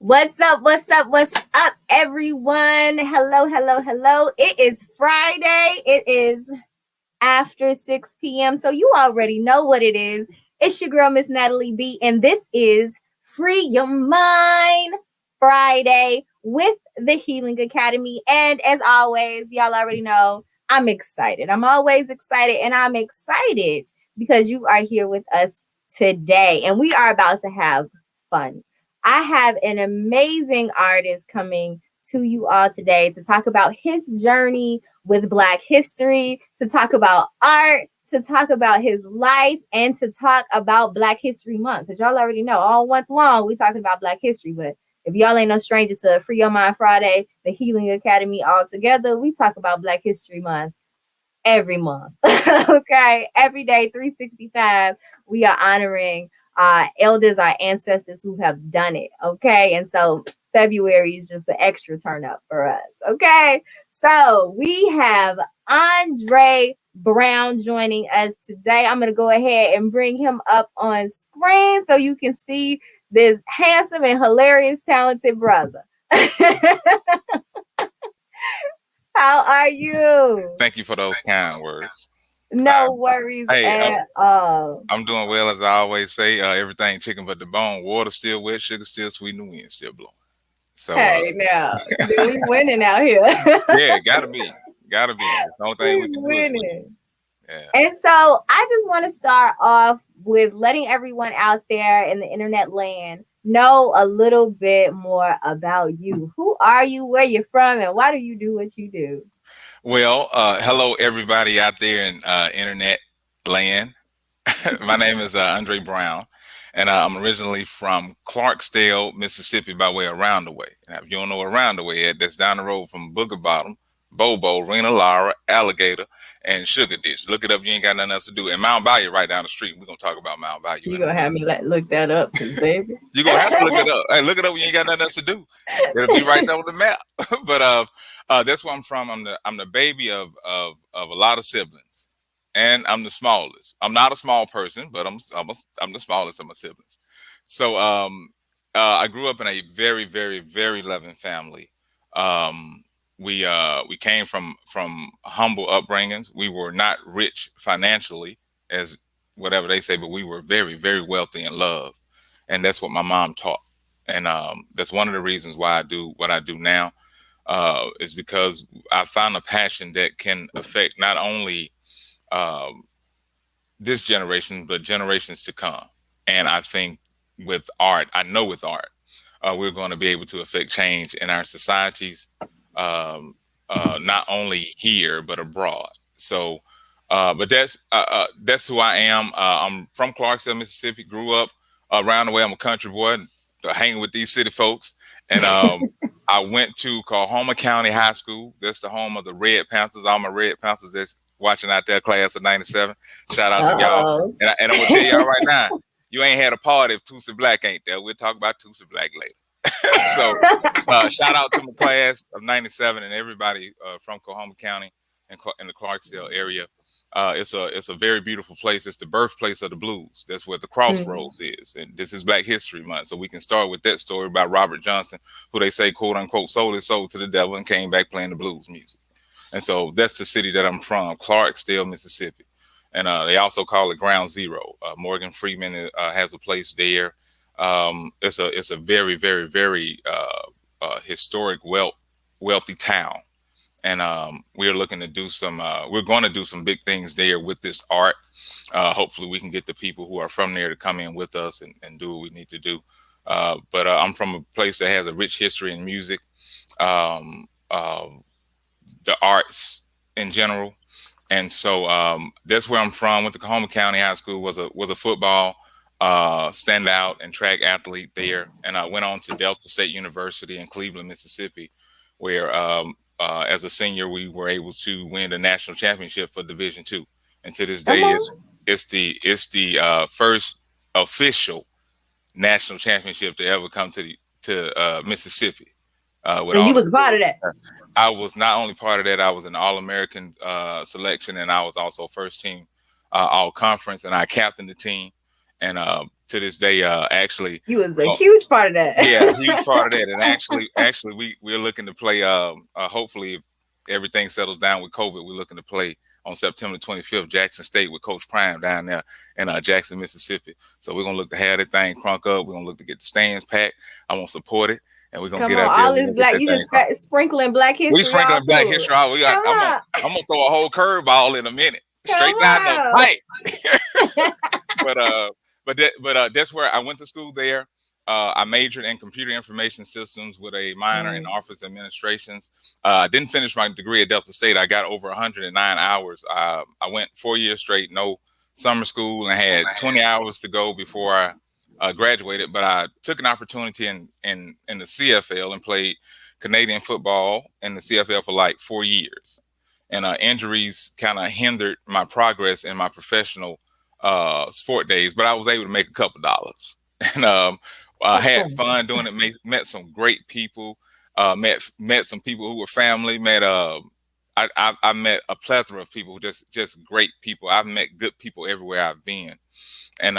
What's up? What's up? What's up, everyone? Hello, hello, hello. It is Friday. It is after 6 p.m. So you already know what it is. It's your girl, Miss Natalie B, and this is Free Your Mind Friday with the Healing Academy. And as always, y'all already know I'm excited. I'm always excited, and I'm excited because you are here with us today, and we are about to have fun. I have an amazing artist coming to you all today to talk about his journey with Black history, to talk about art, to talk about his life, and to talk about Black History Month. Because y'all already know all month long we talking about Black history. But if y'all ain't no stranger to Free Your Mind Friday, the Healing Academy all together, we talk about Black History Month every month. Okay, every day, 365, we are honoring elders, our ancestors who have done it. Okay, and so February is just an extra turn up for us. Okay, so we have Andre Brown joining us today. I'm gonna go ahead and bring him up on screen so you can see this handsome and hilarious, talented brother. How are you? Thank you for those kind words. Uh, No worries hey, at all. I'm doing well as I always say. Everything chicken but the bone. Water still wet, sugar still sweet, and the wind still blowing. So, Hey, now, we winning out here. yeah, gotta be. It's the only thing We we can do is win. winning. Yeah. And so I just want to start off with letting everyone out there in the internet land know a little bit more about you. Who are you? Where you're from? And why do you do what you do? Well, hello everybody out there in internet land. My name is Andre Brown, and I'm originally from Clarksdale, Mississippi, by way of Roundaway. Now, if you don't know where Roundaway is, that's down the road from Booger Bottom, Bobo, Rena Lara, Alligator, and Sugar Dish. Look it up. You ain't got nothing else to do. And Mount Bayou right down the street. We're gonna talk about Mount Bayou You in a gonna minute. have me look that up, baby. You're gonna have to look it up. Hey, look it up when you ain't got nothing else to do. It'll be right there on the map. But that's where I'm from. I'm the baby of a lot of siblings, and I'm the smallest. I'm not a small person, but I'm the smallest of my siblings. So I grew up in a very very very loving family. Um, we came from humble upbringings. We were not rich financially, as whatever they say, but we were very very wealthy in love, and that's what my mom taught. And that's one of the reasons why I do what I do now, is because I found a passion that can affect not only um, this generation, but generations to come. And I think with art, I know with art, we're going to be able to affect change in our societies, um, not only here but abroad. So, but that's who I am. I'm from Clarksville, Mississippi. Grew up around the way. I'm a country boy, hanging with these city folks, and I went to Coahoma County High School. That's the home of the Red Panthers. All my Red Panthers that's watching out there, class of '97. Shout out to y'all. Uh-oh. And I'm gonna tell y'all right now, you ain't had a party if Tulsa Black ain't there. We'll talk about Tulsa Black later. So shout out to my class of '97 and everybody from Coahoma County and in the Clarksdale area. It's a very beautiful place. It's the birthplace of the blues. That's where the Mhm. crossroads is, and this is Black History Month. So we can start with that story about Robert Johnson, who they say quote unquote sold his soul to the devil and came back playing the blues music. And so that's the city that I'm from, Clarksdale, Mississippi. And they also call it Ground Zero. Morgan Freeman has a place there. It's a very very very historic wealthy town, and we're looking to do some. We're going to do some big things there with this art. Hopefully, we can get the people who are from there to come in with us and do what we need to do. But I'm from a place that has a rich history in music, um, uh, the arts in general, and so that's where I'm from. Went to Coahoma County High School. Was a football standout and track athlete there, and I went on to Delta State University in Cleveland, Mississippi, where as a senior we were able to win the national championship for Division II. And to this Come day, on. it's the first official national championship to ever come to Mississippi. With And all you the was part of that. I was not only part of that, I was an All American selection, and I was also first team All Conference, and I captained the team. And to this day, actually, you was a huge part of that. Yeah, huge part of that. And actually, we're looking to play. Hopefully, if everything settles down with COVID, we're looking to play on September 25th, Jackson State with Coach Prime down there in Jackson, Mississippi. So we're gonna look to have that thing crunk up. We're gonna look to get the stands packed. I want to support it, and we're gonna get out there. All this black, you just sprinkling Black history. We sprinkling Black history out. I'm gonna throw a whole curveball in a minute, straight down the pipe. But that's where I went to school there. I majored in computer information systems with a minor in office administrations. I didn't finish my degree at Delta State. I got over 109 hours. I went 4 years straight, no summer school, and had 20 hours to go before I graduated. But I took an opportunity in the CFL and played Canadian football in the CFL for like 4 years. And injuries kind of hindered my progress in my professional sport days, but I was able to make a couple dollars. And I had fun doing it. Met some great people. Met some people who were family. I met a plethora of people, just great people. I've met good people everywhere I've been, and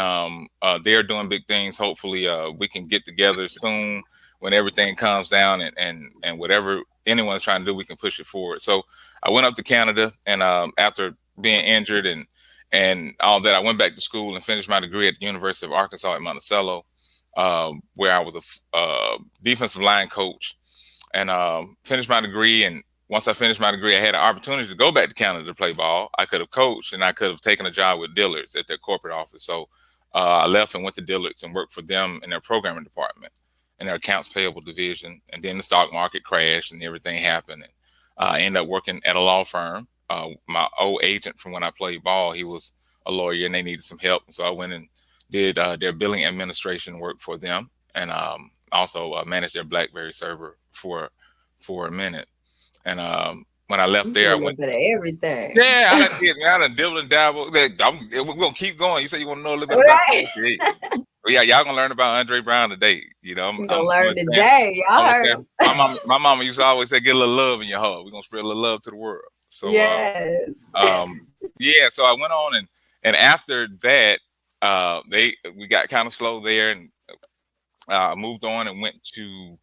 they're doing big things. Hopefully, we can get together soon when everything calms down, and whatever anyone's trying to do, we can push it forward. So I went up to Canada, and after being injured and all that, I went back to school and finished my degree at the University of Arkansas at Monticello, where I was a defensive line coach, and finished my degree. And once I finished my degree, I had an opportunity to go back to Canada to play ball. I could have coached, and I could have taken a job with Dillard's at their corporate office. So I left and went to Dillard's and worked for them in their programming department and their accounts payable division. And then the stock market crashed and everything happened. And I ended up working at a law firm. My old agent from when I played ball, he was a lawyer and they needed some help. And so I went and did their billing administration work for them, and also managed their BlackBerry server for a minute. And when I left there, I went to everything. Yeah, I done dibble and dabble. We're gonna keep going. You said you want to know a little bit about it. Well, yeah, y'all gonna learn about Andre Brown today. You know, I'm gonna learn today. Y'all heard. My mama used to always say, "Get a little love in your heart." We're gonna spread a little love to the world. So yes. Yeah. So I went on and after that, we got kind of slow there, and moved on and went to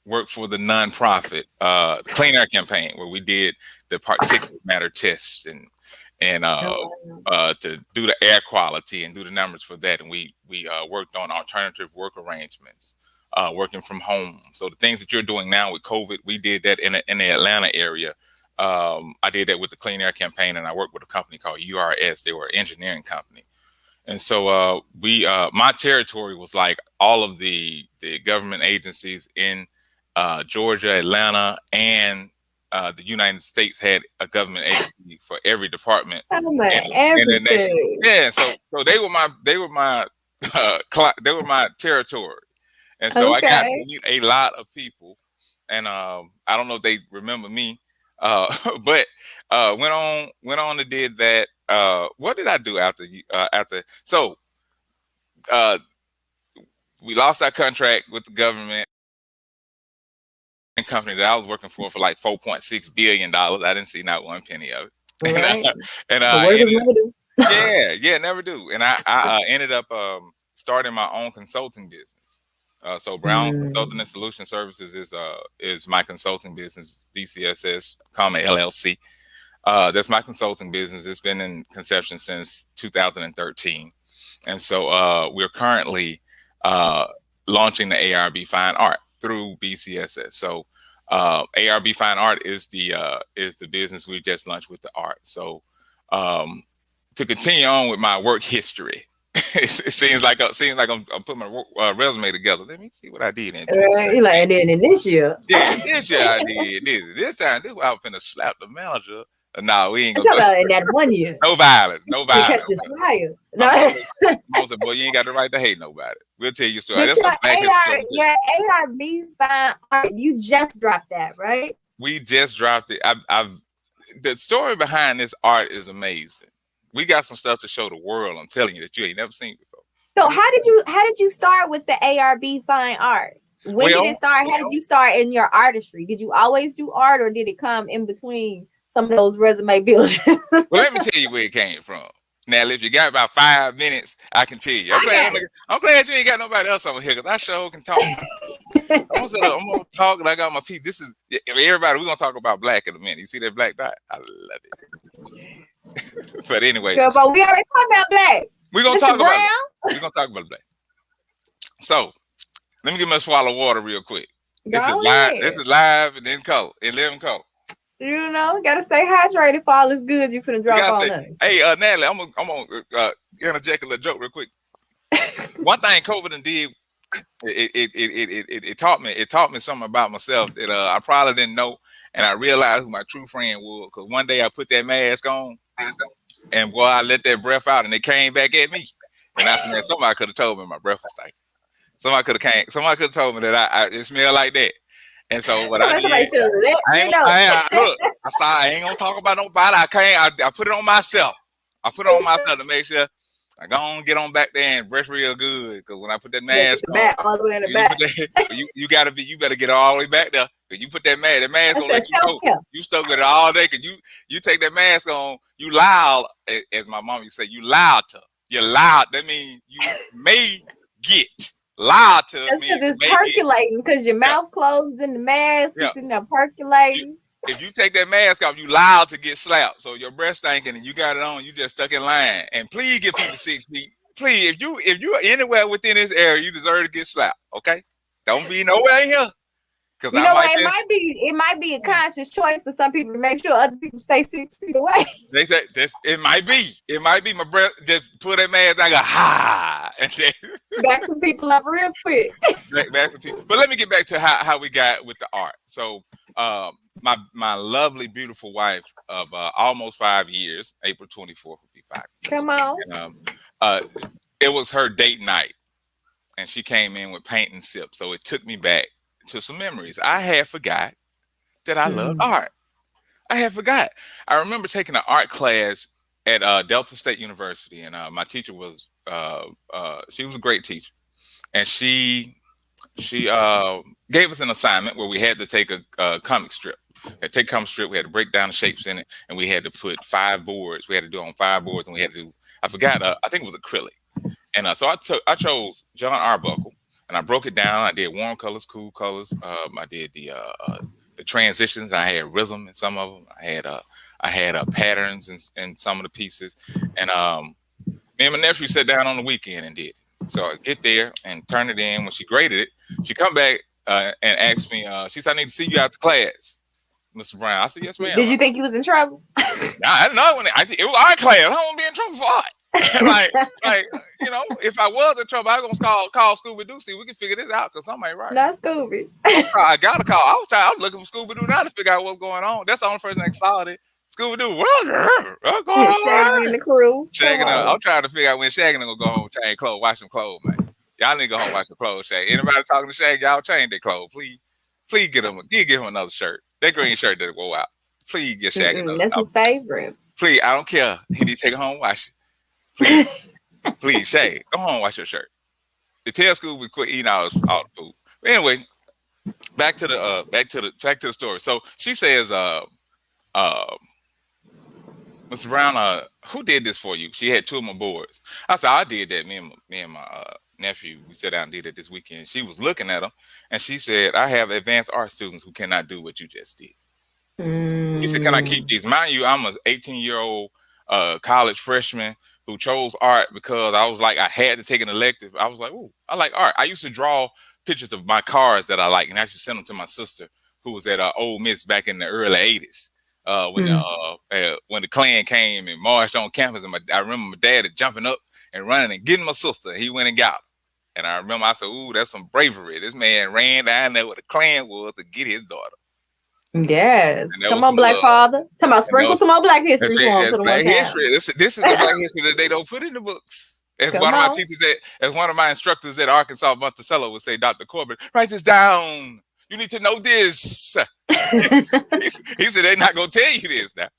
work for the nonprofit Clean Air Campaign, where we did the particulate matter tests and to do the air quality and do the numbers for that. And we worked on alternative work arrangements, working from home. So the things that you're doing now with COVID, we did that in the Atlanta area. I did that with the Clean Air Campaign, and I worked with a company called URS. They were an engineering company. And so my territory was like all of the government agencies in Georgia, Atlanta, and the United States had a government agency for every department in the nation. Yeah, so they were my they were my territory, and so I got to meet a lot of people, and I don't know if they remember me, but went on and did that. What did I do after? So we lost our contract with the government company that I was working for like $4.6 billion. I didn't see not one penny of it. Right. Never do. And I ended up starting my own consulting business. So Brown Consulting and Solution Services is my consulting business, BCSS, LLC. That's my consulting business. It's been in conception since 2013. And so we're currently launching the ARB Fine Art through BCSS. So ARB Fine Art is the business we just launched with the art. So to continue on with my work history, it seems like I'm putting my resume together. Let me see what I did. You're like, and then in this year. Yeah, this year I did. This time, I was finna slap the manager. No, we ain't gonna talk about in that 1 year. No violence. No violence. You catch this fire. No. Boy, you ain't got the right to hate nobody. We'll tell you a story. Your ARB Fine Art, you just dropped that, right? We just dropped it. The story behind this art is amazing. We got some stuff to show the world. I'm telling you that you ain't never seen before. So how did you start with the ARB Fine Art? When did it start? How did you start in your artistry? Did you always do art, or did it come in between some of those resume builders? Well, let me tell you where it came from. Now, if you got about 5 minutes, I can tell you. I'm glad you ain't got nobody else over here because I sure can talk. I'm gonna talk and I got my feet. This is everybody. We're gonna talk about black in a minute. You see that black dot? I love it. But anyway, Girl, but we already talked about black. We're gonna talk about it. We're gonna talk about black. So let me give me a swallow of water real quick. This is live and in color, in living color. You know, gotta stay hydrated for all this good you finna drop on us. Hey, Natalie, I'm gonna interject a little joke real quick. One thing COVID did, it taught me something about myself that I probably didn't know, and I realized who my true friend was. Because one day I put that mask on, and boy, I let that breath out, and it came back at me. And I said, somebody could have told me my breath was stank. Somebody could have told me that it smelled like that. And so what I did, I ain't gonna talk about nobody. I put it on myself. I put it on myself to make sure I go get on back there and breath real good. Because when I put that mask on, all the way in the back, you better get all the way back there. Because you put that mask gonna let you go. You stuck with it all day. Because you take that mask on, you loud, as my mom used to say, you loud to. You're loud. That means you may get. Loud to me because it's percolating because your mouth closed in the mask. It's in there percolating. If you take that mask off, you loud to get slapped. So your breath stinking and you got it on, you just stuck in line. And please give people 6 feet. Please, if you're anywhere within this area, you deserve to get slapped. Okay, don't be nowhere in here. You know what? It might be a conscious choice for some people to make sure other people stay 6 feet away. They say it might be my breath. Just put that mask down, go ha, and then back some people up real quick. back to people. But let me get back to how we got with the art. So, my lovely, beautiful wife of almost 5 years, April 24th will be 5 years. Come on. And, it was her date night, and she came in with paint and sip. So it took me back to some memories. I had forgot that I loved art. I had forgot. I remember taking an art class at Delta State University, and my teacher was she was a great teacher, and she gave us an assignment where we had to take a comic strip. We had to break down the shapes in it, and we had to put 5 boards. We had to do it on 5 boards, and we had to do. I forgot. I think it was acrylic, and so I chose John Arbuckle. And I broke it down. I did warm colors, cool colors. I did the transitions. I had rhythm in some of them. I had patterns in some of the pieces. And me and my nephew sat down on the weekend and did it. So I get there and turn it in. When she graded it, she come back and asked me. She said, "I need to see you after class, Mr. Brown." I said, "Yes, ma'am." Did you think he was in trouble? Nah, I didn't know. It was art class. I don't want to be in trouble for art. like you know, if I was in trouble, I was gonna call Scooby Doo. See, we can figure this out because something ain't right. Not Scooby. I got a call. I was looking for Scooby Doo now to figure out what's going on. That's the only person that saw it. Scooby Doo. What's going on? Shaggy and the crew. I'm trying to figure out when Shaggy gonna go home, change clothes, wash some clothes, man. Y'all need to go home, wash some clothes, Shaggy. Anybody talking to Shaggy, y'all change their clothes, please. Please give him another shirt. That green shirt didn't go out. Please get Shaggy another. That's his favorite. Please, I don't care. He need to take it home, wash it. Please, Shay, go home, wash your shirt. The tell Scooby we quit eating all the food. But anyway, back to the story. So she says, Mr. Brown, who did this for you? She had 2 of my boards. I said, I did that. Me and my nephew, we sat down and did it this weekend. She was looking at them, and she said, I have advanced art students who cannot do what you just did. He said, can I keep these? Mind you, I'm an 18-year-old college freshman who chose art because I was like, I had to take an elective. I was like, ooh, I like art. I used to draw pictures of my cars that I like, and I actually sent them to my sister who was at Ole Miss back in the early 80s. When the Klan came and marched on campus, and I remember my dad jumping up and running and getting my sister. He went and got her. And I remember I said, ooh, that's some bravery. This man ran down there where the Klan was to get his daughter. Yes. Come on, Black Father. Talking about sprinkle some more Black history for Black history. This is the Black history that they don't put in the books. As one of my teachers, as one of my instructors at Arkansas Monticello would say, Dr. Corbett, write this down. You need to know this. He said they're not gonna tell you this now.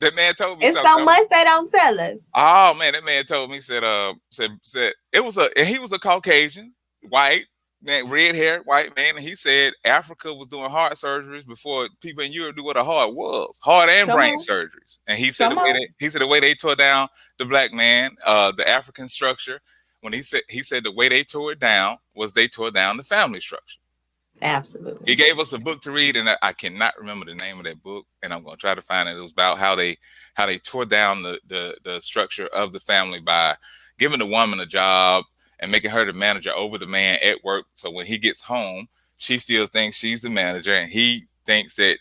That man told me it's something. So much they don't tell us. Oh man, that man told me said it was and he was a Caucasian, white, man, red-haired white man, and he said Africa was doing heart surgeries before people in Europe knew what a heart was, heart and Come brain on. surgeries. And he said Come on. the way they tore down the black man, the African structure. When he said the way they tore it down was they tore down the family structure. Absolutely. He gave us a book to read, and I cannot remember the name of that book, and I'm going to try to find it. It was about how they tore down the structure of the family by giving the woman a job and making her the manager over the man at work. So when he gets home, she still thinks she's the manager, and he thinks that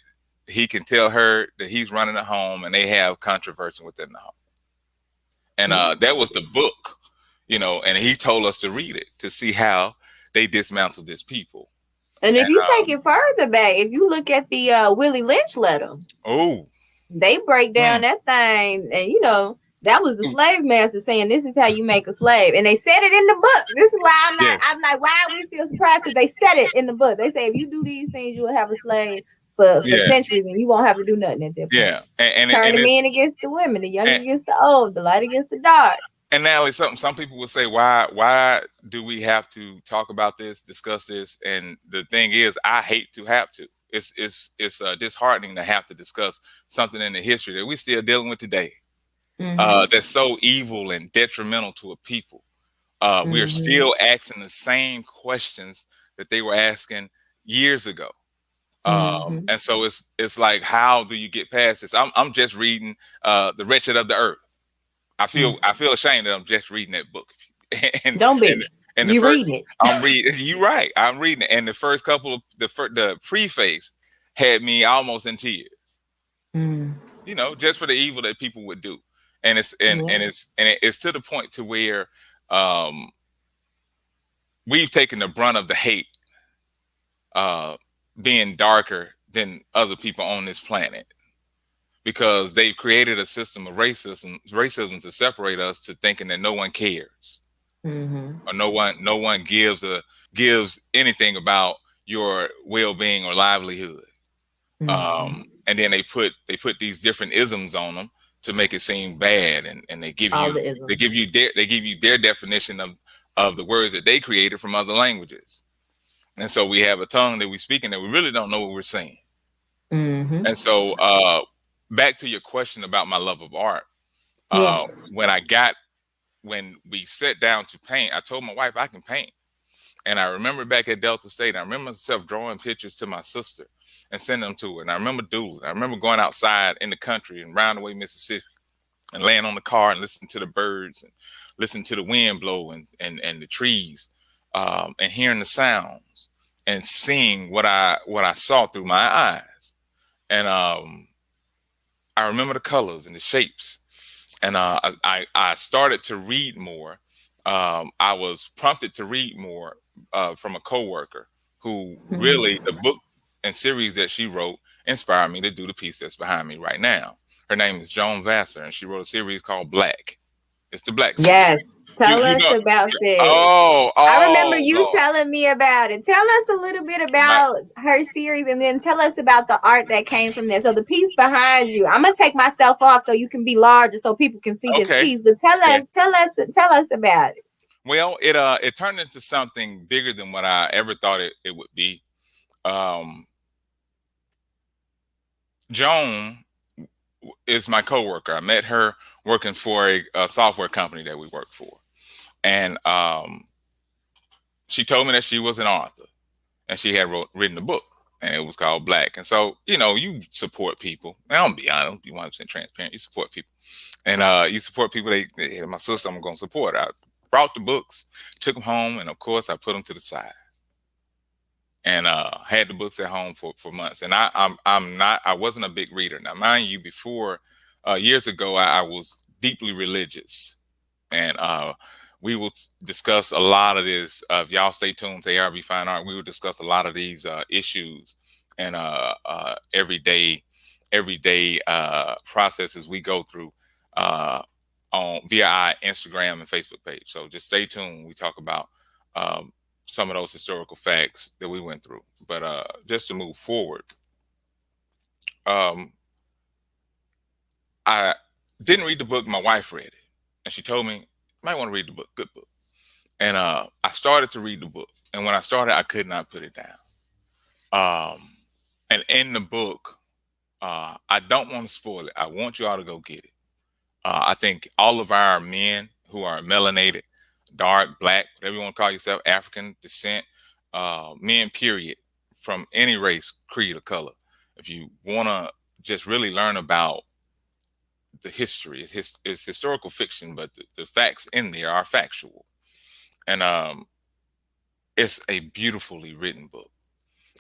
he can tell her that he's running the home, and they have controversy within the home. And that was the book, and he told us to read it to see how they dismantled this people. And if you take it further back, if you look at the Willie Lynch letter, they break down that thing, and that was the slave master saying, "This is how you make a slave," and they said it in the book. This is why I'm like, why are we still surprised? Because they said it in the book. They say if you do these things, you will have a slave for centuries, and you won't have to do nothing at that point. Yeah, and turn the men against the women, the young against the old, the light against the dark. And now it's something some people will say, why do we have to talk about this, discuss this? And the thing is, I hate to have to. It's disheartening to have to discuss something in the history that we're still dealing with today. That's so evil and detrimental to a people. We're still asking the same questions that they were asking years ago. And so it's like, how do you get past this? I'm just reading The Wretched of the Earth. I feel ashamed that I'm just reading that book. And, Don't be. And you reading it. I'm reading. You're right. I'm reading it. And the first couple of the preface had me almost in tears. Just for the evil that people would do. And it's to the point to where we've taken the brunt of the hate, being darker than other people on this planet. Because they've created a system of racism to separate us, to thinking that no one cares, or no one gives anything about your well-being or livelihood. And then they put these different isms on them to make it seem bad, and they give you their definition of the words that they created from other languages. And so we have a tongue that we speak and that we really don't know what we're saying. And so back to your question about my love of art. When we sat down to paint, I told my wife I can paint. And I remember back at Delta State, I remember myself drawing pictures to my sister and sending them to her. And I remember doodling. I remember going outside in the country in Roundaway, Mississippi, and laying on the car and listening to the birds and listening to the wind blow and the trees, and hearing the sounds and seeing what I saw through my eyes. And I remember the colors and the shapes, and I started to read more. I was prompted to read more from a coworker who really, the book and series that she wrote inspired me to do the piece that's behind me right now. Her name is Joan Vassar, and she wrote a series called Black. It's the Black series. Yes. Tell us about this. I remember you telling me about it. Tell us a little bit about her series, and then tell us about the art that came from there. So the piece behind you, I'm gonna take myself off so you can be larger so people can see this piece. But tell us about it. Well, it turned into something bigger than what I ever thought it would be. Joan is my coworker. I met her working for a software company that we work for. And she told me that she was an author and she had written a book, and it was called Black. And so, you support people. I don't be honest, be 100% transparent. You support people. And you support people. My sister, I'm going to support. I brought the books, took them home, and of course I put them to the side. And had the books at home for months. And I wasn't a big reader. Now, mind you, before years ago, I was deeply religious. And we will discuss a lot of this. If y'all stay tuned to ARB Fine Art, we will discuss a lot of these issues and everyday processes we go through via our Instagram and Facebook page. So just stay tuned. We talk about some of those historical facts that we went through. But just to move forward, I didn't read the book. My wife read it, and she told me, "You might want to read the book. Good book." And I started to read the book, and when I started, I could not put it down. And in the book, I don't want to spoil it. I want you all to go get it. I think all of our men who are melanated, dark, black, whatever you want to call yourself, African descent, men, period, from any race, creed, or color. If you want to just really learn about the history, it's historical fiction, but the facts in there are factual. And it's a beautifully written book.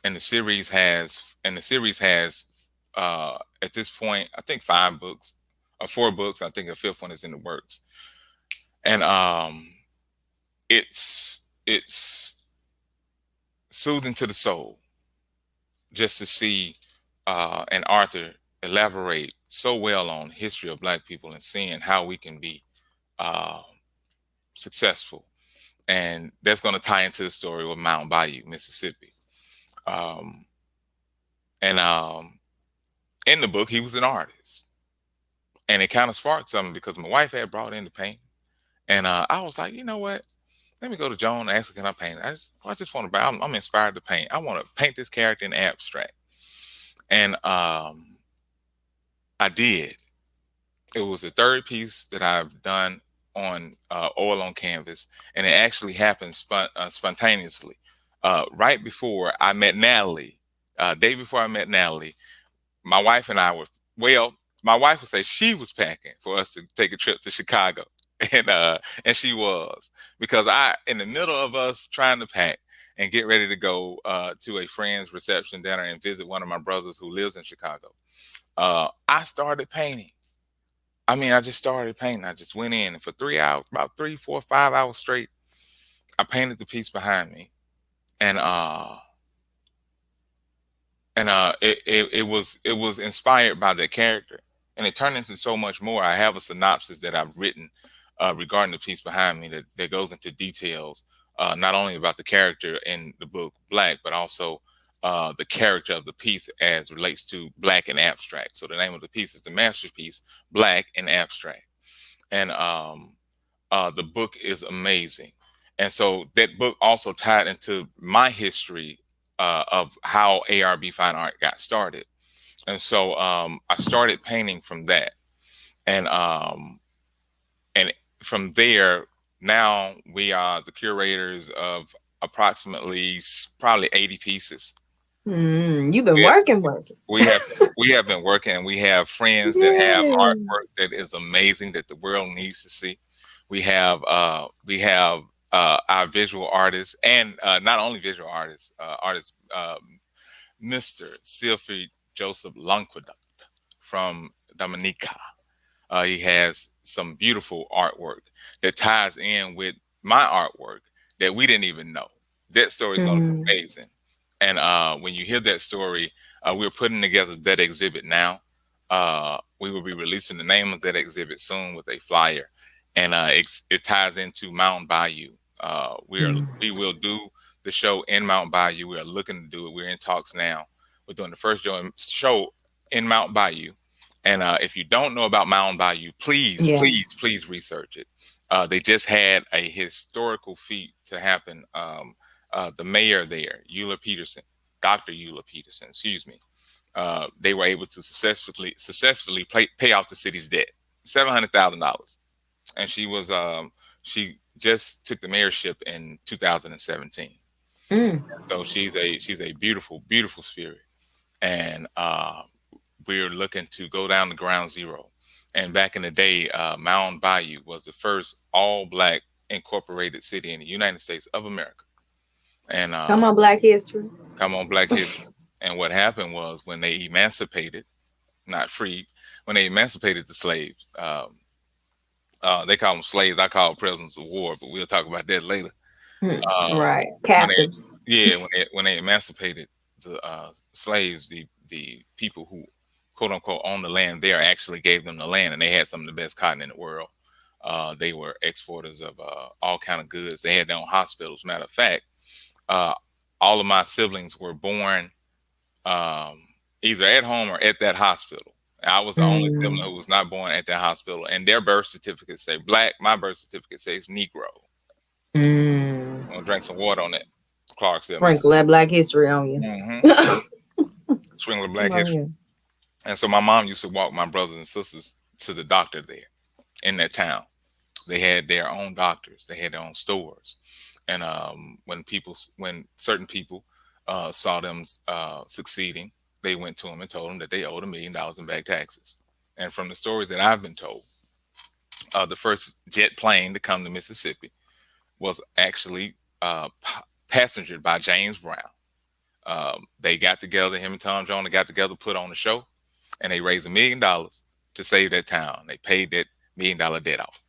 And the series has at this point, I think 5 books or 4 books. I think a fifth one is in the works. And it's soothing to the soul just to see an author elaborate so well on history of Black people and seeing how we can be uh, successful. And that's going to tie into the story of Mountain Bayou, Mississippi. Um, and in the book, he was an artist, and it kind of sparked something because my wife had brought in the paint, and I was like, you know what? Let me go to Joan and ask her, can I paint? I just want to. I'm inspired to paint. I want to paint this character in abstract, and I did. It was the third piece that I've done on oil on canvas, and it actually happened spontaneously. Right before I met Natalie, day before I met Natalie, my wife and I were, well, my wife would say she was packing for us to take a trip to Chicago. And she was, because in the middle of us trying to pack and get ready to go to a friend's reception dinner and visit one of my brothers who lives in Chicago, I started painting. I mean, I just started painting. I just went in, and for 3 hours, about 3, 4, 5 hours straight, I painted the piece behind me. And it was inspired by that character, and it turned into so much more. I have a synopsis that I've written regarding the piece behind me that goes into details, not only about the character in the book Black, but also the character of the piece as relates to Black and abstract. So the name of the piece is the masterpiece, Black and Abstract. And the book is amazing. And so that book also tied into my history of how ARB Fine Art got started. And so I started painting from that. And and from there, now we are the curators of approximately probably 80 pieces. You've been We have, working. we have we have been working, and we have friends that have Yeah. artwork that is amazing that the world needs to see. We have our visual artists, and not only visual artists, Mr. Siegfried Joseph Lanqueduct from Dominica. He has some beautiful artwork that ties in with my artwork that we didn't even know. That story is going to be Mm. amazing. And when you hear that story, we're putting together that exhibit now. We will be releasing the name of that exhibit soon with a flyer, and it ties into Mountain Bayou. We will do the show in Mountain Bayou. We are looking to do it. We're in talks now. We're doing the first show in Mountain Bayou. And if you don't know about Mountain Bayou, please, Yeah. please, please research it. They just had a historical feat to happen. The mayor there, Dr. Eula Peterson, excuse me, they were able to successfully pay off the city's debt, $700,000, and she just took the mayorship in 2017. Mm. So she's a beautiful, beautiful spirit, and we're looking to go down to ground zero. And back in the day, Mountain Bayou was the first all-Black incorporated city in the United States of America. And Come on, Black History. come on, Black history. And what happened was when they emancipated, not freed, when they emancipated the slaves, they call them slaves. I call them prisoners of war, but we'll talk about that later. Right. When they, Captives. yeah, when they emancipated the slaves, the people who quote unquote owned the land there actually gave them the land, and they had some of the best cotton in the world. They were exporters of all kind of goods. They had their own hospitals. Matter of fact, uh, all of my siblings were born either at home or at that hospital. I was the only sibling who was not born at that hospital, and their birth certificates say Black. My birth certificate says Negro. Mm. I'm gonna drink some water on that. Clark said, Sprinkle that Black history on you. Sprinkle Black Come on history. here. And so my mom used to walk my brothers and sisters to the doctor there in that town. They had their own doctors. They had their own stores. And when certain people saw them succeeding, they went to them and told them that they owed $1 million in back taxes. And from the stories that I've been told, the first jet plane to come to Mississippi was actually passengered by James Brown. They got together, him and Tom Jones got together, put on a show, and they raised $1 million to save that town. They paid that $1 million debt off.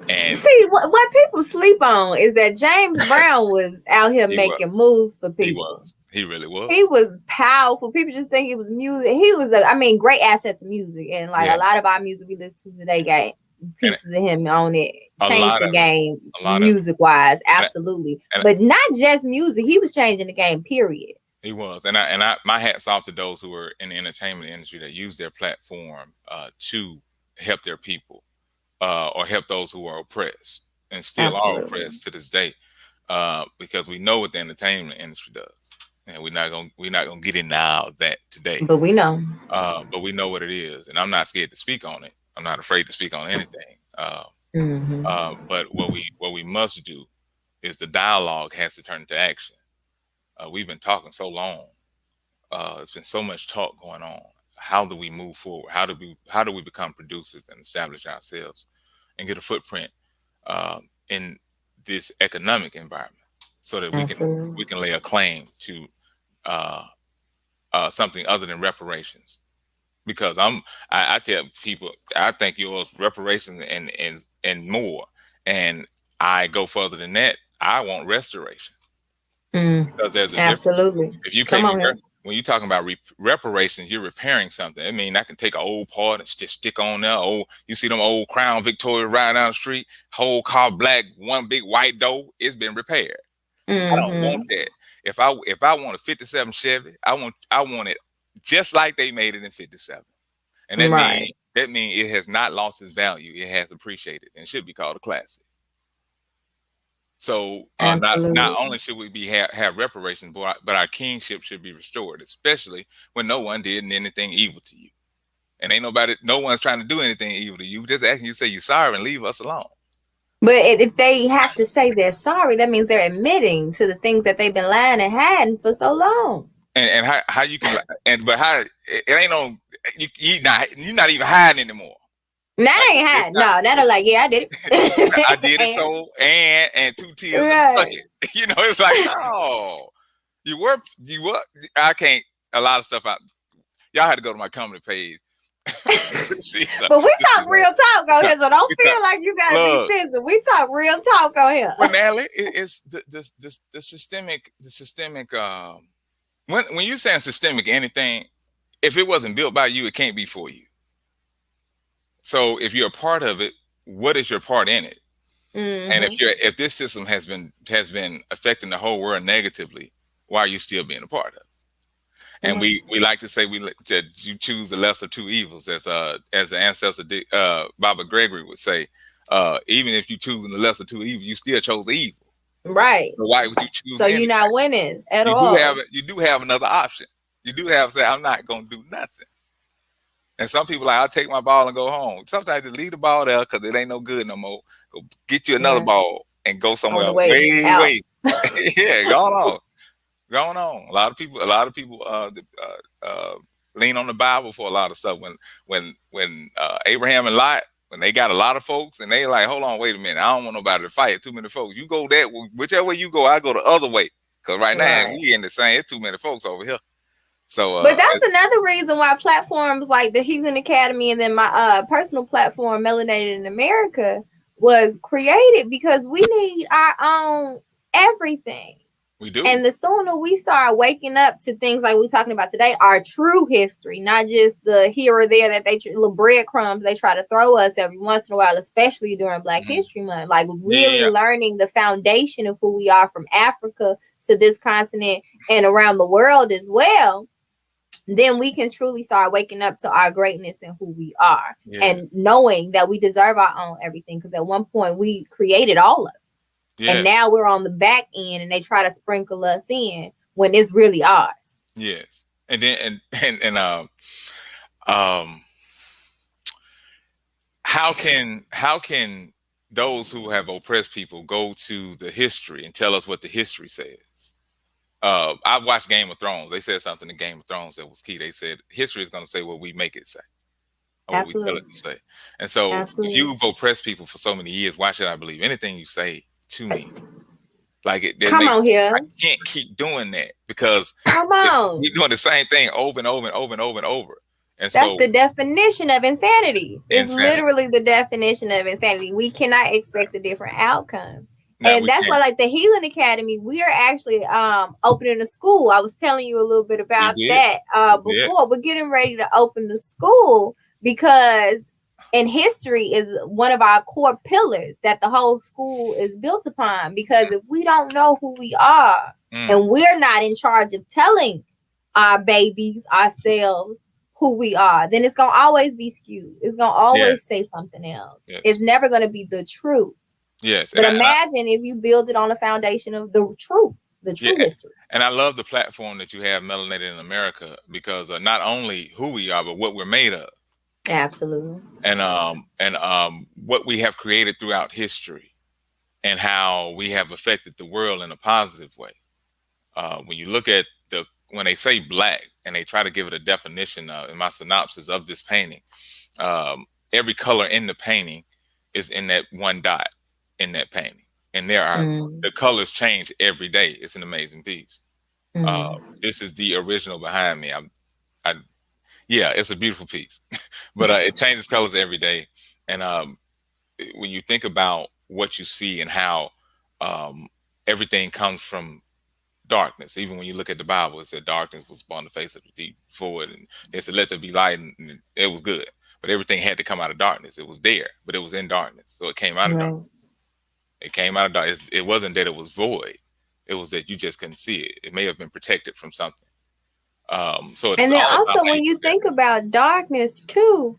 And see what people sleep on is that James Brown was out here making moves for people. He really was. He was powerful. People just think it was music. He was great assets of music, and like a lot of our music we listen to today got pieces of him on it. Changed the game music wise, absolutely. But not just music. He was changing the game. Period. He was, and I my hats off to those who are in the entertainment industry that use their platform to help their people. Or help those who are oppressed and still are oppressed to this day, because we know what the entertainment industry does, and we're not gonna get into all that today. But we know, what it is, and I'm not scared to speak on it. I'm not afraid to speak on anything. But what we must do is the dialogue has to turn into action. We've been talking so long. There's been so much talk going on. How do we move forward? How do we become producers and establish ourselves and get a footprint in this economic environment, so that we can lay a claim to something other than reparations? Because I tell people, I think yours reparations and more, and I go further than that. I want restoration. Because there's a absolutely. If you pay me. When you're talking about reparations, you're repairing something. I mean, I can take an old part and stick on there. Oh, you see them old Crown Victoria riding down the street, whole car black, one big white door. It's been repaired. I don't want that. If I want a 57 Chevy, I want it just like they made it in 57. And that means it has not lost its value. It has appreciated and should be called a classic. So not only should we have reparations, but our kingship should be restored, especially when no one did anything evil to you. And no one's trying to do anything evil to you. Just asking you to say you're sorry and leave us alone. But if they have to say they're sorry, that means they're admitting to the things that they've been lying and hiding for so long. And how you can, but how it ain't no, you're not even hiding anymore. That ain't hiding. No, that'll like, yeah, I did it. I did it. So and 2 tears in the bucket. You know, it's like, no, you were. I can't. A lot of stuff. Y'all had to go to my comedy page. But we talk real talk on here, so don't feel like you gotta be censored. We talk real talk on here. Well, Natalie, it's the systemic. When you're saying systemic, anything, if it wasn't built by you, it can't be for you. So if you're a part of it, what is your part in it? And if this system has been affecting the whole world negatively, why are you still being a part of it? And we like to say that you choose the lesser two evils, as the ancestor Baba Gregory would say. Even if you choose the lesser two evils, you still chose the evil. Right. So why would you choose? So you're not winning at all. You do have another option. You do have to say, I'm not going to do nothing. And some people I'll take my ball and go home. Sometimes just leave the ball there because it ain't no good no more. Go get you another ball and go somewhere way. Yeah, going on. A lot of people lean on the Bible for a lot of stuff. When Abraham and Lot, when they got a lot of folks and they like, hold on, wait a minute, I don't want nobody to fight. Too many folks. You go that way, whichever way you go, I go the other way. Because right now we in the same. It's too many folks over here. So, but that's another reason why platforms like the Heathen Academy and then my personal platform, Melanated in America, was created because we need our own everything. We do. And the sooner we start waking up to things like we're talking about today, our true history, not just the here or there that little breadcrumbs they try to throw us every once in a while, especially during Black History Month, like really learning the foundation of who we are from Africa to this continent and around the world as well. Then we can truly start waking up to our greatness and who we are and knowing that we deserve our own everything. Because at one point we created all of it. And Yeah. now we're on the back end and they try to sprinkle us in when it's really ours. Yes. And then um how can those who have oppressed people go to the history and tell us what the history says? I watched Game of Thrones. They said something in Game of Thrones that was key. They said history is going to say what we make it say, or what we tell it to say. And so, if you've oppressed people for so many years, why should I believe anything you say to me? Like Come on here. I can't keep doing that because come on, we're doing the same thing over and over and over and over and over. And that's so the definition of insanity. It's literally the definition of insanity. We cannot expect a different outcome. And that's why, like the Healing Academy, we are actually opening a school. I was telling you a little bit about that before. Yeah. We're getting ready to open the school because in history is one of our core pillars that the whole school is built upon. Because if we don't know who we are and we're not in charge of telling our babies, ourselves, who we are, then it's going to always be skewed. It's going to always say something else. Yes. It's never going to be the truth. Yes. But imagine if you build it on a foundation of the true history. And I love the platform that you have, Melanated in America, because not only who we are, but what we're made of. Absolutely. And what we have created throughout history and how we have affected the world in a positive way. When you look at when they say black and they try to give it a definition in my synopsis of this painting, every color in the painting is in that one dot in that painting. And there are the colors change every day. It's an amazing piece. This is the original behind me. Yeah, it's a beautiful piece, but it changes colors every day. And when you think about what you see and how everything comes from darkness, even when you look at the Bible, it said darkness was upon the face of the deep forward, and they said let there be light, and it was good. But everything had to come out of darkness. It was there, but it was in darkness, so it came out of darkness. It came out of darkness. It wasn't that it was void; it was that you just couldn't see it. It may have been protected from something. So it's and then also when you think about darkness too,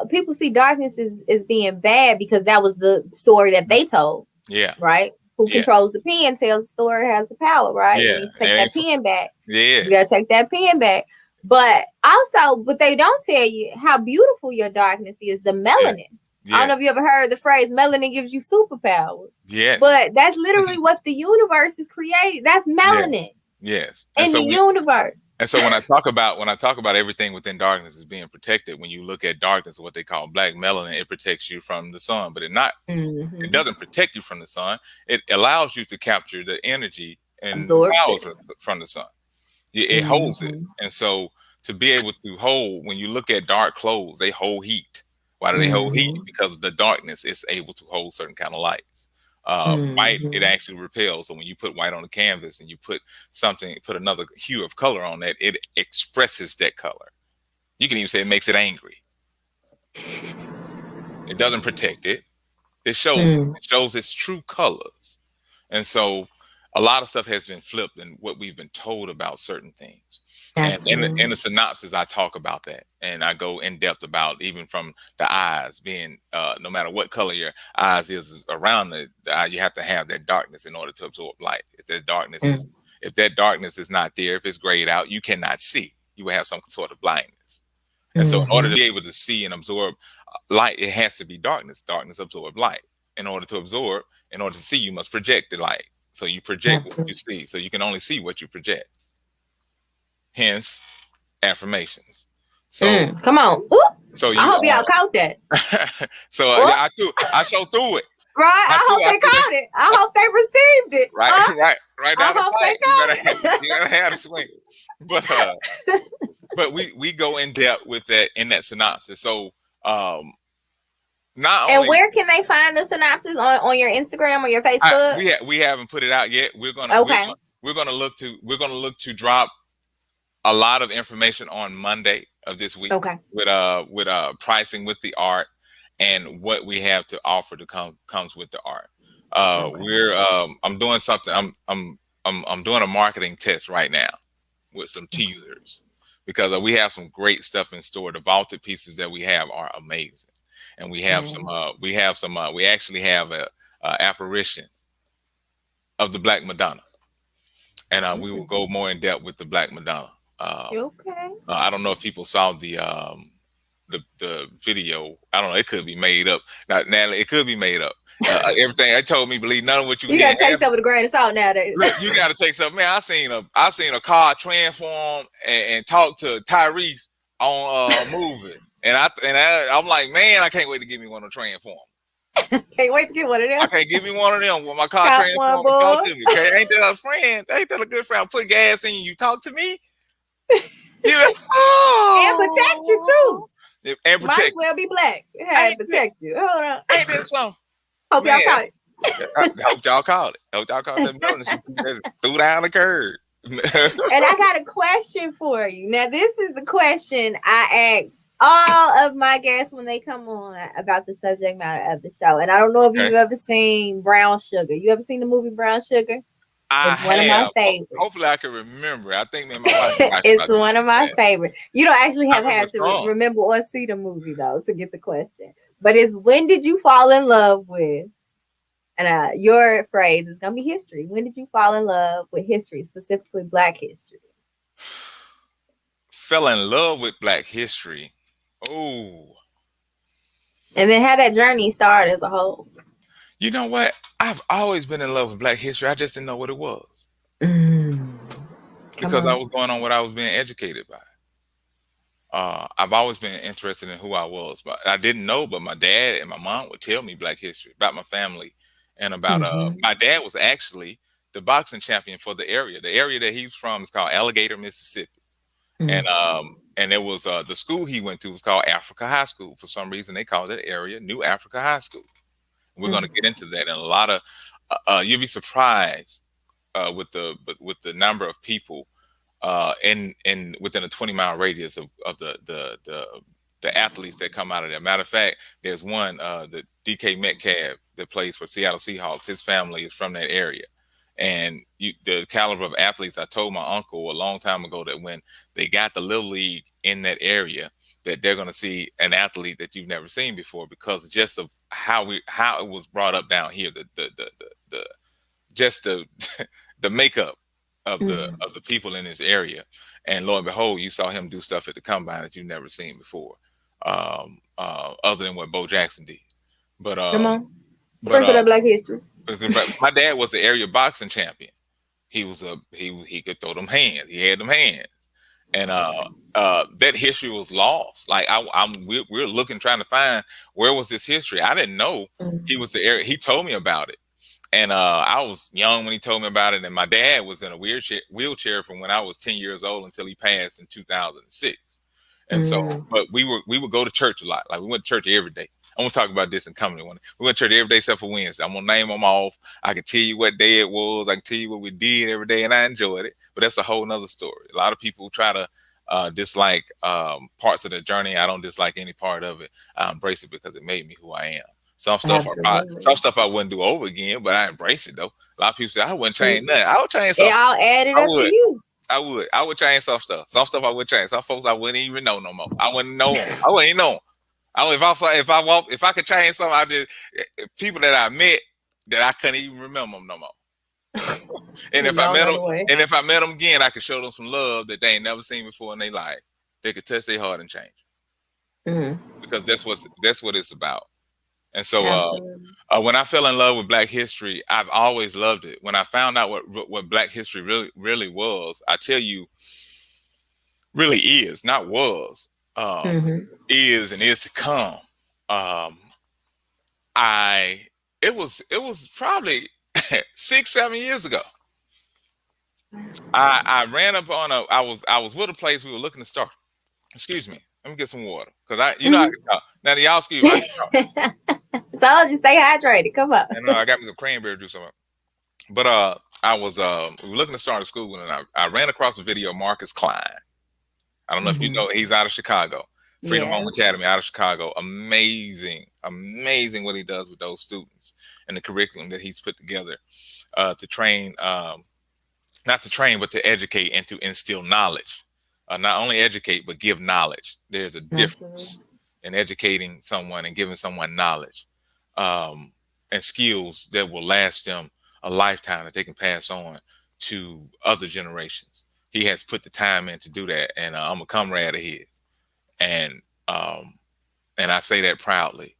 people see darkness as being bad because that was the story that they told. Yeah. Right. Who controls the pen tells the story has the power, right? Yeah. You need to take that pen back. Yeah. You gotta take that pen back. But also, but they don't tell you how beautiful your darkness is, the melanin. Yeah. I don't know if you ever heard the phrase melanin gives you superpowers. Yes. But that's literally what the universe is created. That's melanin. Yes. In the universe. And so when I talk about everything within darkness is being protected, when you look at darkness, what they call black melanin, it protects you from the sun, but it doesn't protect you from the sun. It allows you to capture the energy and the powers from the sun. It holds it. And so to be able to hold, when you look at dark clothes, they hold heat. Why do they hold heat? Because of the darkness, it's able to hold certain kind of lights. White, it actually repels. So when you put white on the canvas and you put another hue of color on that, it expresses that color. You can even say it makes it angry. It doesn't protect it. It shows its true colors. And so a lot of stuff has been flipped in what we've been told about certain things. And in the synopsis, I talk about that, and I go in depth about even from the eyes being, no matter what color your eyes is around the eye, you have to have that darkness in order to absorb light. If that darkness is not there, if it's grayed out, you cannot see. You will have some sort of blindness. And so in order to be able to see and absorb light, it has to be darkness. Darkness absorbs light. In order to see, you must project the light. So you project what you see. So you can only see what you project. Hence, affirmations. So come on. So I hope y'all caught that. So I showed through it. Right. I hope they caught it. I hope they received it. Right. Huh? Right down I hope they caught it. You gotta have the swing. But we go in depth with that in that synopsis. So not and only, where can they find the synopsis on your Instagram or your Facebook? We haven't put it out yet. We're gonna look to drop a lot of information on Monday of this week. Okay. With pricing with the art and what we have to offer comes with the art. I'm doing something. I'm doing a marketing test right now with some teasers because we have some great stuff in store. The vaulted pieces that we have are amazing. And we have we actually have a apparition of the Black Madonna, and we will go more in depth with the Black Madonna. Okay. I don't know if people saw the video. I don't know. It could be made up. Now, Natalie, it could be made up. Everything they told me, believe none of what you You hear. gotta take stuff with a grain of salt nowadays. Look, you got to take something. Man, I seen a car transform and talk to Tyrese on a movie, and I'm like, man, I can't wait to get me one of transform. Can't wait to get one of them. I can't give me one of them when my car Got transform and one, talk boy. to me. Okay, ain't that a friend? Ain't that a good friend? Put gas in you. You talk to me. You know, And protect you too. and Might as protect. well be black. It has to protect you. Hold on. Ain't that something? Hope y'all Man. caught it. I hope y'all called it. Hope y'all called that building. Threw down the curb. And I got a question for you. Now, this is the question I ask all of my guests when they come on about the subject matter of the show. And I don't know if you've ever seen Brown Sugar. You ever seen the movie Brown Sugar? It's one of my favorites. Hopefully, I can remember. I think me and my wife watched it's it. one of my favorites. You don't actually have remember had to the song. remember or see the movie though to get the question. But it's when did you fall in love with? And your phrase is gonna be history. When did you fall in love with history, specifically Black history? Fell in love with Black history. Oh, And then how that journey started as a whole. you know what? I've always been in love with Black history. I just didn't know what it was because I was going on what I was being educated by. I've always been interested in who I was, but I didn't know. But my dad and my mom would tell me Black history about my family and about my dad was actually the boxing champion for the area. The area that he's from is called Alligator, Mississippi, and it was the school he went to was called Africa High School. For some reason, they called that area New Africa High School. And we're going to get into that, and a lot of you'll be surprised with the number of people in within a 20-mile radius of the athletes that come out of there. Matter of fact, there's one, the DK Metcalf that plays for Seattle Seahawks. His family is from that area. And the caliber of athletes, I told my uncle a long time ago that when they got the Little League in that area, that they're going to see an athlete that you've never seen before because just of how it was brought up down here, the makeup of the people in this area. And lo and behold, you saw him do stuff at the combine that you've never seen before, other than what Bo Jackson did. But come on, sprinkle that Black history. My dad was the area boxing champion. He could throw them hands. He had them hands, and that history was lost. Like we're looking, trying to find where was this history. I didn't know he was the area. He told me about it. And I was young when he told me about it, and my dad was in a wheelchair from when I was 10 years old until he passed in 2006. And so, but we would go to church a lot. Like we went to church every day. I'm gonna talk about this in coming one. We went to church every day except for Wednesday. I'm gonna name them off. I can tell you what day it was. I can tell you what we did every day, and I enjoyed it. But that's a whole nother story. A lot of people try to dislike parts of the journey. I don't dislike any part of it. I embrace it because it made me who I am. Some stuff I wouldn't do over again, but I embrace it though. A lot of people say I wouldn't change nothing. I would change something. I'll add it up to you. I would change some stuff. Some stuff I would change. Some folks I wouldn't even know no more. I wouldn't know them. I wouldn't even know them. If I could change something, I just people that I met that I couldn't even remember them no more. And if I met them again, I could show them some love that they ain't never seen before in their life. They could touch their heart and change. Because that's what it's about. And so when I fell in love with Black history, I've always loved it. When I found out what Black history really was, I tell you, really is, not was, is and is to come. It was probably 6-7 years ago. I ran up on I was with a place we were looking to start. Excuse me. Let me get some water. Because I can talk. Now y'all excuse me. I can talk. So just stay hydrated. Come on. And I got me some cranberry juice. But we were looking to start a school, and I ran across a video of Marcus Klein. I don't know if you know, he's out of Chicago. Freedom Home Academy out of Chicago. Amazing what he does with those students and the curriculum that he's put together to train, not to train, but to educate and to instill knowledge. Not only educate, but give knowledge. There's a difference in educating someone and giving someone knowledge and skills that will last them lifetime that they can pass on to other generations. He has put the time in to do that, and I'm a comrade of his, and I say that proudly.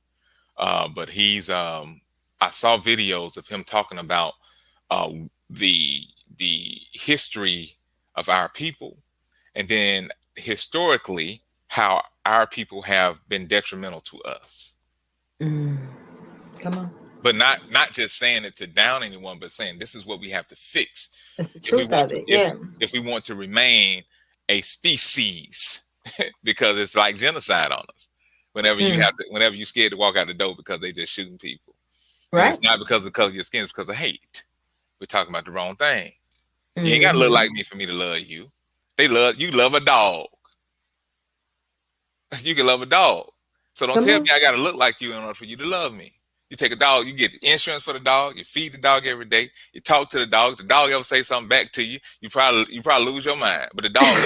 But I saw videos of him talking about the history of our people, and then historically how our people have been detrimental to us. Come on. But not just saying it to down anyone, but saying this is what we have to fix. That's the truth of it. If we want to remain a species, because it's like genocide on us. Whenever you're scared to walk out the door because they just shooting people. Right. And it's not because of the color of your skin, it's because of hate. We're talking about the wrong thing. You ain't gotta look like me for me to love you. You love a dog. You can love a dog. So don't tell me I gotta look like you in order for you to love me. You take a dog, you get insurance for the dog, you feed the dog every day, you talk to the dog ever say something back to you, you probably lose your mind. But the dog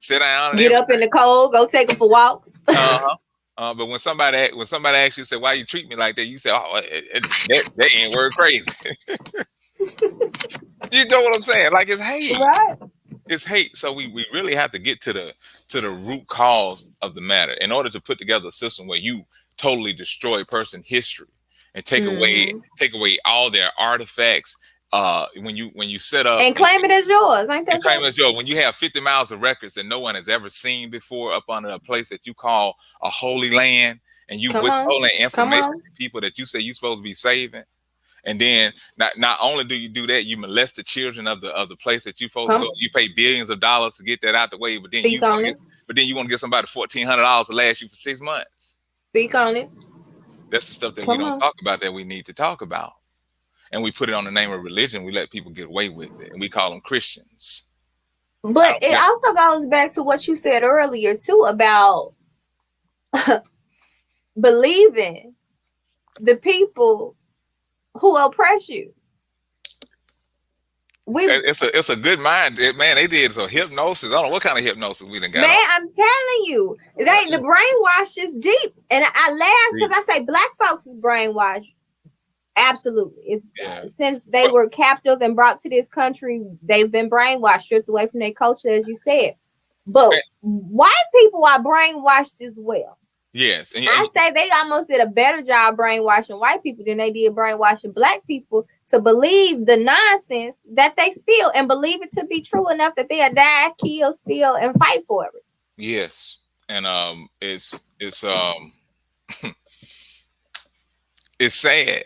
sit down and get up in the cold, go take them for walks. But when somebody asks you, say, why you treat me like that? You say, oh, that ain't word crazy. You know what I'm saying? Like, it's hate. Right. It's hate. So we really have to get to the root cause of the matter in order to put together a system where you totally destroy person history and take away all their artifacts. When you set up and claim it as yours, ain't that? Claim it as yours. When you have 50 miles of records that no one has ever seen before up under a place that you call a holy land, and you withholding information from people that you say you're supposed to be saving, and then not only do you do that, you molest the children of the place that you supposed to go. You pay billions of dollars to get that out the way, but then you want to get somebody $1,400 to last you for 6 months. Speak on it. That's the stuff that we don't talk about that we need to talk about. And we put it on the name of religion. We let people get away with it. And we call them Christians. But it also goes back to what you said earlier, too, about believing the people who oppress you. It's a good mind. Man, they did some hypnosis. I don't know what kind of hypnosis we done got. Man, I'm telling you. The brainwash is deep. And I laugh because I say black folks is brainwashed. Absolutely. It's since they were captive and brought to this country, they've been brainwashed, stripped away from their culture, as you said. But white people are brainwashed as well. Yes. I say they almost did a better job brainwashing white people than they did brainwashing black people to believe the nonsense that they spill and believe it to be true enough that they'll die, kill, steal, and fight for it. Yes. And it's it's sad.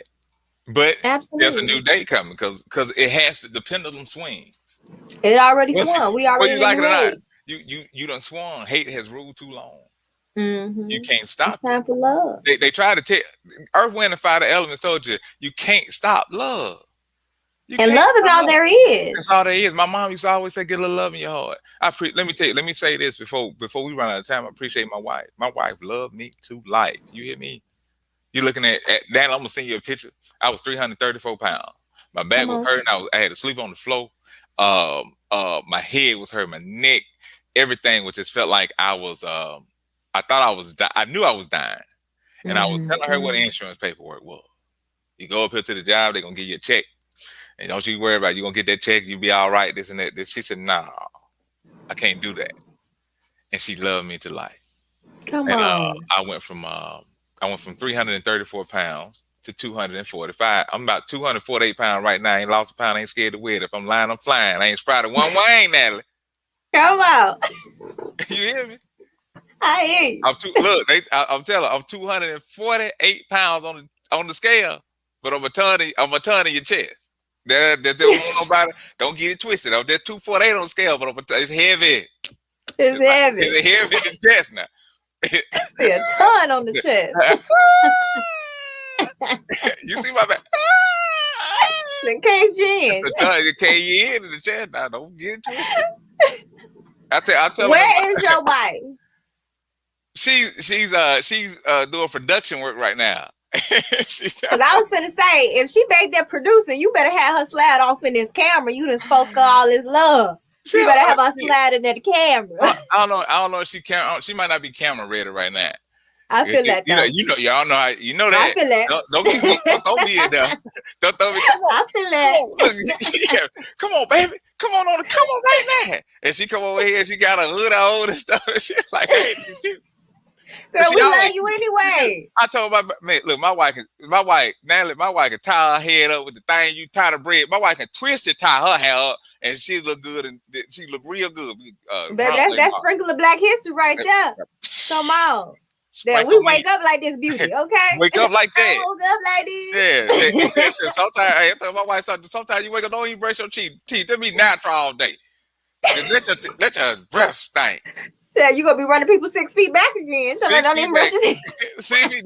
But there's a new day coming because it has to. The pendulum swings. It already swung. We already. Whether you like it or not, you done swung. Hate has ruled too long. You can't stop. It's time for love. They try to tell Earth, Wind, and Fire, the elements told you can't stop love. And love is all there is. That's all there is. My mom used to always say, "Get a little love in your heart." Let me say this before we run out of time. I appreciate my wife. My wife loved me to life. You hear me? You're looking at Dan. I'm gonna send you a picture. I was 334 pounds. My back was hurting. I had to sleep on the floor. My head was hurting. My neck, everything, which just felt like I was. I thought I knew I was dying, and I was telling her what insurance paperwork was. You go up here to the job, they're gonna give you a check, and don't you worry about it. You're gonna get that check. You'll be all right. This and that. She said, "No, I can't do that," and she loved me to life. Come on. I went from 334 pounds to 245. I'm about 248 pounds right now. I ain't lost a pound. I ain't scared to wear it. If I'm lying, I'm flying. I ain't sprouted one wing, Natalie. Come on. You hear me? I hear you. I'm telling. I'm 248 pounds on the scale, but I'm a ton in your chest. Nobody don't get it twisted. I'm just 248 on the scale, but it's heavy. It's heavy. It's heavy in the chest now. See a ton on the chest. You see my back? It caved you in. It caved you in the chest. Now don't get it twisted. I tell Where is your wife? She's doing production work right now. Because I was finna say, if she back there producing, you better have her slide off in this camera. You done spoke all this love. She better have her sliding at the camera. I don't know if she might not be camera ready right now. I feel that though. Y'all know how you know that. I feel that. Don't throw me in there. Don't throw me. I feel that. Yeah, come on, baby. Come on right now. And she come over here and she got a hood on and stuff. And she's like, hey, girl, we love you anyway. I told my man, look, my wife can tie her head up with the thing you tie the bread. My wife can twist it, tie her hair up, and she look good and she look real good. That's sprinkle of Black history right there. Come on. That we wake up like this beauty, okay? Wake up like that. I woke up like this. Yeah. Sometimes, I tell my wife, sometimes you wake up, don't even brush your teeth. Just be natural all day. Let your breath stink. Yeah, you gonna be running people 6 feet back again. So don't even brush your teeth. 6 feet,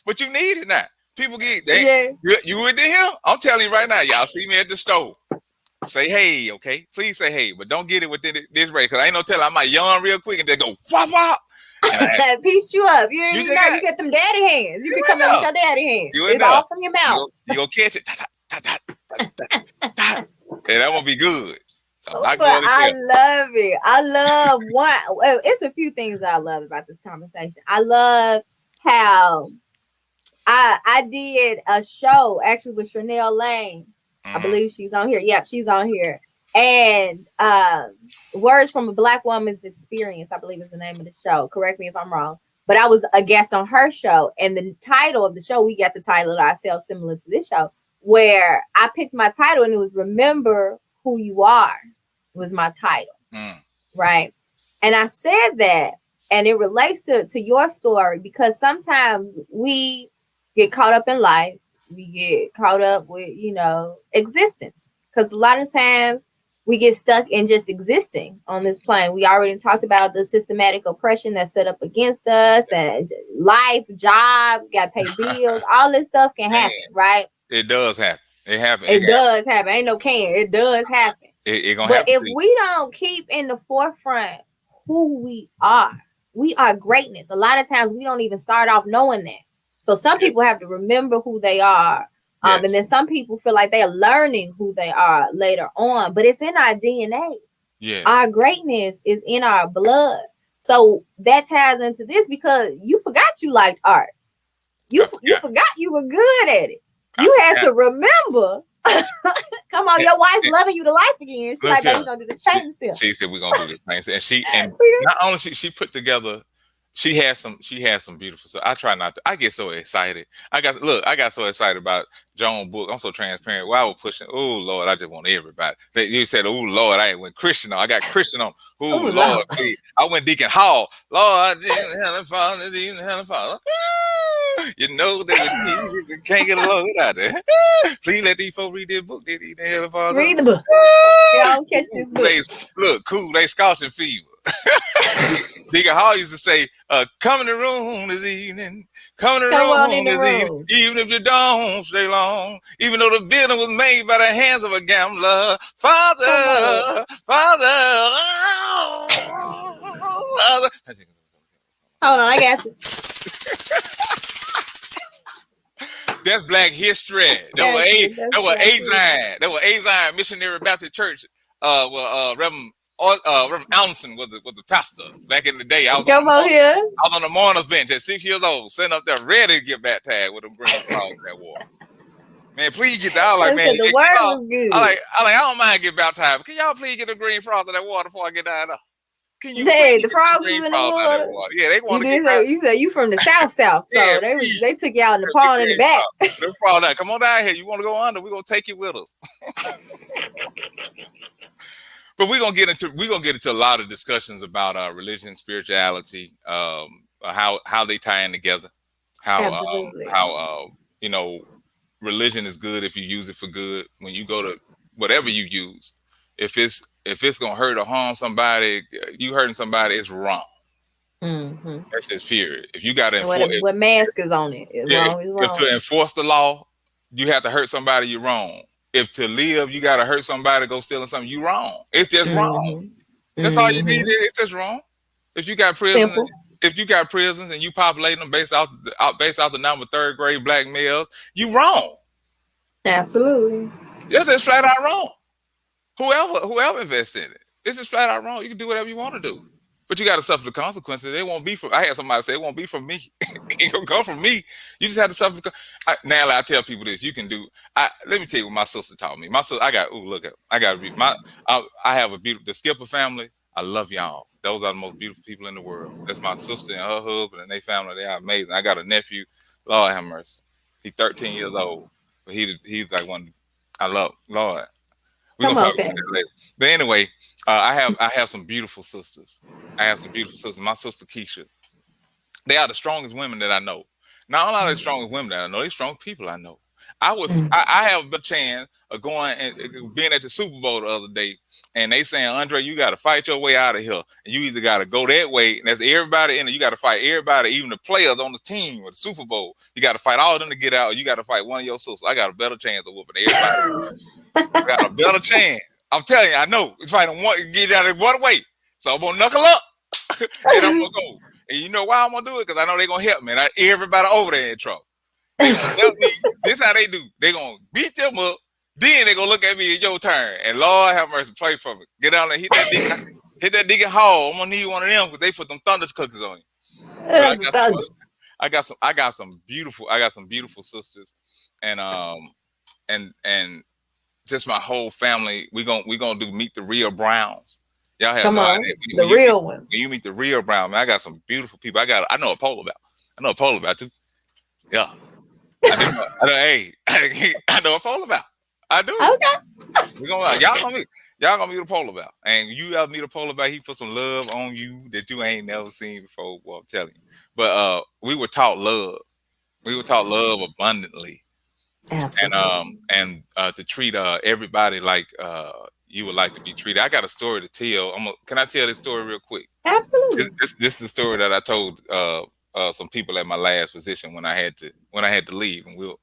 but you need it now. People get that. Yeah. You with him? I'm telling you right now, y'all see me at the stove. Say hey, okay? Please say hey, but don't get it within this rate, because I ain't no telling. I might yawn real quick and then go wop wop. Pieced you up. You ain't even know. You get them daddy hands. You can come in with your daddy hands. It's all from your mouth. You go catch it. And that won't be good. So but I love it. I love well, it's a few things that I love about this conversation. I love how I did a show actually with Chanel Lane. I believe she's on here. Yep, she's on here. And Words from a Black Woman's Experience, I believe is the name of the show. Correct me if I'm wrong. But I was a guest on her show. And the title of the show, we got to title it ourselves similar to this show, where I picked my title and it was Remember Who You Are was my title. Right. And I said that, and it relates to your story, because sometimes we get caught up in life. We get caught up with, existence. Because a lot of times we get stuck in just existing on this plane. We already talked about the systematic oppression that's set up against us, and life, job, got to pay bills. All this stuff can happen, right? It does happen. It happens. It does happen. Ain't no can. It does happen. It gonna but happen. If we don't keep in the forefront who we are greatness. A lot of times we don't even start off knowing that. So some people have to remember who they are. And then some people feel like they are learning who they are later on, but it's in our DNA. Yeah. Our greatness is in our blood. So that ties into this, because you forgot you liked art. You forgot you were good at it. You had to remember. Come on, your wife loving you to life again. She's like, we're gonna do this painting still. She said we're gonna do this painting. And not only she put together. She has some beautiful stuff. I try not to. I get so excited. I got so excited about Joan's book. I'm so transparent. Well, I was pushing. Oh Lord, I just want everybody. You said, oh Lord, I went Christian on. I got Christian on. Oh Lord, please. I went Deacon Hall. Lord, Heavenly Father. You know that we can't get along without that. Please let these folks read this book. Read the book. Y'all catch this book. Look, cool. They scorching fever. Deacon Hall used to say, come in the room this evening. Come in the room this evening. Even if you don't stay long. Even though the building was made by the hands of a gambler. Father. Hold on, I got you. That's Black history. That was Azine Missionary Baptist Church. Reverend Allenson was the pastor back in the day. I was on the mourner's bench at 6 years old, sitting up there ready to get baptized with them green frogs in that water. Man, please get that. I was like, man, the word was good. I don't mind getting baptized, but can y'all please get a green frog in that water before I get down there? Can you? The frogs was in the water. Yeah, they want to get. You said you from the south, so yeah, they took you out in the pond in the back. The frog, come on down here. You want to go under? We're gonna take you with us. But we're gonna get into a lot of discussions about religion, spirituality, how they tie in together, how religion is good if you use it for good. When you go to whatever you use, if it's gonna hurt or harm somebody, you hurting somebody, it's wrong. Mm-hmm. That's just period. If you got to enforce what mask is on it, wrong. If to enforce the law, you have to hurt somebody, you're wrong. If to live, you gotta hurt somebody, go stealing something, you wrong. It's just wrong. That's all you need. It's just wrong. If you got prisons, and you populating them based off the number of third grade black males, you wrong. Absolutely. It's just flat out wrong. Whoever invests in it, it's just flat out wrong. You can do whatever you want to do. But you got to suffer the consequences. They won't be from. I had somebody say it won't be from me. It ain't gonna come from me. You just have to suffer. Now I tell people this: you can do. Let me tell you what my sister taught me. My sister, I got. Oh, look at. I got my. I have a beautiful. The Skipper family. I love y'all. Those are the most beautiful people in the world. That's my sister and her husband and their family. They are amazing. I got a nephew. Lord have mercy. He's 13 years old, but he's like one. I love Lord. We're gonna talk about that later. But anyway, I have some beautiful sisters. I have some beautiful sisters. My sister Keisha. They are the strongest women that I know. Not a lot of the strongest women that I know. They're strong people I know. I have a chance of going and being at the Super Bowl the other day, and they saying, Andre, you got to fight your way out of here, and you either got to go that way, and that's everybody in it. You got to fight everybody, even the players on the team or the Super Bowl. You got to fight all of them to get out. Or you got to fight one of your sisters. I got a better chance of whooping everybody. I got a better chance. I'm telling you, I know. It's fighting one, get out of one way. So I'm gonna knuckle up, and I'm gonna go. And you know why I'm gonna do it? Because I know they're gonna help me. And everybody over there in trouble. They gonna help me. This is how they do. They gonna beat them up. Then they gonna look at me. It's your turn. And Lord have mercy, play for me. Get down there, hit that digging hole. I'm gonna need one of them because they put them thunder cookies on you. I got some beautiful sisters, and just my whole family. We gonna do meet the real Browns. Y'all have no idea. The real one. When you meet the real Brown, man, I got some beautiful people. I know a polar bear. I know a polar bear too. Yeah. I know a polar bear. I do. Okay. Y'all gonna meet a polar bear. And you ever meet a polar bear, he put some love on you that you ain't never seen before. Well, I'm telling you. But we were taught love. We were taught love abundantly. Absolutely. And to treat everybody like you would like to be treated. I got a story to tell. Can I tell this story real quick? Absolutely. This is the story that I told some people at my last position when I had to leave, and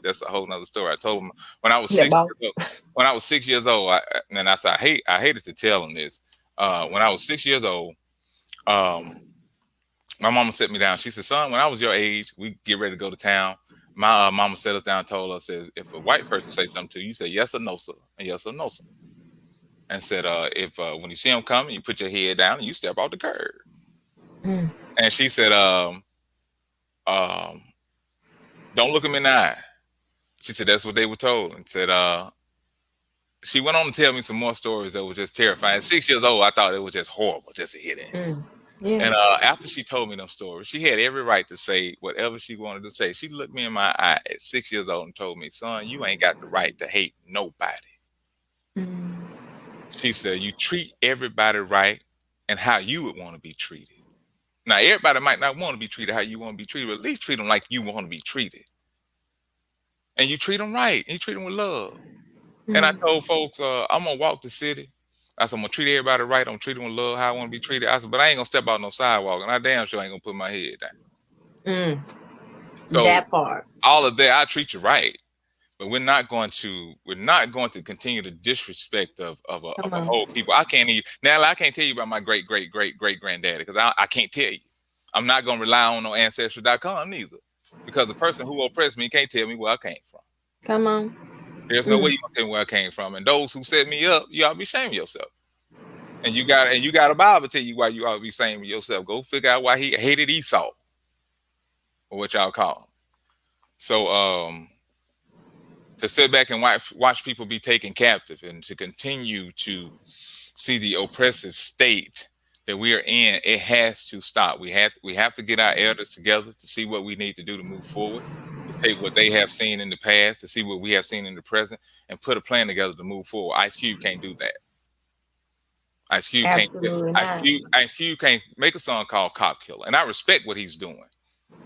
that's a whole nother story. I told them when I was 6 years old. When I was 6 years old, I said I hated to tell them this. When I was 6 years old, my mama set me down. She said, "Son, when I was your age, we get ready to go to town." My mama set us down and told us, says, if a white person say something to you, you say yes or no, sir, and yes or no, sir. And said, if when you see him coming, you put your head down and you step off the curb. And she said, don't look him in the eye. She said that's what they were told. And said, she went on to tell me some more stories that was just terrifying. At 6 years old, I thought it was just horrible just to hear that. Yeah. And after she told me them stories, she had every right to say whatever she wanted to say. She looked me in my eye at 6 years old and told me, son, you ain't got the right to hate nobody. She said, you treat everybody right and how you would want to be treated. Now, everybody might not want to be treated how you want to be treated, but at least treat them like you want to be treated. And you treat them right. And you treat them with love. And I told folks, I'm going to walk the city. I said, I'm going to treat everybody right. I'm going to treat them with love, how I want to be treated. I said, but I ain't going to step out no sidewalk. And I damn sure ain't going to put my head down. So that part. All of that, I treat you right. But we're not going to continue the disrespect of a whole people. I can't tell you about my great granddaddy because I can't tell you. I'm not going to rely on no ancestry.com neither, because the person who oppressed me can't tell me where I came from. Come on. There's no way you can tell me where I came from. And those who set me up, you ought to be ashamed of yourself. And you got a Bible tell you why you ought to be ashamed of yourself. Go figure out why he hated Esau, or what y'all call him. So to sit back and watch people be taken captive and to continue to see the oppressive state that we are in, it has to stop. We have to get our elders together to see what we need to do to move forward, to take what they have seen in the past, to see what we have seen in the present, and put a plan together to move forward. Ice Cube can't do that. Ice Cube can't make a song called Cop Killer. And I respect what he's doing.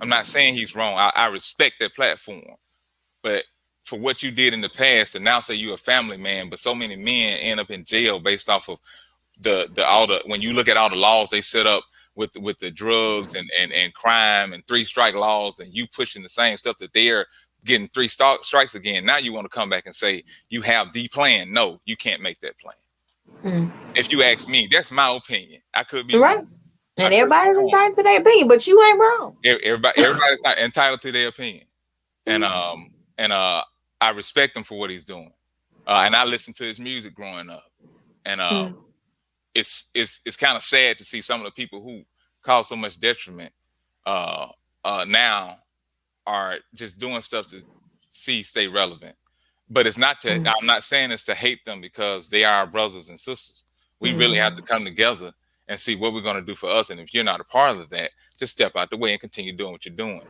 I'm not saying he's wrong. I respect that platform. But for what you did in the past, and now say you're a family man, but so many men end up in jail based off of when you look at all the laws they set up with the drugs and crime and 3-strike laws, and you pushing the same stuff that they're getting 3 strikes again. Now you want to come back and say you have the plan. No, you can't make that plan. If you ask me, that's my opinion. I could be right. And everybody's entitled to their opinion, but you ain't wrong. Everybody's not entitled to their opinion. And I respect him for what he's doing. And I listened to his music growing up. And it's kind of sad to see some of the people who cause so much detriment now are just doing stuff to stay relevant. But it's not to, I'm not saying it's to hate them, because they are our brothers and sisters. We really have to come together and see what we're going to do for us. And if you're not a part of that, just step out the way and continue doing what you're doing.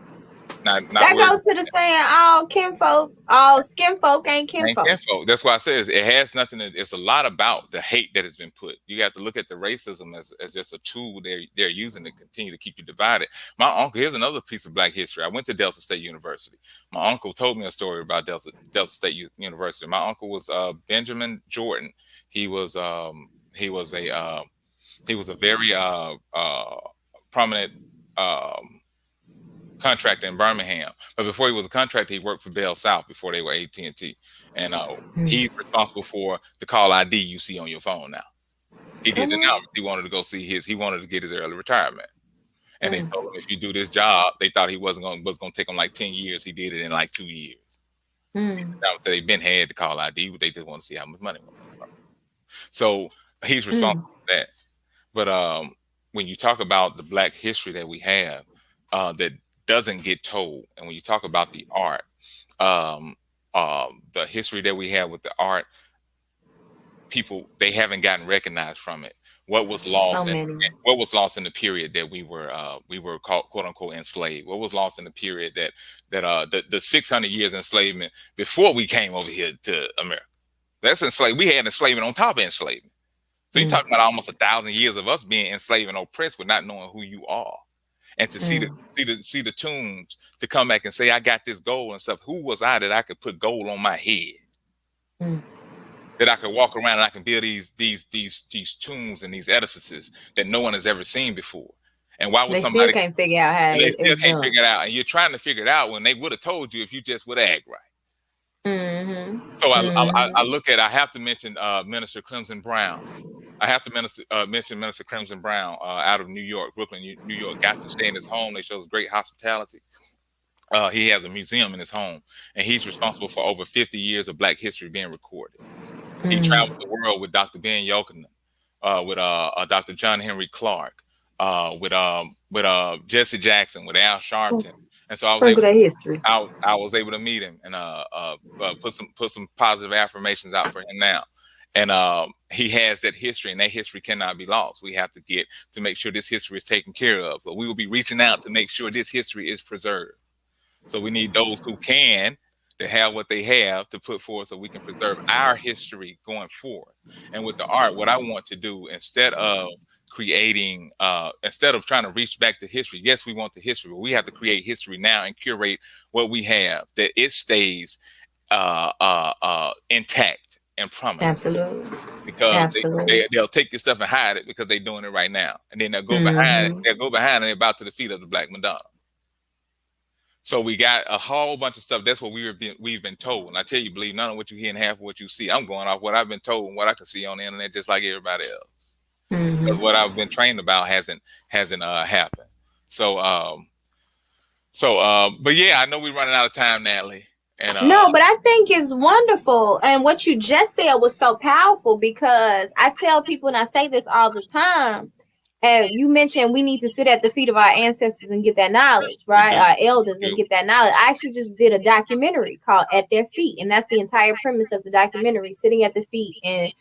That goes to the saying, all kinfolk, all skin folk ain't kinfolk. That's why I say it has nothing. It's a lot about the hate that has been put. You have to look at the racism as just a tool they're using to continue to keep you divided. My uncle, here's another piece of Black history. I went to Delta State University. My uncle told me a story about Delta State University. My uncle was Benjamin Jordan. He was a very prominent contractor in Birmingham, but before he was a contractor, he worked for Bell South before they were AT&T, and he's responsible for the call ID you see on your phone now. He did it now. He wanted to go see he wanted to get his early retirement, and they told him, if you do this job, they thought he was going to take him like 10 years. He did it in like 2 years. So they've been had the call ID, but they just want to see how much money. So he's responsible for that. But when you talk about the Black history that we have, that doesn't get told, and when you talk about the art, the history that we have with the art, people, they haven't gotten recognized from it. What was lost? What was lost in the period that we were called, quote unquote, enslaved? What was lost in the period that the 600 years enslavement before we came over here to America? That's enslaved. We had enslavement on top of enslavement. So you're talking about almost 1,000 years of us being enslaved and oppressed with not knowing who you are. And to see the tombs, to come back and say, I got this gold and stuff. Who was I that I could put gold on my head? That I could walk around and I can build these tombs and these edifices that no one has ever seen before. And why would somebody still can't figure out how they still can't figure it out? And you're trying to figure it out when they would have told you if you just would act right. So I look at, I have to mention Minister Clemson Brown. I have to mention Minister Clemson Brown out of New York, Brooklyn, New York. Got to stay in his home. They show great hospitality. He has a museum in his home, and he's responsible for over 50 years of Black history being recorded. He traveled the world with Dr. Ben Yochanan, with Dr. John Henry Clark, with Jesse Jackson, with Al Sharpton. And so I was able to meet him and put some positive affirmations out for him now. And he has that history, and that history cannot be lost. We have to get to make sure this history is taken care of. So we will be reaching out to make sure this history is preserved. So we need those who can, to have what they have, to put forth so we can preserve our history going forward. And with the art, what I want to do, instead of creating, instead of trying to reach back to history, yes, we want the history, but we have to create history now and curate what we have, that it stays intact and prominent. Absolutely. Because they'll take your stuff and hide it because they're doing it right now. And then they'll go behind it. They'll go behind and they're about to the feet of the Black Madonna. So we got a whole bunch of stuff. That's what we've been told. And I tell you, believe none of what you hear and half of what you see. I'm going off what I've been told and what I can see on the internet, just like everybody else. Because what I've been trained about hasn't happened. So but yeah, I know we're running out of time, Natalie. And, no, but I think it's wonderful. And what you just said was so powerful, because I tell people, and I say this all the time, and you mentioned we need to sit at the feet of our ancestors and get that knowledge, right? Our elders, and get that knowledge. I actually just did a documentary called At Their Feet, and that's the entire premise of the documentary, sitting at the feet and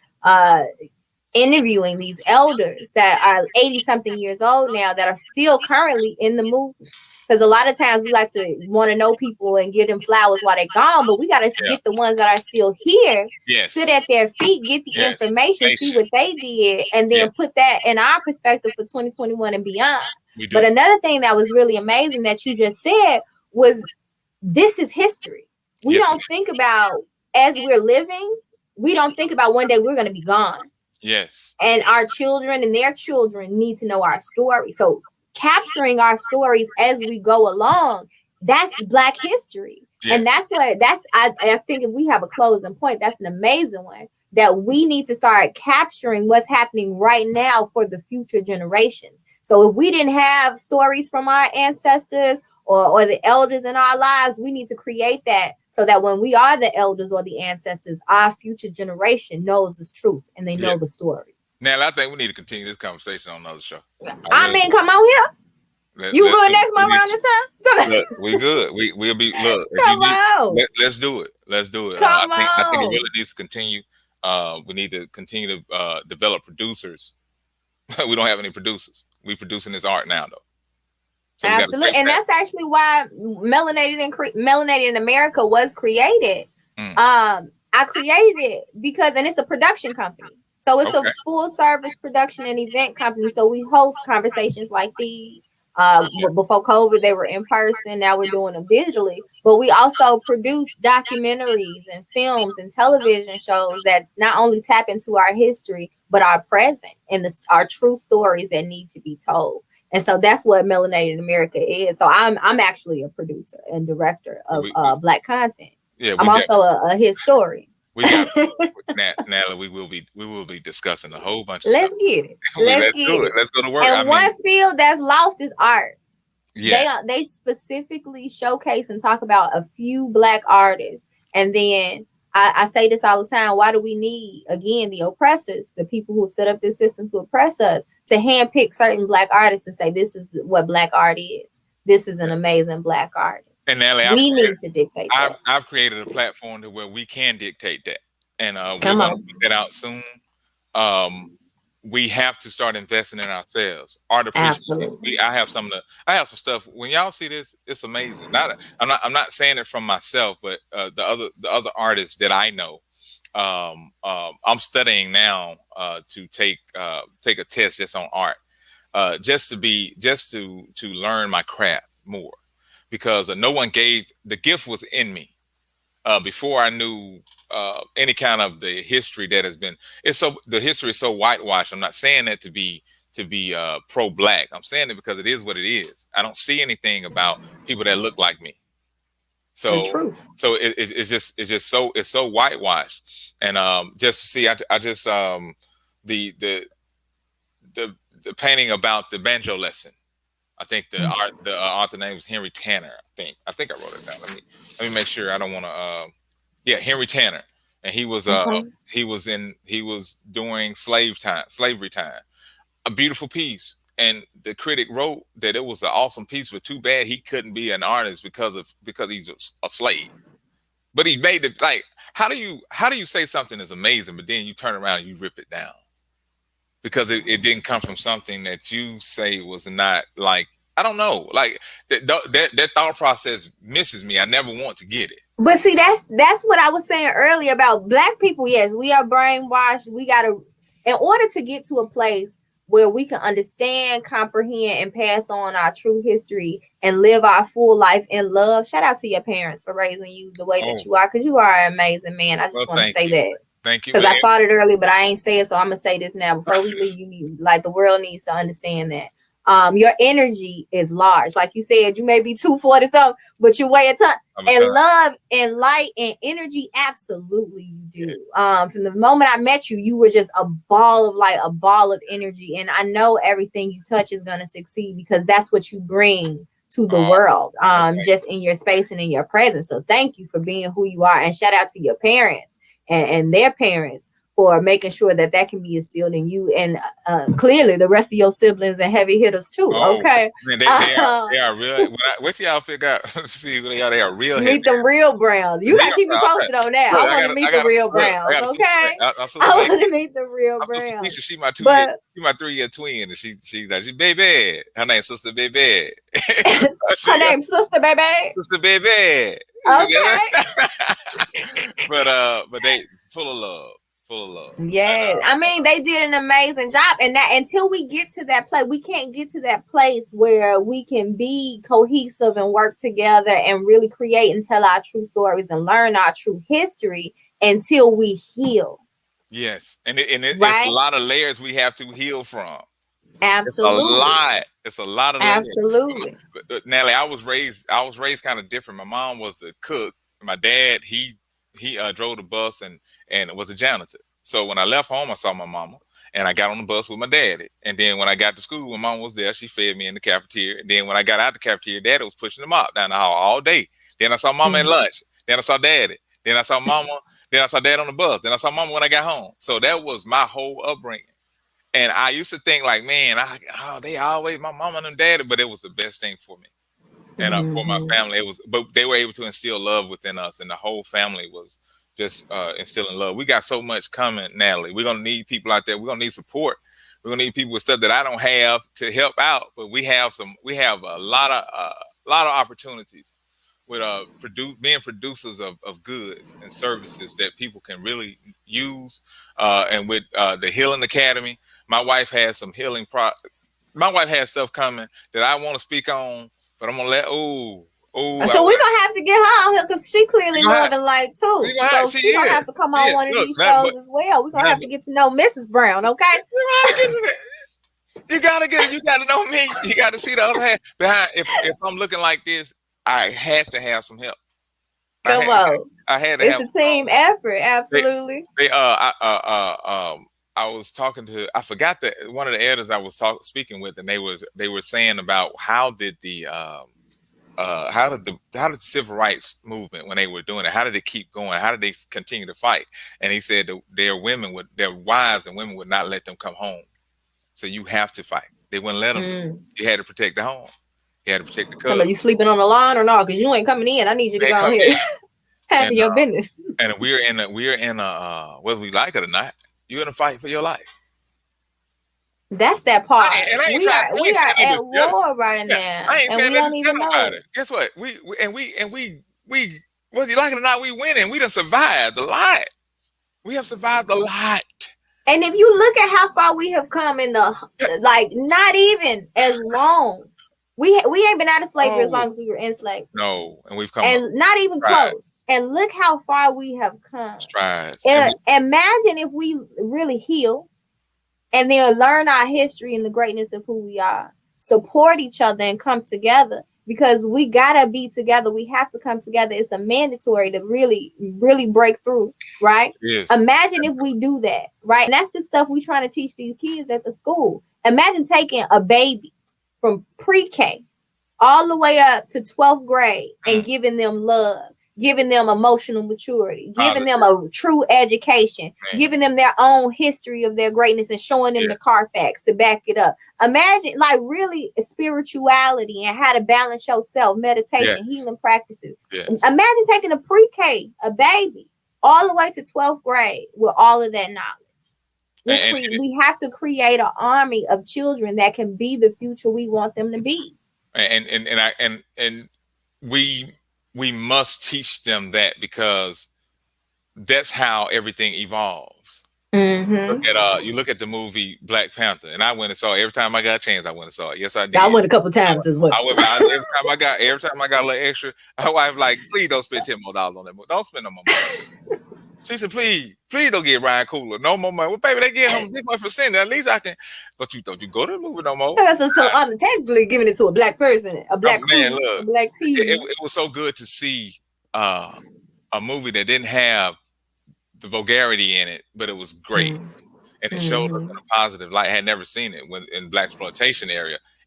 interviewing these elders that are 80-something years old now, that are still currently in the movement. Because a lot of times we like to want to know people and give them flowers while they're gone, but we got to get the ones that are still here, sit at their feet, get the information, see what they did, and then put that in our perspective for 2021 and beyond. But another thing that was really amazing that you just said was, this is history. We don't think about, as we're living, we don't think about one day we're going to be gone. Yes. And our children and their children need to know our story. So capturing our stories as we go along, that's Black history. And I think if we have a closing point, that's an amazing one, that we need to start capturing what's happening right now for the future generations. So if we didn't have stories from our ancestors or the elders in our lives, we need to create that, so that when we are the elders or the ancestors, our future generation knows this truth and they know the story. Now, I think we need to continue this conversation on another show. I mean, come on here. You good next month around this time? Look, we good. We'll be look. Come on. Let's do it. Let's do it. Come I think it on. really needs to continue. We need to continue to develop producers. We don't have any producers. We producing this art now, though. So we gotta Absolutely, take and that. that's actually why Melanated in America was created. I created it because, and it's a production company, so it's Okay. a full service production and event company. So we host conversations like these. Before COVID, they were in person. Now we're doing them digitally. But we also produce documentaries and films and television shows that not only tap into our history, but our present and our true stories that need to be told. And so that's what Melanated America is. So I'm actually a producer and director of Black content. Yeah, I'm also a historian. We got Natalie. We will be discussing a whole bunch of Let's stuff. get it. Let's do it. Let's go to work. And one field that's lost is art. Yeah. They specifically showcase and talk about a few Black artists. And then I say this all the time. Why do we need, again, the oppressors, the people who have set up this system to oppress us, to handpick certain Black artists and say, this is what Black art is. This is an amazing Black artist. And Natalie, we need to dictate that. I've created a platform to where we can dictate that. And we're going to put that out soon. We have to start investing in ourselves. Artificially, I have some stuff. When y'all see this, it's amazing. I'm not saying it from myself, but the other artists that I know, I'm studying now to take a test just on art, just to learn my craft more, because no one the gift was in me. Before I knew any kind of the history that has been, the history is so whitewashed. I'm not saying that to be pro-Black. I'm saying it because it is what it is. I don't see anything about people that look like me. So the truth. So it's so whitewashed. And just to see, I just the painting about the banjo lesson. I think the author name was Henry Tanner. I think I wrote it down. Let me make sure. I don't want to. Henry Tanner, and he was doing slavery time. A beautiful piece, and the critic wrote that it was an awesome piece, but too bad he couldn't be an artist because he's a slave. But he made it like, how do you say something is amazing, but then you turn around and you rip it down? Because it didn't come from something that you say was not, like, I don't know, like that thought process misses me. I never want to get it. But see, that's what I was saying earlier about Black people. Yes, we are brainwashed. We gotta, in order to get to a place where we can understand, comprehend, and pass on our true history and live our full life in love. Shout out to your parents for raising you the way that you are, because you are an amazing man. I just want to say that. Thank you. Because I thought it earlier, but I ain't say it, so I'm gonna say this now. Before we leave, the world needs to understand that your energy is large. Like you said, you may be 240 something, but you weigh a ton. And love and light and energy, absolutely you do. From the moment I met you, you were just a ball of light, a ball of energy, and I know everything you touch is gonna succeed because that's what you bring to the world, just in your space and in your presence. So thank you for being who you are, and shout out to your parents and their parents for making sure that can be instilled in you, and clearly the rest of your siblings and heavy hitters too. Okay, man, they are real. What y'all figure out? See, they are real. Meet them real Browns. You gotta keep me posted on that. I want to meet the real Browns. Okay, I want to meet the real Browns. She's my 3-year twin, and she's baby. Her name's Sister Baby. Her name's Sister Baby. Sister Baby. Okay. but they full of love. Yes, I mean they did an amazing job, and that until we get to that place, we can't get to that place where we can be cohesive and work together and really create and tell our true stories and learn our true history until we heal. Yes, and it's a lot of layers we have to heal from. Absolutely, it's a lot of layers. Absolutely. Natalie, I was raised kind of different. My mom was a cook. My dad, he drove the bus and was a janitor. So when I left home, I saw my mama, and I got on the bus with my daddy. And then when I got to school, when mom was there, she fed me in the cafeteria. And then when I got out the cafeteria, daddy was pushing them out down the hall all day. Then I saw mama at lunch. Then I saw daddy. Then I saw mama. Then I saw dad on the bus. Then I saw mama when I got home. So that was my whole upbringing. And I used to think like, man, they always my mama and daddy, but it was the best thing for me. And for my family, but they were able to instill love within us, and the whole family was just instilling love. We got so much coming, Natalie. We're gonna need people out there. We're gonna need support. We're gonna need people with stuff that I don't have to help out, but we have a lot of opportunities with being producers of goods and services that people can really use. And with the Healing Academy, my wife has some healing my wife has stuff coming that I want to speak on. But I'm gonna let so we're gonna have to get her on here because she clearly loving life too. So she's gonna have to come on one of these shows as well. We're gonna have to get to know Mrs. Brown, okay? You gotta know me. You gotta see the other half behind. If I'm looking like this, I had to have some help. Come on. I had to it's a team effort, absolutely. I was talking to, I forgot that one of the editors I was speaking with, and they were saying about how did the civil rights movement, when they were doing it, how did they keep going? How did they continue to fight? And he said their wives and women would not let them come home. So you have to fight. They wouldn't let them. You had to protect the home. You had to protect the cubs. You sleeping on the lawn or not? Because you ain't coming in. I need you to go here. Handle your business. And we're in a whether we like it or not, you're in a fight for your life. That's that part. We are at war right now. I ain't and saying we don't even know it. Guess what? We whether you like it or not, we winning. We done survived a lot. We have survived a lot. And if you look at how far we have come in not even as long. We ain't been out of slavery as long as we were enslaved. No, and we've come and not even close. And look how far we have come. Strides. And imagine if we really heal and then learn our history and the greatness of who we are, support each other and come together, because we gotta be together. We have to come together. It's a mandatory to really, really break through, right? Yes. Imagine if we do that, right? And that's the stuff we trying to teach these kids at the school. Imagine taking a baby from pre-K all the way up to 12th grade and giving them love, giving them emotional maturity, giving them a true education, giving them their own history of their greatness and showing them the Carfax to back it up. Imagine really spirituality and how to balance yourself, meditation, healing practices. Imagine taking a pre-K, a baby, all the way to 12th grade with all of that knowledge. We have to create an army of children that can be the future we want them to be. And we must teach them that, because that's how everything evolves. You look at the movie Black Panther, and I went and saw it. Every time I got a chance, I went and saw it. Yes, I did. I went a couple times as well. Every time I got a little extra, my wife like, please don't spend $10 more on that movie. Don't spend no more money. She said, please don't get Ryan Coogler no more money. Well, baby, they get him this much percent. At least I can. But you don't go to the movie no more. So I'm technically giving it to a black person, a black a black TV. It was so good to see a movie that didn't have the vulgarity in it, but it was great, and it showed us in a positive light. I had never seen it in blaxploitation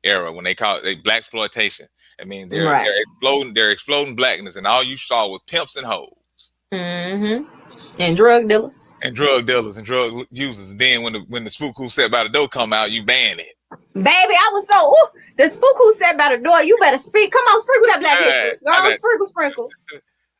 era when they call it blaxploitation. I mean, they're exploding blackness, and all you saw was pimps and hoes. And drug dealers and drug users. And then when the Spook Who Sat by the Door come out, you ban it. Baby, I was the Spook Who Sat by the Door. You better speak. Come on, sprinkle that black history. Go on, sprinkle.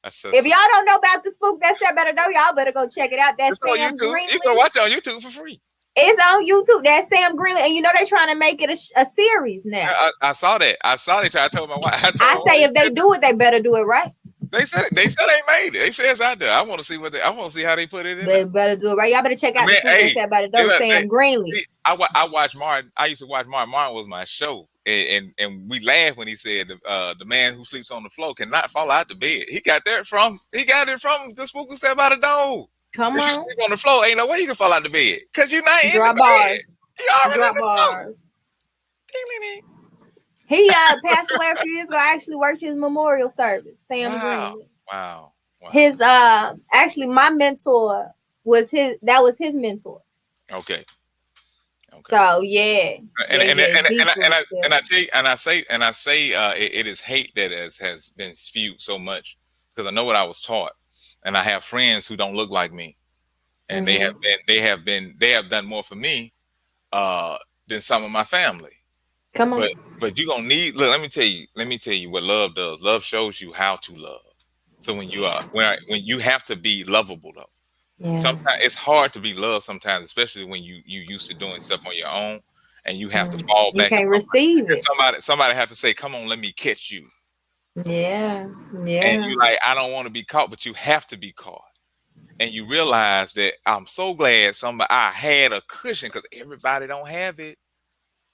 If y'all don't know about the Spook that sat by the door, y'all better go check it out. That's Sam Greenlee. You can watch it on YouTube for free. It's on YouTube. That's Sam Greenlee, and you know they're trying to make it a series now. I saw that. I told my wife. I say if they do it, they better do it right. They said they made it. They said it's out there. I want to see how they put it in. They better do it right. Y'all better check out the Spook that sat by the door. Sam Greenlee. I watched Martin. I used to watch Martin. Martin was my show, and we laughed when he said the man who sleeps on the floor cannot fall out the bed. He got it from the Spook Who Sat by the Door. Come on. If you sleep on the floor, ain't no way you can fall out the bed because you're not in the bed. You already drop bars. He passed away a few years ago. I actually worked his memorial service. Sam Greenlee. Wow. His actually my mentor was his mentor. Okay. So yeah. I say it is hate that has been spewed so much, because I know what I was taught, and I have friends who don't look like me, and they have done more for me than some of my family. Come on. But you're gonna need, look, let me tell you what love does. Love shows you how to love. So when you are when you have to be lovable though. Yeah. Sometimes it's hard to be loved sometimes, especially when you used to doing stuff on your own and you have to fall You back. can't receive it. Somebody have to say, come on, let me catch you. Yeah. And Yeah. you like, I don't want to be caught, but you have to be caught. And you realize that I'm so glad I had a cushion, because everybody don't have it.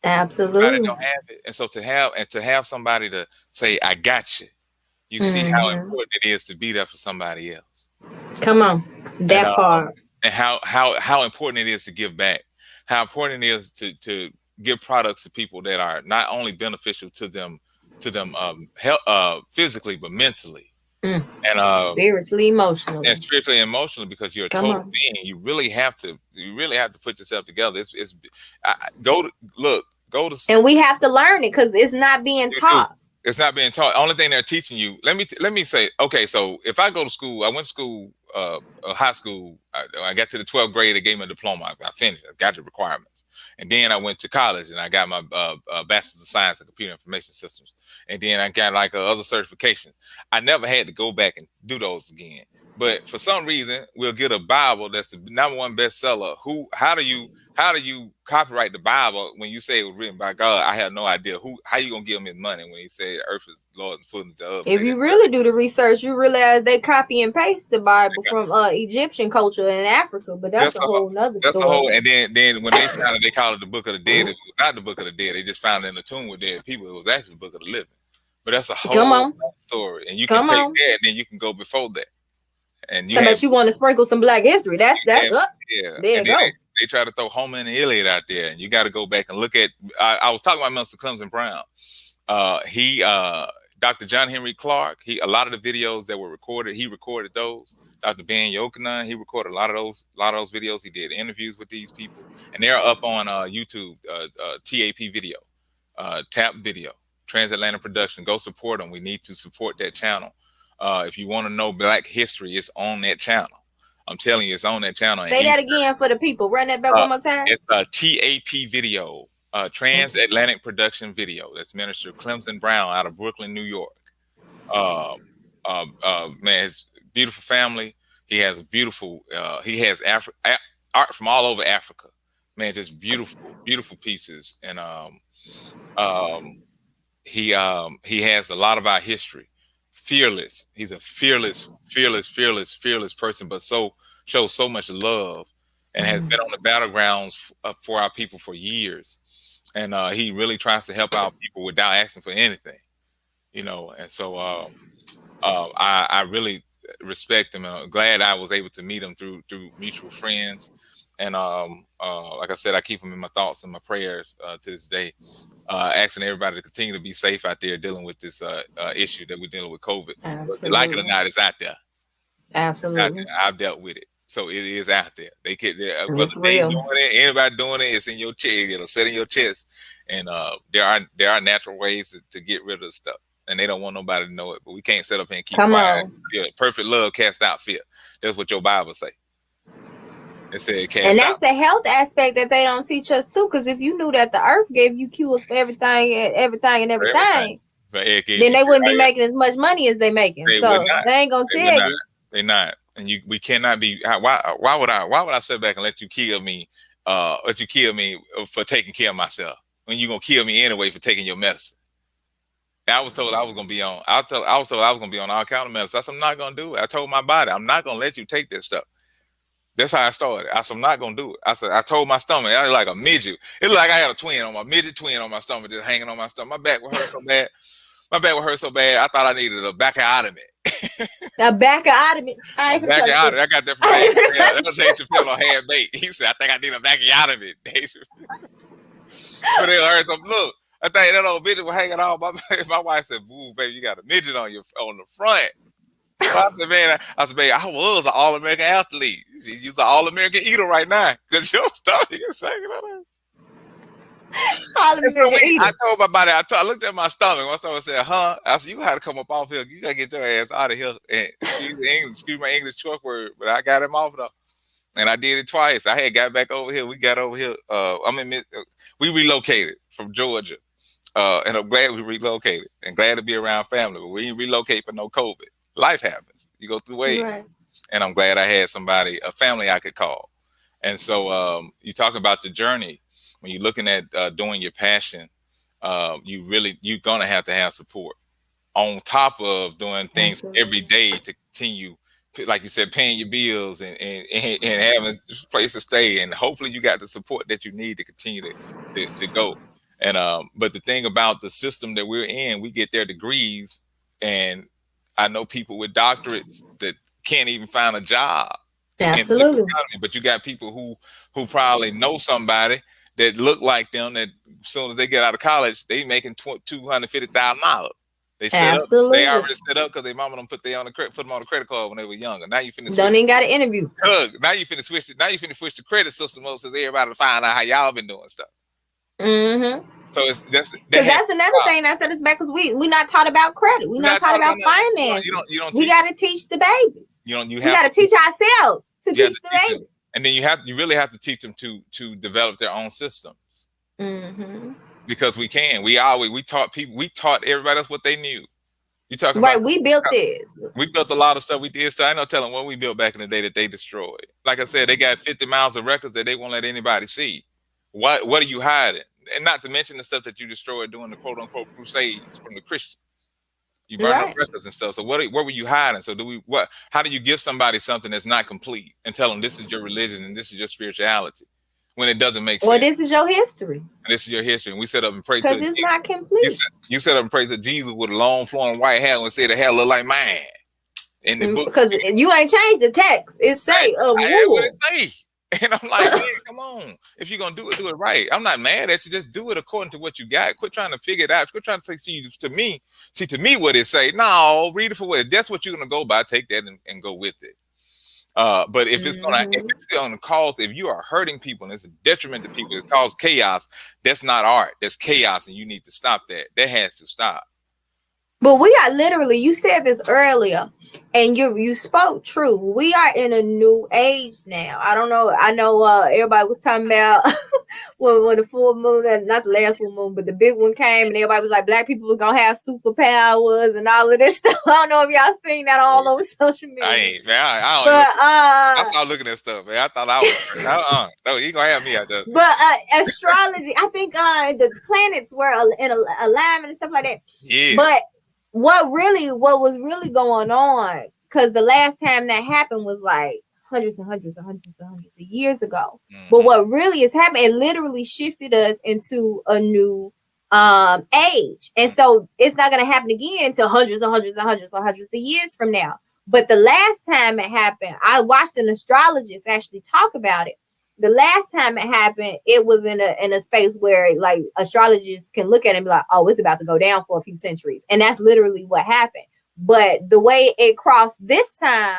Everybody Absolutely. don't have it. And so to have somebody to say, I got you. You see how important it is to be there for somebody else. Come on. That part. And how important it is to give back. How important it is to give products to people that are not only beneficial to them physically, but mentally. And spiritually, emotionally. And spiritually and emotionally, because you're a total being. You really have to put yourself together. Go to and we have to learn it, because it's not being taught. It's not being taught. Only thing they're teaching you. Let me say, okay, so if I go to school, I went to school, high school. I got to the 12th grade. They gave me a diploma. I finished. I got the requirements, and then I went to college and I got my bachelor's of science in computer information systems, and then I got like other certifications. I never had to go back and do those again. But for some reason, we'll get a Bible that's the #1 bestseller. How do you copyright the Bible when you say it was written by God? I have no idea. How you gonna give him his money when he said earth is Lord and fullness thereof? If you really do the research, you realize they copy and paste the Bible from Egyptian culture in Africa, but that's a whole nother story. That's a whole, and then when they found it, they called it the Book of the Dead. It was not the Book of the Dead. They just found it in the tomb with dead people. It was actually the Book of the Living. But that's a whole story, and you can take that, and then you can go before that. And you want to sprinkle some Black history. That's yeah. There you go. They try to throw Homer and the Iliad out there, and you got to go back and look at. I was talking about Mr. Clemson Brown. Dr. John Henry Clark. A lot of the videos that were recorded, he recorded those. Dr. Ben Yochanan, he recorded a lot of those videos. He did interviews with these people, and they're up on YouTube. TAP video, TAP video, Transatlantic Production. Go support them. We need to support that channel. If you want to know Black history, it's on that channel. I'm telling you, it's on that channel. Say that again for the people. Run that back one more time. It's a TAP video, Transatlantic Production video. That's Minister Clemson Brown out of Brooklyn, New York. Man, his beautiful family. He has a beautiful. He has art from all over Africa. Man, just beautiful pieces, and he has a lot of our history. Fearless. He's a fearless person, but shows so much love, and has been on the battlegrounds for our people for years. And he really tries to help out people without asking for anything, And so I really respect him. And I'm glad I was able to meet him through mutual friends. And like I said, I keep him in my thoughts and my prayers to this day. Asking everybody to continue to be safe out there dealing with this issue that we're dealing with, COVID. Absolutely. Like it or not, it's out there. Absolutely. Out there. I've dealt with it. So it is out there. Whether they doing it, anybody doing it, it's in your chest. It'll sit in your chest. And there are natural ways to get rid of the stuff. And they don't want nobody to know it. But we can't sit up here and keep quiet. Yeah, perfect love casts out fear. That's what your Bible say. And that's the health aspect that they don't teach us too. Because if you knew that the earth gave you cures for everything, then they wouldn't be making as much money as they making. So they ain't gonna tell you. They're not. And we cannot be. Why would I sit back and let you kill me? For taking care of myself when you gonna kill me anyway for taking your medicine? I was told I was gonna be on. I was told I was gonna be on all kind of medicine. I said I'm not gonna do it. I told my body I'm not gonna let you take this stuff. That's how I started. I said, I'm not going to do it. I told my stomach, I was like a midget. It looked like I had a midget twin on my stomach, just hanging on my stomach. My back would hurt so bad. I thought I needed a bacchiotomy. A bacchiotomy? I got that from Dave Chappelle. That was Dave Chappelle on Hand Baked. He said, I think I need a bacchiotomy. But it hurt some. Look, I think that old midget was hanging on. My wife said, boo, baby, you got a midget on the front. I said, babe, I was an All-American athlete. You're an All-American eater right now because your stomach is hanging on that. I told my body, I looked at my stomach. My stomach said, I said, you got to come up off here. You got to get your ass out of here. And excuse my English short word, but I got him off though. and I did it twice. I had got back over here. We got over here. We relocated from Georgia, and I'm glad we relocated and glad to be around family. But we didn't relocate for no COVID. Life happens. You go through waves, Right. and I'm glad I had somebody, a family I could call. And so you talk about the journey when you're looking at doing your passion. You're gonna have to have support on top of doing things every day to continue, like you said, paying your bills and having a place to stay, and hopefully you got the support that you need to continue to go. And but the thing about the system that we're in, we get their degrees, and I know people with doctorates that can't even find a job in the Absolutely. economy, but you got people who probably know somebody that look like them, that as soon as they get out of college, they making $250,000. They set up. Absolutely. They already set up because their mama don't put them on the credit card when they were younger. Now you finna Don't even got an interview. now you finna switch it. Now you finna switch the credit system up so everybody to find out how y'all been doing stuff. Mm-hmm. So that's another thing that set us back, because we're not taught about credit. We're not taught about finance. You don't. We got to teach the babies. We got to teach ourselves to teach the babies. And then you really have to teach them to develop their own systems. Mm-hmm. Because we taught everybody else what they knew. You talking right? About, we built this. We built a lot of stuff. We did. So I know telling what we built back in the day that they destroyed. Like I said, they got 50 miles of records that they won't let anybody see. What are you hiding? And not to mention the stuff that you destroyed during the quote unquote crusades from the Christians. You burn up records and stuff. So what were you hiding? So how do you give somebody something that's not complete and tell them this is your religion and this is your spirituality when it doesn't make sense? Well, this is your history. And this is your history. And we set up and pray because it's Jesus. Not complete. You set up and pray to Jesus with a long flowing white hair and say the hair look like mine. In the book. Because you ain't changed the text. It say what it say. And I'm like, man, come on. If you're going to do it right. I'm not mad at you. Just do it according to what you got. Quit trying to figure it out. Quit trying to say, see to me what it say. No, read it for what. That's what you're going to go by. Take that and go with it. But if it's going to cause, if you are hurting people and it's a detriment to people, it causes chaos. That's not art. That's chaos. And you need to stop that. That has to stop. But we are literally, you said this earlier, and you spoke true. We are in a new age now. I don't know. I know everybody was talking about when the full moon, not the last full moon, but the big one came, and everybody was like, Black people were going to have superpowers and all of this stuff. I don't know if y'all seen that all over social media. I ain't, man. I started looking at stuff, man. I thought I was, no, you going to have me out there. But astrology, I think the planets were in alignment and stuff like that. Yeah. But what was really going on, because the last time that happened was like hundreds of years ago. Mm-hmm. But what really is happening, it literally shifted us into a new age. And so it's not going to happen again until hundreds of years from now. But the last time it happened, I watched an astrologist actually talk about it. The last time it happened, it was in a space where like astrologists can look at it and be like, oh, it's about to go down for a few centuries. And that's literally what happened. But the way it crossed this time,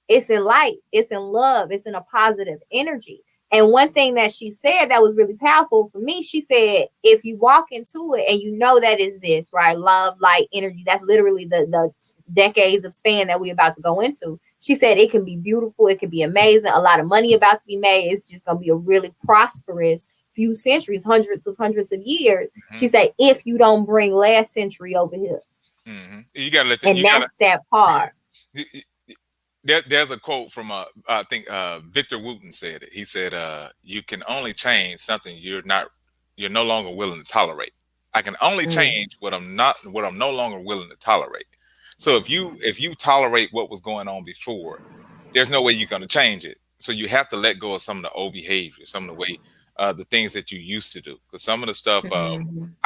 it's in light, it's in love, it's in a positive energy. And one thing that she said that was really powerful for me, she said, if you walk into it and you know that is this, right? Love, light, energy, that's literally the decades of span that we're about to go into. She said it can be beautiful, it can be amazing, a lot of money about to be made. It's just going to be a really prosperous few centuries, hundreds of years. Mm-hmm. She said, if you don't bring last century over here. Mm-hmm. You got to let that part. There's a quote from I think Victor Wooten said it. He said, "You can only change something you're no longer willing to tolerate. I can only change what I'm no longer willing to tolerate. So if you tolerate what was going on before, there's no way you're going to change it. So you have to let go of some of the old behavior, some of the way the things that you used to do. Because some of the stuff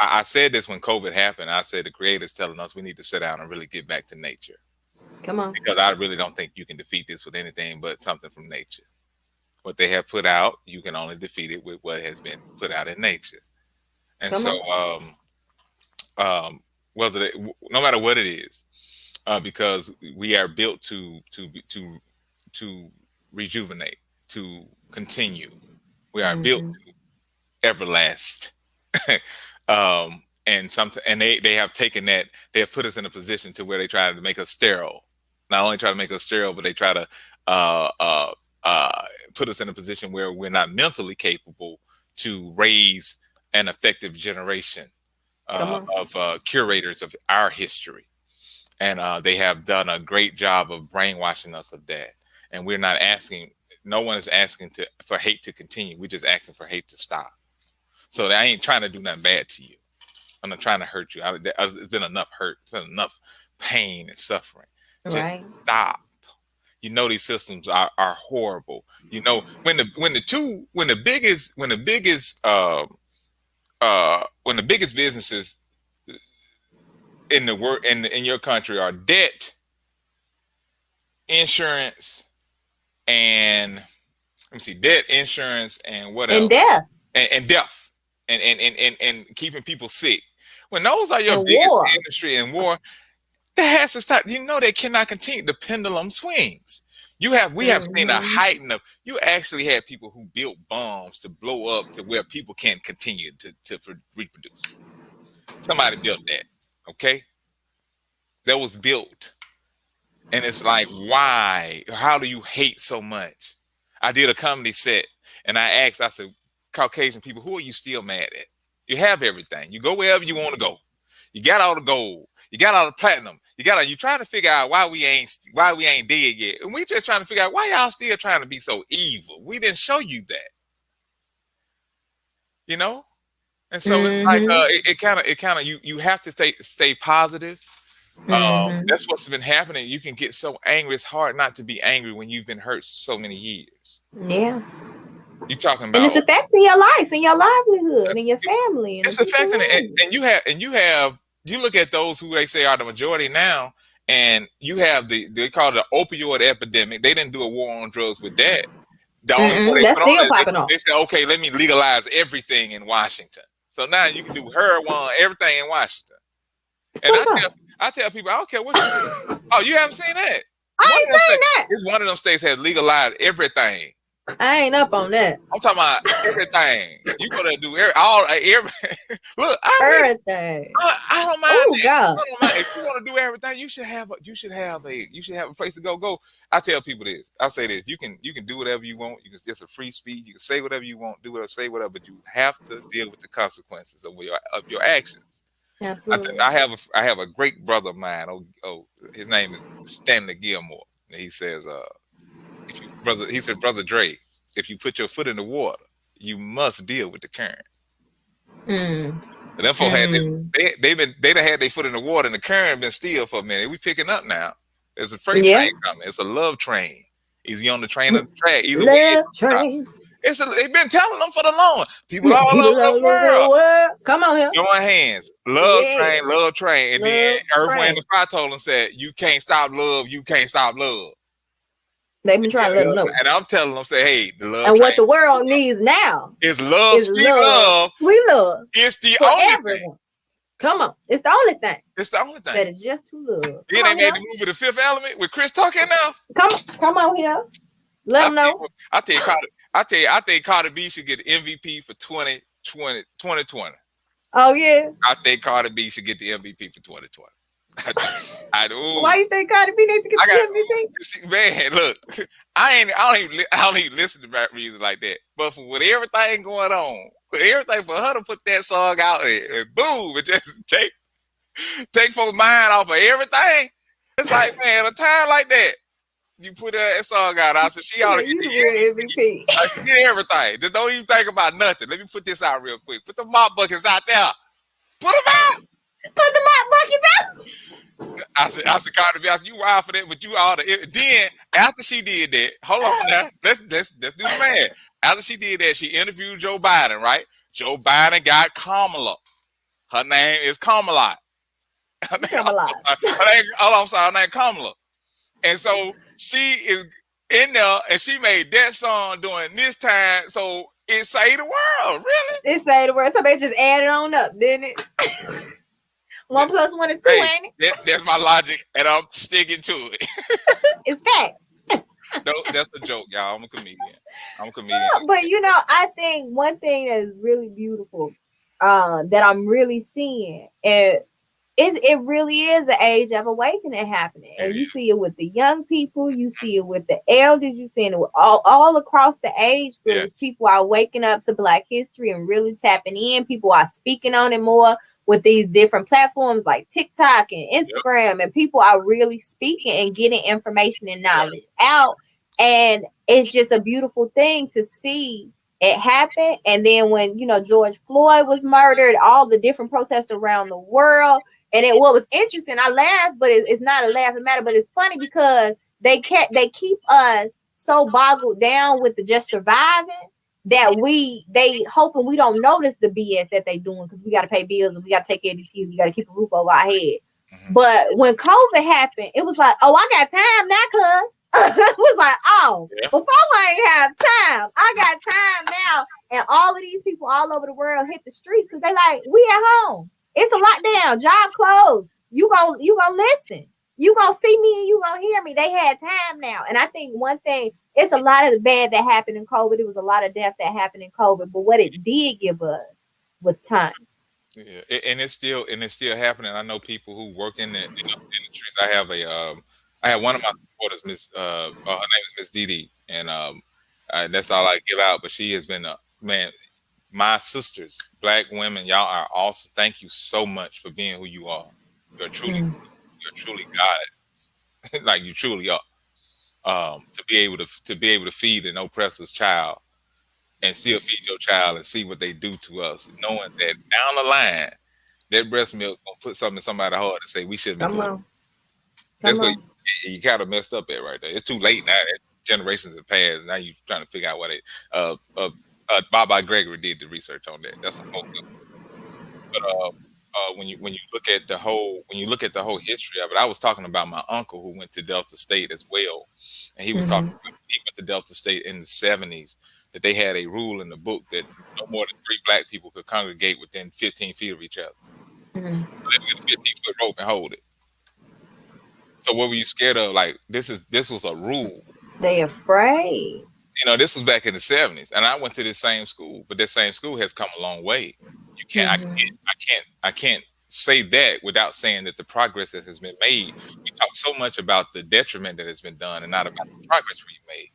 I said this when COVID happened. I said the Creator's telling us we need to sit down and really get back to nature." Come on. Because I really don't think you can defeat this with anything but something from nature. What they have put out, you can only defeat it with what has been put out in nature. And no matter what it is, because we are built to rejuvenate, to continue. We are built to everlast. And they have taken that, they have put us in a position to where they try to make us sterile. Not only try to make us sterile, but they try to put us in a position where we're not mentally capable to raise an effective generation of curators of our history. And they have done a great job of brainwashing us of that. And we're not asking, no one is asking for hate to continue. We're just asking for hate to stop. So I ain't trying to do nothing bad to you. I'm not trying to hurt you. It's been enough hurt, it's been enough pain and suffering. Just stop. You know, these systems are horrible. You know, when the biggest businesses in the world in your country are debt, insurance, and debt, insurance, and what else? And death. And death. And keeping people sick. When those are your biggest industry and war, that has to stop. You know they cannot continue. The pendulum swings. We have seen a heighten of. You actually had people who built bombs to blow up to where people can't continue to reproduce. Somebody built that. Okay, that was built, and it's like, why? How do you hate so much? I did a comedy set, and I said, Caucasian people, who are you still mad at? You have everything. You go wherever you want to go. You got all the gold. You got all the platinum. You trying to figure out why we ain't dead yet. And we just trying to figure out why y'all still trying to be so evil. We didn't show you that. You know? And so it's like it kind of you have to stay positive. That's what's been happening. You can get so angry. It's hard not to be angry when you've been hurt so many years. Yeah. You talking about, and it's affecting your life and your livelihood and your family. And it's affecting it, and you look at those who they say are the majority now, and you have they call it the opioid epidemic. They didn't do a war on drugs with that. The only way that's still popping off. They said, okay, let me legalize everything in Washington. So now you can do heroin, everything in Washington. And I tell people, I don't care what you do. Oh, you haven't seen that? I ain't seen that. It's one of them states has legalized everything. I ain't up on that. I'm talking about everything. You gotta do every. Look, everything. I don't mind. Oh God! I don't mind. If you want to do everything, you should have a place to go. I tell people this. I say this. You can do whatever you want. It's a free speech. You can say whatever you want. Do whatever, say whatever. But you have to deal with the consequences of your actions. Absolutely. I have a great brother of mine. His name is Stanley Gilmore. And he says, Brother Dre, if you put your foot in the water, you must deal with the current. And them folks they done had their foot in the water, and the current been still for a minute. We picking up now. There's a freight train coming. It's a love train. Is he on the train or the track? Either way, train. They've been telling them for the long. People all over the world. Come on here. Join hands. Love train. And then Earth, Wind, and Fire told them, said, you can't stop love. You can't stop love. They've been trying to let them know. And I'm telling them, say, hey, the love and what the world needs now is love, sweet love. It's the for only everyone. thing. Come on. It's the only thing. It's the only thing. That is just to love. Then they made the movie The Fifth Element with Chris Tucker now. Come on here. Let them know. I think Cardi B should get the MVP for 2020. Oh yeah. I think Cardi B should get the MVP for 2020. I do. Why you think Cardi B needs to get the MVP? Man, look, I don't even listen to rap music like that. But with everything going on, everything for her to put that song out and boom, and just take folks' mind off of everything. It's like, man, a time like that, you put that song out. I said she ought to get the MVP. I said, get everything. Just don't even think about nothing. Let me put this out real quick. Put the mop buckets out there. Put them out. Put the mop buckets out. I said, Cardi B, you wild for that, but you ought to. Then after she did that, hold on now, let's do the math. After she did that, she interviewed Joe Biden, right? Joe Biden got Kamala. Her name is Kamala. Her name Kamala. And so she is in there, and she made that song during this time. So it saved the world, really. It saved the world. Somebody just added on up, didn't it? 1 + 1 is 2, ain't it? That's my logic, and I'm sticking to it. It's facts. No, that's a joke, y'all. I'm a comedian. But I think one thing that is really beautiful that I'm really seeing, and it really is an age of awakening happening. And It you is. see it with the young people, you see it with the elders, you see it with all across the age groups. Yes. People are waking up to Black history and really tapping in. People are speaking on it more with these different platforms like TikTok and Yep. Instagram, and people are really speaking and getting information and knowledge out. And it's just a beautiful thing to see it happen. And then when George Floyd was murdered, all the different protests around the world, and then what was interesting, I laughed, but it's not a laughing matter, but it's funny because they keep us so boggled down with the just surviving that they hoping we don't notice the BS that they doing because we got to pay bills and we got to take care of these kids, we got to keep a roof over our head. Mhm. But when COVID happened, it was like, oh, I got time now, cuz. It was like, oh, Yeah. before I ain't have time. I got time now. And all of these people all over the world hit the streets because they like, we at home. It's a lockdown, job closed. You gonna listen. You gonna see me and you gonna hear me. They had time now. And I think one thing, it's a lot of the bad that happened in COVID. It was a lot of death that happened in COVID. But what it did give us was time. Yeah, and it's still happening. I know people who work in the industries. I have one of my supporters, her name is Miss Dee, and that's all I give out. But she has been man. My sisters, Black women, y'all are awesome. Thank you so much for being who you are. You're truly, you're truly God, like you truly are. To be able to feed an oppressor's child and still feed your child and see what they do to us, knowing that down the line that breast milk gonna put something in somebody's heart and say we shouldn't be Come doing. on. That's Come what on. you kind of messed up at right there. It's too late now. Generations have passed. Now you trying to figure out what it. Baba Gregory did the research on that. That's a whole. But when you look at the whole history of it, I was talking about my uncle who went to Delta State as well, and he was talking Mhm. about he went to Delta State in the '70s that they had a rule in the book that no more than 3 Black people could congregate within 15 feet of each other. Mhm. So they would get a 15-foot rope and hold it. So what were you scared of? Like this was a rule. They afraid. This was back in the '70s, and I went to this same school, but that same school has come a long way. You can't, Mhm. I can't say that without saying that the progress that has been made. We talk so much about the detriment that has been done, and not about the progress we've made.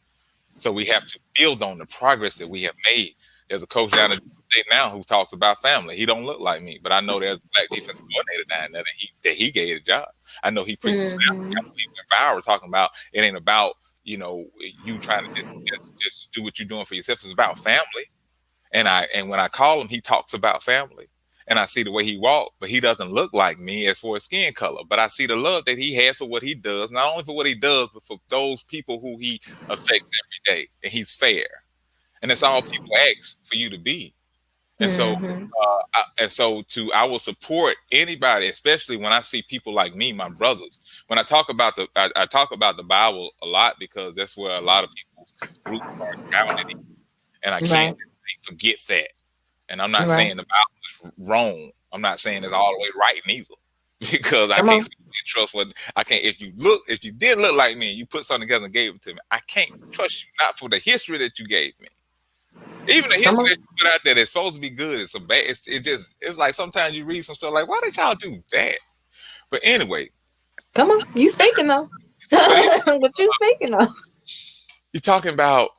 So we have to build on the progress that we have made. There's a coach down at the state now who talks about family. He don't look like me, but I know there's a Black defensive coordinator down there that he gave a job. I know he preaches family. I Mhm. know he went viral talking about it ain't about you trying to just do what you're doing for yourself. It's about family. And when I call him, he talks about family. And I see the way he walks, but he doesn't look like me as for his skin color. But I see the love that he has for what he does, not only for what he does, but for those people who he affects every day. And he's fair. And that's all people ask for you to be. And so, Mhm. I will support anybody, especially when I see people like me, my brothers. When I talk about I talk about the Bible a lot because that's where a lot of people's roots are grounded in, and I can't Right. forget that. And I'm not Right. saying the Bible is wrong. I'm not saying it's all the way right neither, because I Come can't on. trust what I can't. If you did look like me and you put something together and gave it to me, I can't trust you not for the history that you gave me. Even the Come history on. that you put out there that's supposed to be good is some bad. It's like sometimes you read some stuff like, why did y'all do that? But anyway, Come on. You speaking though. but it, What you speaking of? you're talking about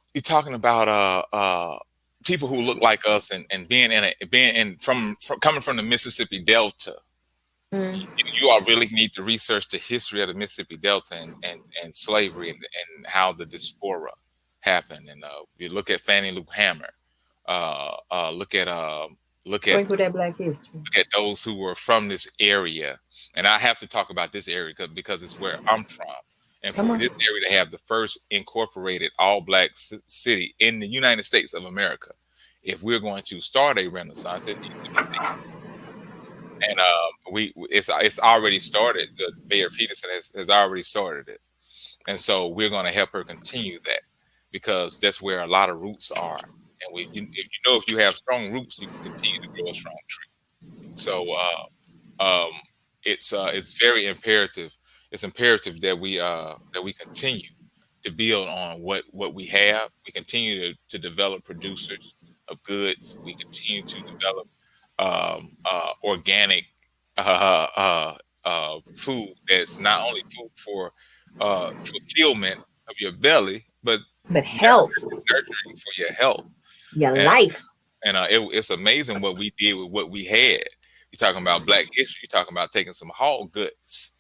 people who look like us and being in from coming from the Mississippi Delta. You, Mm. you all really need to research the history of the Mississippi Delta and slavery and how the diaspora happened. And you look at Fannie Lou Hamer. Look at Sprinkle that Black history. those who were from this area. And I have to talk about this area because it's where I'm from. And Come for on. this area to have the first incorporated all Black city in the United States of America, if we're going to start a renaissance, it needs to be there. And it's already started. The Mayor Peterson has already started it, and so we're going to help her continue that because that's where a lot of roots are. And if you have strong roots, you can continue to grow a strong tree. So it's very imperative. It's imperative that we continue to build on what we have. We continue to develop producers of goods. We continue to develop organic food that's not only food for fulfillment of your belly, but health, nurturing for your health. your And life. it's amazing what we did with what we had. You're talking about Black history. You're talking about taking some hog guts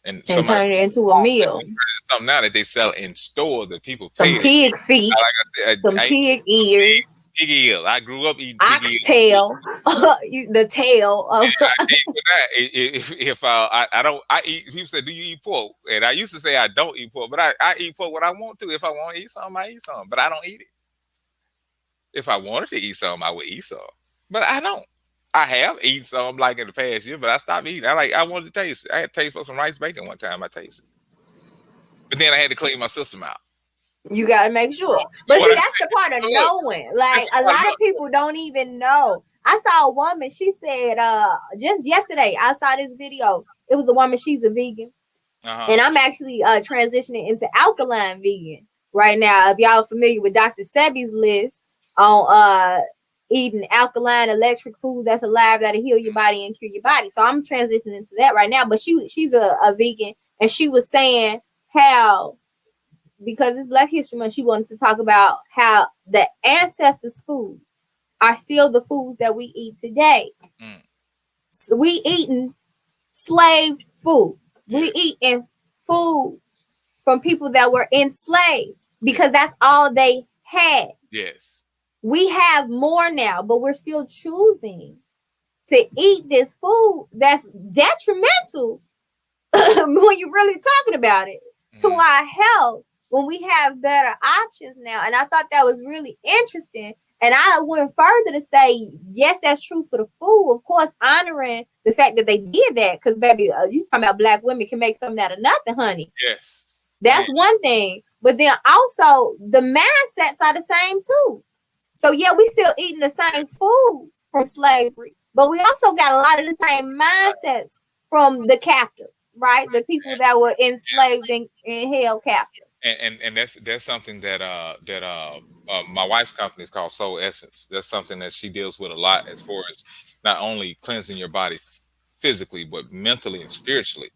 and turn it into a meal. Something now that they sell in store that people pay. Some pig feet, some pig ears. Pig eel. I grew up eating pig tail. The tail. If I eat. People say, "Do you eat pork?" And I used to say I don't eat pork, but I eat pork when I want to. If I want to eat something, I eat something, but I don't eat it. If I wanted to eat something, I would eat some, but I don't. I have eaten some like in the past year, but I stopped eating. I wanted to taste it. I had to taste for some rice bacon one time. I tasted, but then I had to clean my system out. You got to make sure. But see, that's the part of knowing. Like a lot of people don't even know. I saw a woman. She said, just yesterday, I saw this video. It was a woman. She's a vegan, and I'm actually transitioning into alkaline vegan right now. If y'all are familiar with Dr. Sebi's list on eating alkaline electric food that's alive, that'll heal your body and cure your body. So I'm transitioning into that right now. But she's a vegan, and she was saying how, because it's Black History Month, she wanted to talk about how the ancestors' food are still the foods that we eat today. So we eating enslaved food. We eating food from people that were enslaved because that's all they had. Yes. We have more now, but we're still choosing to eat this food that's detrimental when you're really talking about it to our health, when we have better options now. And I thought that was really interesting. And I went further to say, yes, that's true for the food. Of course, honoring the fact that they did that. Because, baby, you talking about Black women can make something out of nothing, honey. Yes. That's one thing. But then also, the mindsets are the same, too. So, yeah, we still eating the same food from slavery. But we also got a lot of the same mindsets from the captives, right? The people that were enslaved and held captive. And that's something that my wife's company is called Soul Essence. That's something that she deals with a lot, as far as not only cleansing your body physically, but mentally and spiritually.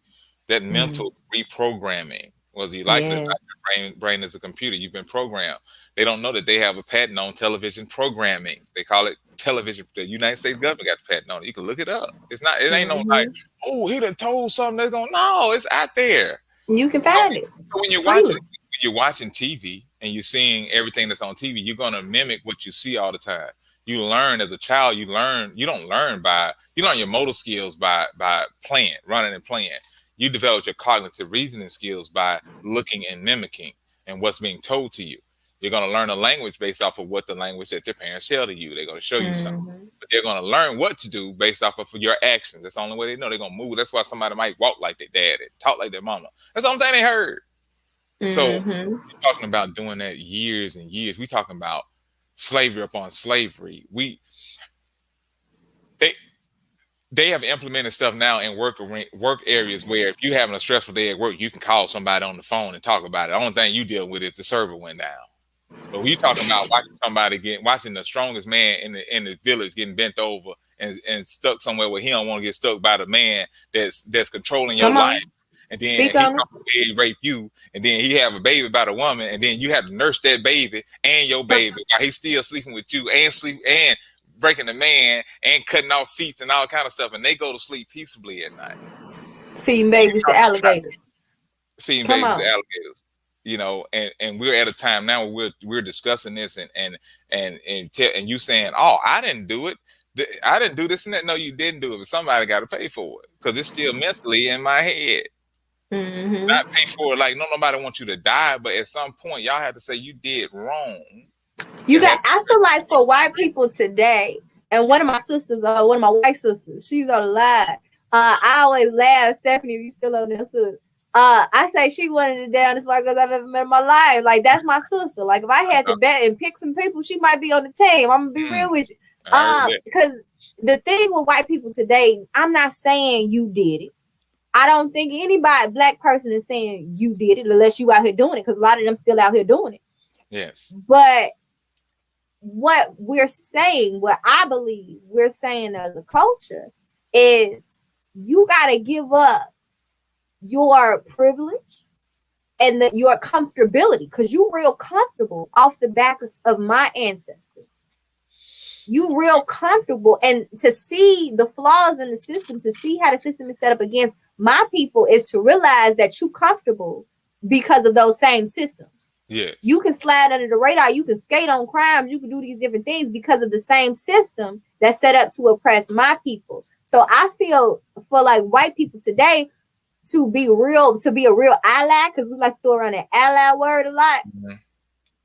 That mental reprogramming, whether you like it or not, your brain is a computer. You've been programmed. They don't know that they have a patent on television programming. They call it television. The United States government got the patent on it. You can look it up. It ain't no like, oh, he done told something that's going, no, it's out there. You can find it. So when you're watching TV and you're seeing everything that's on TV, you're gonna mimic what you see all the time. You learn as a child. You learn your motor skills by running and playing. You develop your cognitive reasoning skills by looking and mimicking and what's being told to you. You're gonna learn a language based off of what the language that your parents tell to you. They're gonna show you something, but they're gonna learn what to do based off of your actions. That's the only way they know. They're gonna move. That's why somebody might walk like their dad and talk like their mama. That's the only thing they heard. So you're talking about doing that years and years. We talking about slavery upon slavery. They have implemented stuff now in work areas where if you're having a stressful day at work, you can call somebody on the phone and talk about it. The only thing you deal with is the server went down. But when you talking about watching the strongest man in the village getting bent over and stuck somewhere where he don't want to get stuck by the man that's controlling your life. And then he come to rape you, and then he have a baby by the woman, and then you have to nurse that baby and your baby while he's still sleeping with you and breaking the man and cutting off feet and all kind of stuff, and they go to sleep peaceably at night. Feeding babies to alligators. You know, and we're at a time now where we're discussing this and you saying, oh, I didn't do it. I didn't do this and that. No, you didn't do it, but somebody got to pay for it because it's still mentally in my head. Not pay for it. Like nobody wants you to die, but at some point y'all have to say you did wrong. I feel like for white people today, and one of my sisters, one of my white sisters, she's on the line. I always laugh, Stephanie, if you still on there, sister. I say she one of the downest white girls I've ever met in my life. Like that's my sister. Like if I had to bet and pick some people, she might be on the team. I'm gonna be real with you. Because the thing with white people today, I'm not saying you did it. I don't think anybody, black person, is saying you did it unless you out here doing it, because a lot of them still out here doing it. Yes. But what we're saying, what I believe we're saying as a culture, is you got to give up your privilege and your comfortability, because you real comfortable off the back of my ancestors. You real comfortable, and to see the flaws in the system, to see how the system is set up against my people, is to realize that you comfortable because of those same systems. Yes. You can slide under the radar, you can skate on crimes, you can do these different things because of the same system that's set up to oppress my people. So I feel for like white people today to be a real ally, because we like to throw around that ally word a lot,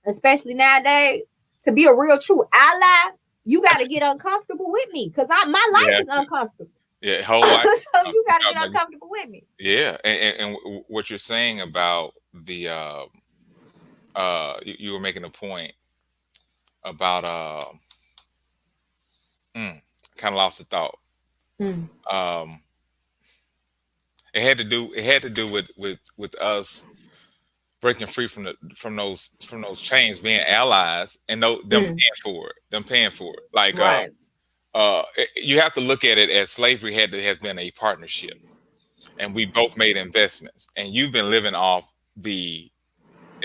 especially nowadays. To be a real true ally, you got to get uncomfortable with me, because my life is uncomfortable. Yeah, whole life. So you got to get uncomfortable with me. Yeah, and what you're saying about the you were making a point about kind of lost the thought. It had to do with us breaking free from those chains, being allies, and them paying for it. Like right. You have to look at it as slavery has been a partnership, and we both made investments, and you've been living off the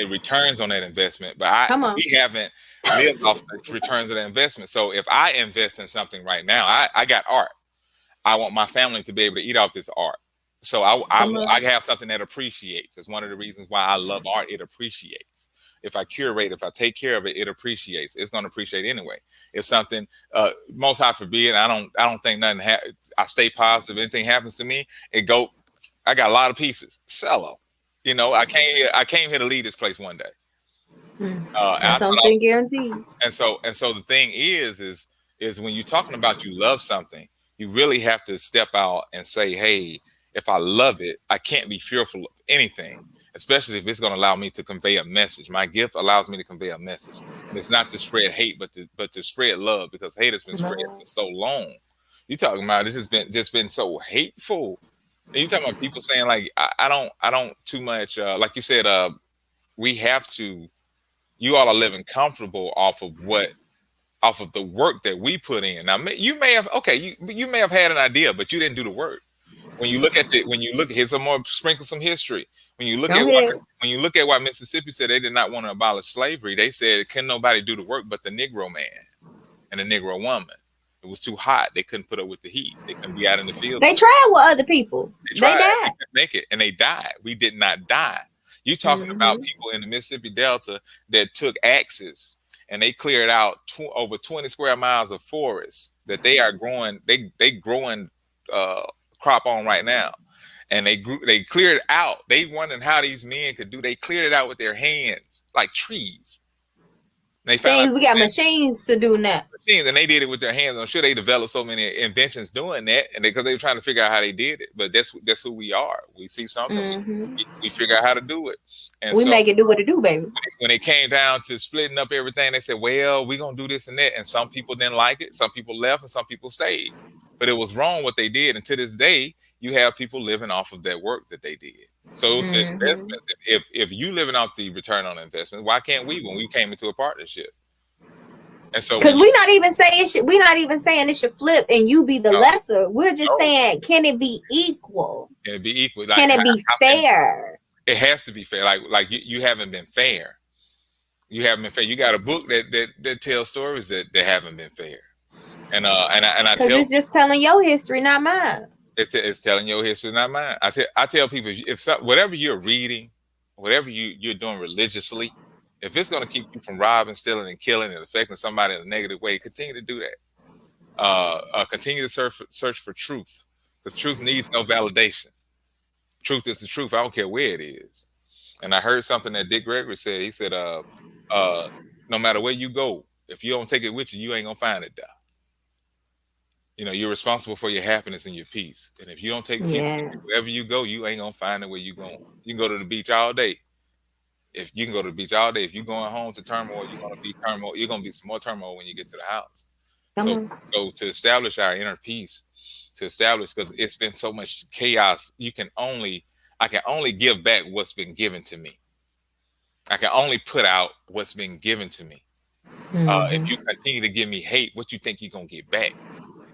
returns on that investment, but we haven't lived off the returns of the investment. So if I invest in something right now, I got art. I want my family to be able to eat off this art. So I have something that appreciates. It's one of the reasons why I love art. It appreciates. If I curate, if I take care of it, it appreciates. It's going to appreciate anyway. If something, most high forbid, I don't think nothing. I stay positive. Anything happens to me, I got a lot of pieces. Sell them. You know, I came here to lead this place one day. That's something guaranteed. And so the thing is when you're talking about you love something, you really have to step out and say, hey, if I love it, I can't be fearful of anything, especially if it's going to allow me to convey a message. My gift allows me to convey a message. And it's not to spread hate, but to spread love, because hate has been spread for so long. You're talking about this has been so hateful. And you're talking about people saying like, I don't too much, like you said, we have to, you all are living comfortable off of the work that we put in. Now, you may have had an idea, but you didn't do the work. When you look here's some more, sprinkle some history. When you look at why Mississippi said they did not want to abolish slavery, they said, can nobody do the work but the Negro man and the Negro woman? It was too hot. They couldn't put up with the heat. They couldn't be out in the field. They tried with other people. They died. They couldn't make it, and they died. We did not die. You're talking about people in the Mississippi Delta that took axes and they cleared out over 20 square miles of forest that they are growing. They growing crop on right now, and they cleared it out. They wondered how these men could do. They cleared it out with their hands, like trees. They found we got machines to do now. And they did it with their hands. I'm sure they developed so many inventions doing that, and because they were trying to figure out how they did it. But that's who we are. We see something, we figure out how to do it, and we make it do what it do, baby. When it came down to splitting up everything, they said, "Well, we're gonna do this and that." And some people didn't like it. Some people left, and some people stayed. But it was wrong what they did. And to this day, you have people living off of that work that they did. So it's investment. If you living off the return on investment, why can't we when we came into a partnership? And so because we're not even saying it should flip and you be the lesser. We're just saying, can it be equal? Can it be equal? Can it be fair? It has to be fair. Like you haven't been fair. You haven't been fair. You got a book that tells stories that haven't been fair. And I tell, it's just telling your history, not mine. It's telling your history, not mine. I tell people, whatever you're reading, whatever you're doing religiously, if it's going to keep you from robbing, stealing, and killing, and affecting somebody in a negative way, continue to do that. Continue to search for truth, because truth needs no validation. Truth is the truth. I don't care where it is. And I heard something that Dick Gregory said. He said, no matter where you go, if you don't take it with you, you ain't gonna find it, though. You know, you're responsible for your happiness and your peace. And if you don't take peace wherever you go, you ain't gonna find it where you going. You can go to the beach all day. If you can go to the beach all day, if you're going home to turmoil, you're gonna be turmoil. You're gonna be some more turmoil when you get to the house. So to establish our inner peace, because it's been so much chaos, I can only give back what's been given to me. I can only put out what's been given to me. If you continue to give me hate, what you think you're gonna get back?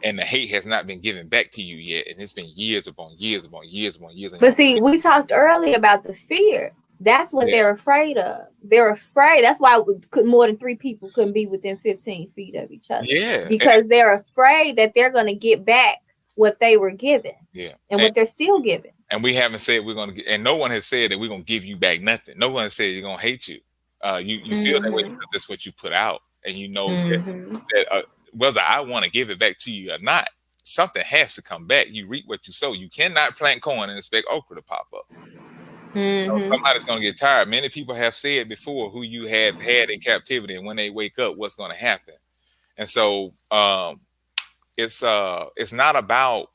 and the hate has not been given back to you yet, and it's been years upon years upon years upon years. But see, we talked earlier about the fear. That's what they're afraid of. They're afraid. That's why more than 3 people couldn't be within 15 feet of each other. Yeah, because they're afraid that they're going to get back what they were given. Yeah, and what they're still giving. And we haven't said we're going to get, and no one has said that we're going to give you back nothing. No one has said you're going to hate you. You feel that way because that's what you put out, and you know that whether I want to give it back to you or not, something has to come back. You reap what you sow. You cannot plant corn and expect okra to pop up. Somebody's going to get tired. Many people have said before who you have had in captivity, and when they wake up, what's going to happen. And so it's not about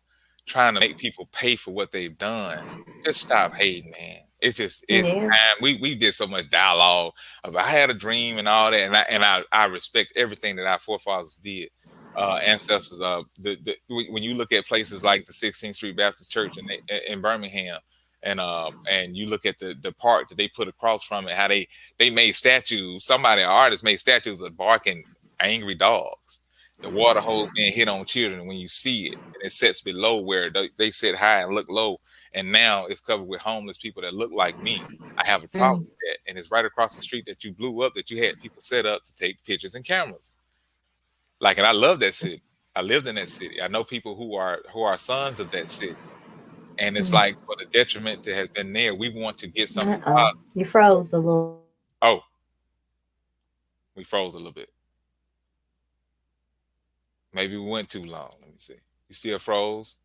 trying to make people pay for what they've done. Just stop hating, man. It's time. We did so much dialogue of I had a dream and all that, and I respect everything that our forefathers did, ancestors. When you look at places like the 16th Street Baptist Church in Birmingham, and you look at the park that they put across from it, how they made statues. An artist made statues of barking angry dogs. The water hose being hit on children. When you see it, and it sits below where they sit high and look low, and now it's covered with homeless people that look like me. I have a problem with that, and it's right across the street that you blew up, that you had people set up to take pictures and cameras. And I love that city. I lived in that city. I know people who are sons of that city. And it's like, for the detriment that has been there, we want to get something out. You froze a little. Oh, we froze a little bit. Maybe we went too long. Let me see. You still froze?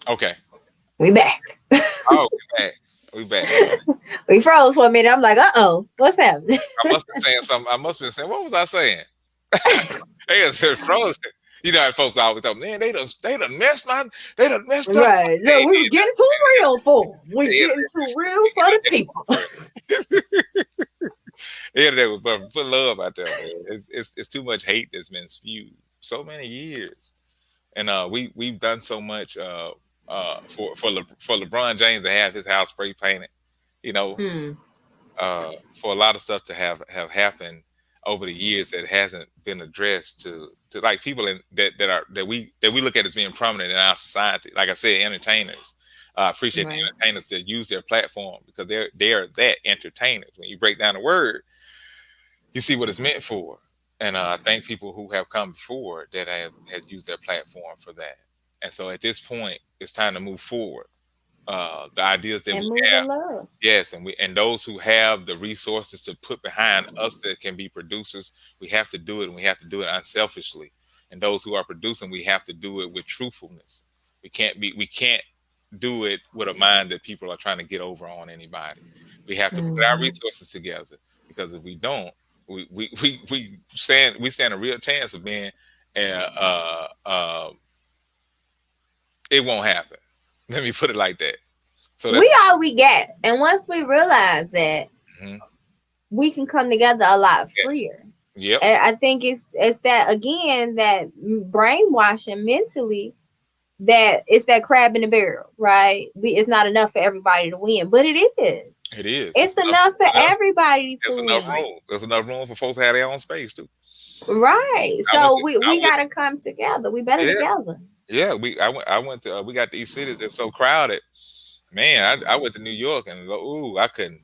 Okay. We back. Oh, we back. We froze for a minute. I'm like, what's happening? I must have been saying something. What was I saying? They just frozen. You know how folks always tell me, man, they done messed up. Right. So we was getting too real for them. We getting too real for the people. Yeah, put love out there, man. It's too much hate that's been spewed so many years. And we've done so much for LeBron James to have his house spray painted, for a lot of stuff to have happened over the years that hasn't been addressed to like people that we look at as being prominent in our society. Like I said, entertainers. I appreciate the entertainers that use their platform, because they're that entertainers. When you break down the word, you see what it's meant for. And I thank people who have come before that has used their platform for that. And so at this point, it's time to move forward. The ideas that we have, yes, and those who have the resources to put behind us that can be producers, we have to do it, and we have to do it unselfishly. And those who are producing, we have to do it with truthfulness. We can't do it with a mind that people are trying to get over on anybody. We have to put our resources together, because if we don't, we stand a real chance of being it won't happen. Let me put it like that. So we all we get, and once we realize that, we can come together a lot freer. Yep. And I think it's that, again, that brainwashing mentally, that it's that crab in the barrel, right? It's not enough for everybody to win, but it is. It is. It's enough for everybody to win. There's enough room. There's enough room for folks to have their own space too. Right. So we gotta come together. We better together. Yeah, I went to we got these cities that's so crowded. Man, I went to New York and go, I couldn't.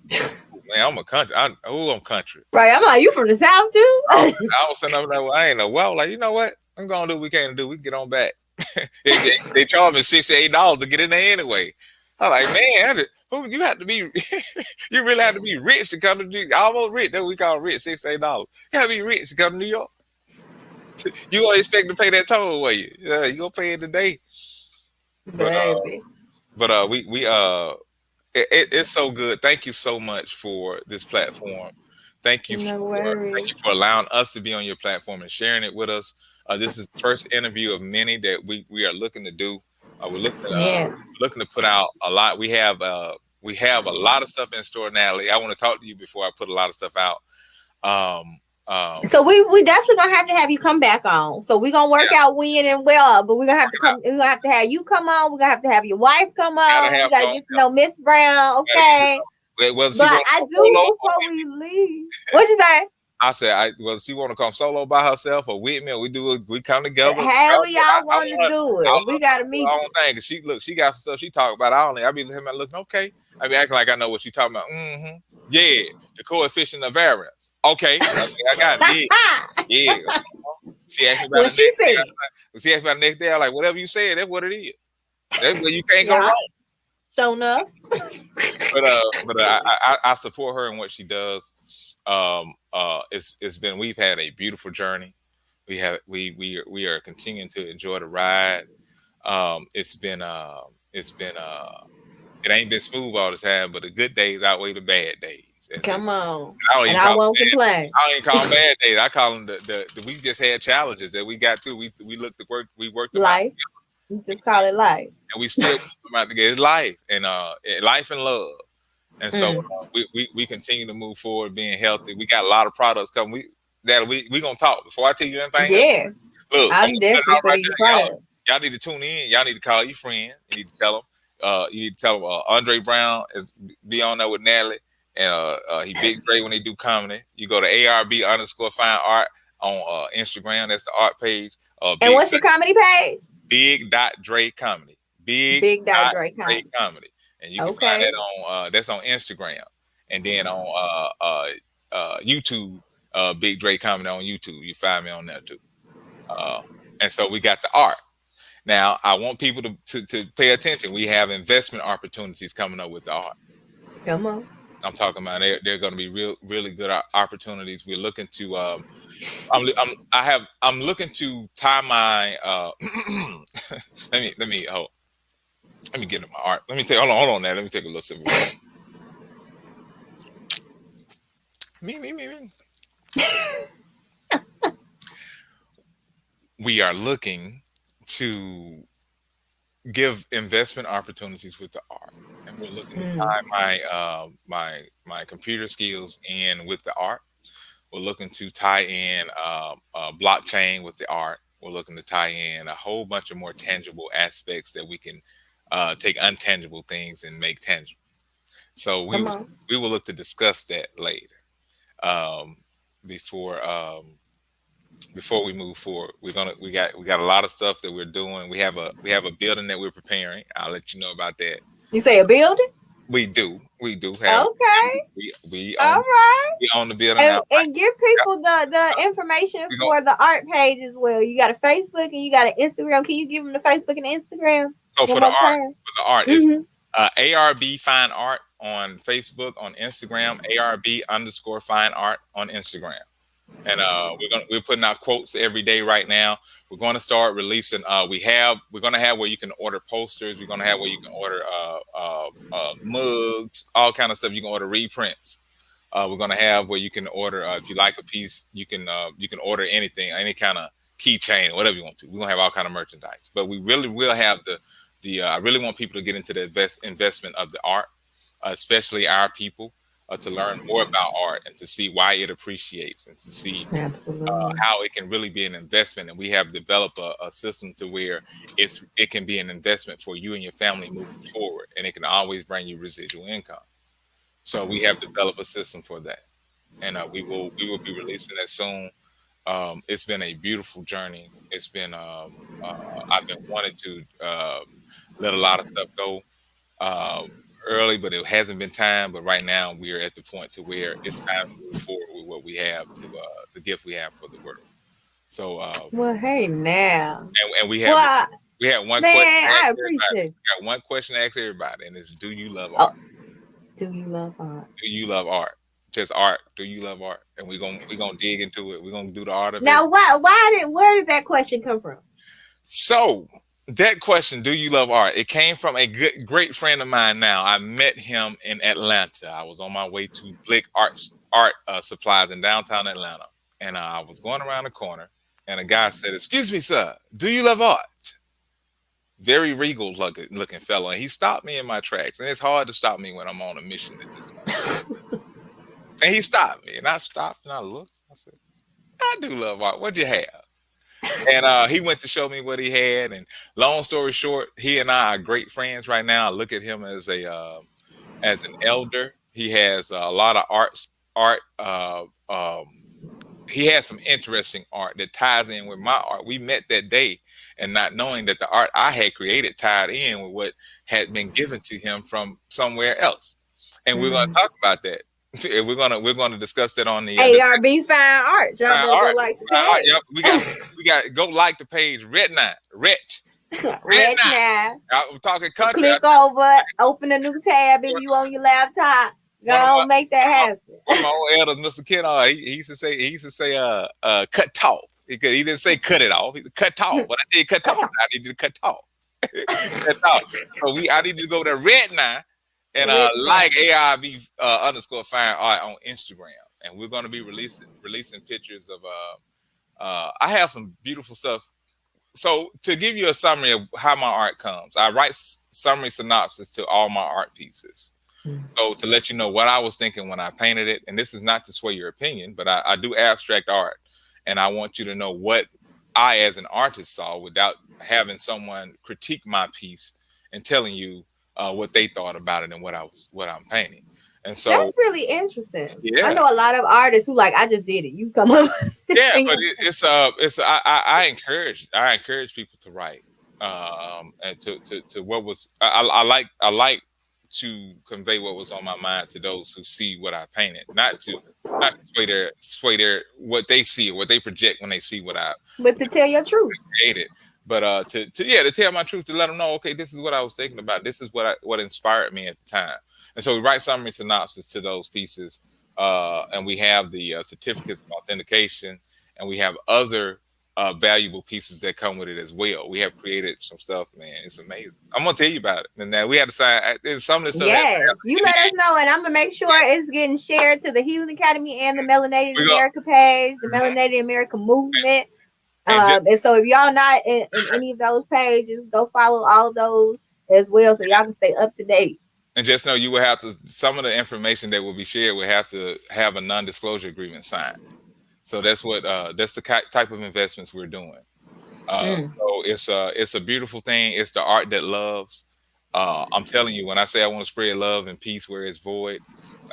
Man, I'm a country. I'm country. Right. I'm like, you from the South too? I was sitting up there, I ain't know. Well, like, you know what? I'm gonna do what we can't do. We can get on back. they charge me $68 to get in there anyway. I'm like, man, you have to be, you really have to be rich to come to New York. Almost rich. That's what we call rich, $68. You gotta be rich to come to New York. You don't expect to pay that toll, will you? Yeah, you gonna pay it today. Baby. But it's so good. Thank you so much for this platform. Thank you for allowing us to be on your platform and sharing it with us. This is the first interview of many that we are looking to do. We're looking to put out a lot. We have a lot of stuff in store, Natalie. I want to talk to you before I put a lot of stuff out. So we definitely gonna have you come back on. So we're gonna work out when and where, but we're gonna have to come. We're gonna have you come on. We're gonna have to have your wife come on. We gotta get to know Miss Brown. Okay. Well, she But want to I come do solo or before with me. we leave. What you say? I said, well, she want to come solo by herself or with me, or we come together. However I y'all want to want her. do I it. We want gotta her meet own you. thing. 'Cause she got some stuff she talk about. I be looking okay. I be acting like I know what she talking about. Mm-hmm. Yeah, the coefficient of variance. Okay, I got it. Yeah. She asked me about What the she next day. said. She asked me about the next day. I like whatever you said. That's what it is. That's where you can't go Yeah. wrong. Show enough. But I support her in what she does. It's been we've had a beautiful journey. We are continuing to enjoy the ride. It's been it ain't been smooth all the time, but the good days outweigh the bad days. Come on. I don't And even I call won't them bad. complain. I don't even call them bad days. I call them the we just had challenges that we got through. We looked at work. We worked them out, Life. You just call it life. and we still come out together. It's life and life and love. And so we continue to move forward, being healthy. We got a lot of products coming. We gonna talk before I tell you anything. Yeah. Look, I'm I'm gonna put it definitely out for right these there. products. Y'all need to tune in. Y'all need to call your friend. You need to tell them. You need to tell them Andre Brown is be on there with Natalie, and he Big Dre when they do comedy. You go to ARB_fine art on Instagram. That's the art page. And what's your comedy page? Big.Dre comedy. Big Dot Dre Dre comedy. And you can find that on that's on Instagram, and then on YouTube, Big Dre comedy on YouTube. You find me on there too. And so we got the art. Now I want people to pay attention. We have investment opportunities coming up with the art. Come on. I'm talking about they're going to be really good opportunities. We're looking to I'm looking to tie my let me get in my art. Let me take hold on now. Let me take a little sip of water. Me. We are looking to give investment opportunities with the art, and we're looking to tie my computer skills in with the art. We're looking to tie in blockchain with the art. We're looking to tie in a whole bunch of more tangible aspects that we can take untangible things and make tangible. So we will look to discuss that later. Before we move forward, we got a lot of stuff that we're doing. We have a building that we're preparing. I'll let you know about that. You say a building? We do have. Okay. We All own, right. we own the building now. And give people the information for the art page as well. You got a Facebook and you got an Instagram. Can you give them the Facebook and Instagram? So for the art, it's ARB Fine Art on Facebook, on Instagram, ARB_Fine Art on Instagram. And we're putting out quotes every day right now. We're going to start releasing. We're going to have where you can order posters. We're going to have where you can order mugs, all kind of stuff. You can order reprints. We're going to have where you can order if you like a piece, you can order anything, any kind of keychain or whatever you want to. We're going to have all kind of merchandise. But we really will have I really want people to get into the investment of the art, especially our people. To learn more about art and to see why it appreciates and to see how it can really be an investment. And we have developed a system to where it can be an investment for you and your family moving forward, and it can always bring you residual income. So we have developed a system for that, and we will be releasing that soon. It's been a beautiful journey. It's been I've been wanting to let a lot of stuff go. Early, but it hasn't been time. But right now, we are at the point to where it's time to move forward with what we have the gift we have for the world. So, well, hey now, and we have one question. I appreciate. We got one question to ask everybody, and it's: do you love art? Do you love art? Do you love art? Just art. Do you love art? And we're gonna dig into it. We're gonna do the art of it. Now, where did that question come from? So. That question, do you love art? It came from a great friend of mine now. I met him in Atlanta. I was on my way to Blick Art Supplies in downtown Atlanta. And I was going around the corner and a guy said, "Excuse me, sir, do you love art?" Very regal looking fellow. And he stopped me in my tracks. And it's hard to stop me when I'm on a mission to do something. And he stopped me. And I stopped and I looked. I said, "I do love art. What do you have?" And he went to show me what he had. And long story short, he and I are great friends right now. I look at him as an elder. He has a lot of art. He has some interesting art that ties in with my art. We met that day, and not knowing that the art I had created tied in with what had been given to him from somewhere else, and we're going to talk about that. We're gonna discuss that on the ARB Fine Art. Y'all better go like the art. page. Yep, we got go like the page. Red Right now. now. I'm talking country. Click over, open a new tab if you on your laptop. Go make that happen. One of my old elders, Mr. Kennard, he used to say, cut off. He didn't say cut it off. He said cut off. But I did cut off. I need you to cut off. Cut off. So I need you to go to Red now and like ARB _ Fine Art on Instagram, and we're going to be releasing pictures of. I have some beautiful stuff. So to give you a summary of how my art comes, I write summary synopsis to all my art pieces. So to let you know what I was thinking when I painted it, and this is not to sway your opinion, but I do abstract art, and I want you to know what I as an artist saw without having someone critique my piece and telling you what they thought about it and what I'm painting. And so that's really interesting. Yeah. I know a lot of artists who like, I just did it. You come up. Yeah, but I encourage people to write and to what was I like to convey what was on my mind to those who see what I painted, not to sway their what they see or what they project when they see what I but to tell your truth created. But to tell my truth, to let them know, okay, this is what I was thinking about. This is what inspired me at the time. And so we write summary synopsis to those pieces, and we have the certificates of authentication, and we have other valuable pieces that come with it as well. We have created some stuff, man. It's amazing. I'm gonna tell you about it. And then we had to sign some of this stuff. Yes, you let us know, and I'm gonna make sure it's getting shared to the Healing Academy and the Melanated America page, the Melanated America movement. And so if y'all not in any of those pages, go follow all of those as well, so y'all can stay up to date. And just know you will have to, some of the information that will be shared will have to have a non-disclosure agreement signed. So that's the type of investments we're doing. So it's a beautiful thing. It's the art that loves. I'm telling you, when I say I want to spread love and peace where it's void,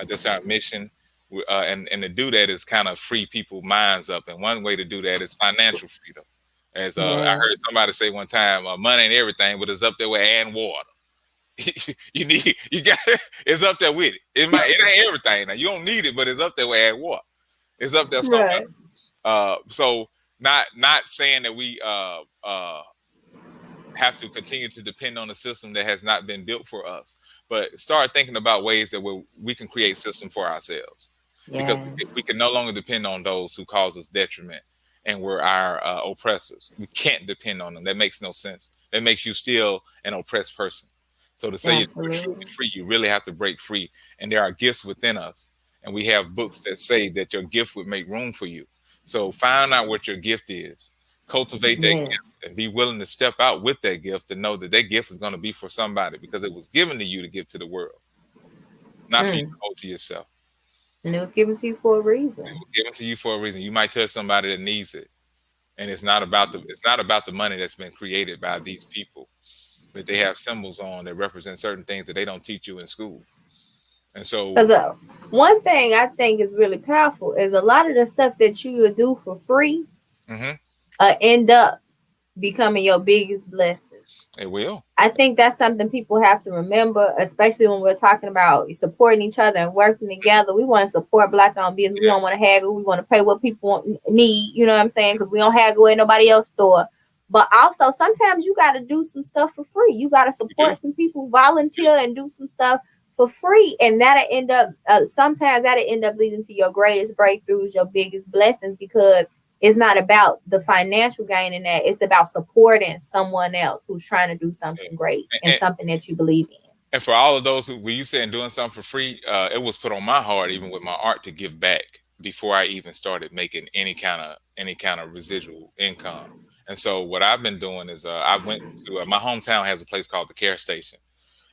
that's our mission. And to do that is kind of free people's minds up. And one way to do that is financial freedom. As I heard somebody say one time, money ain't everything, but it's up there with air and water. It's up there with it. It ain't everything. Now you don't need it, but it's up there with air and water. It's up there somewhere. Right. So not saying that we have to continue to depend on a system that has not been built for us, but start thinking about ways that we can create systems for ourselves. Yes. Because we can no longer depend on those who cause us detriment and were our oppressors. We can't depend on them. That makes no sense. That makes you still an oppressed person. So to say you're truly free, you really have to break free. And there are gifts within us. And we have books that say that your gift would make room for you. So find out what your gift is. Cultivate that gift and be willing to step out with that gift to know that gift is going to be for somebody because it was given to you to give to the world, not for you to hold to yourself. And it was given to you for a reason. It was given to you for a reason. You might touch somebody that needs it. And it's not about the money that's been created by these people, that they have symbols on that represent certain things that they don't teach you in school. And so one thing I think is really powerful is a lot of the stuff that you would do for free end up becoming your biggest blessing. It will. I think that's something people have to remember, especially when we're talking about supporting each other and working together. We want to support Black-owned business. We don't want to haggle. We want to pay what people need. You know what I'm saying? Because we don't haggle in nobody else's store. But also, sometimes you got to do some stuff for free. You got to support some people, volunteer, and do some stuff for free. And that'll end up, sometimes that'll end up leading to your greatest breakthroughs, your biggest blessings, because it's not about the financial gain in that. It's about supporting someone else who's trying to do something great and something that you believe in. And for all of those when you saying doing something for free, it was put on my heart, even with my art, to give back before I even started making any kind of residual income. And so what I've been doing is I went to my hometown has a place called the Care Station,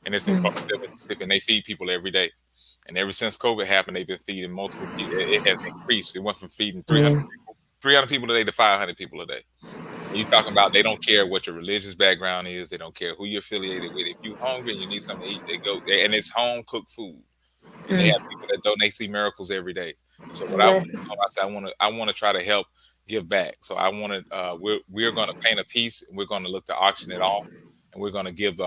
and it's in Mississippi, and they feed people every day. And ever since COVID happened, they've been feeding multiple people. It has increased. It went from feeding 300 people a day to 500 people a day. And you talking about they don't care what your religious background is. They don't care who you're affiliated with. If you're hungry and you need something to eat, they go there, and it's home cooked food. and they have people that donate see miracles every day. And so what I want to do, I said I want to try to help give back. So I want to we're going to paint a piece, and we're going to look to auction it off, and we're going to give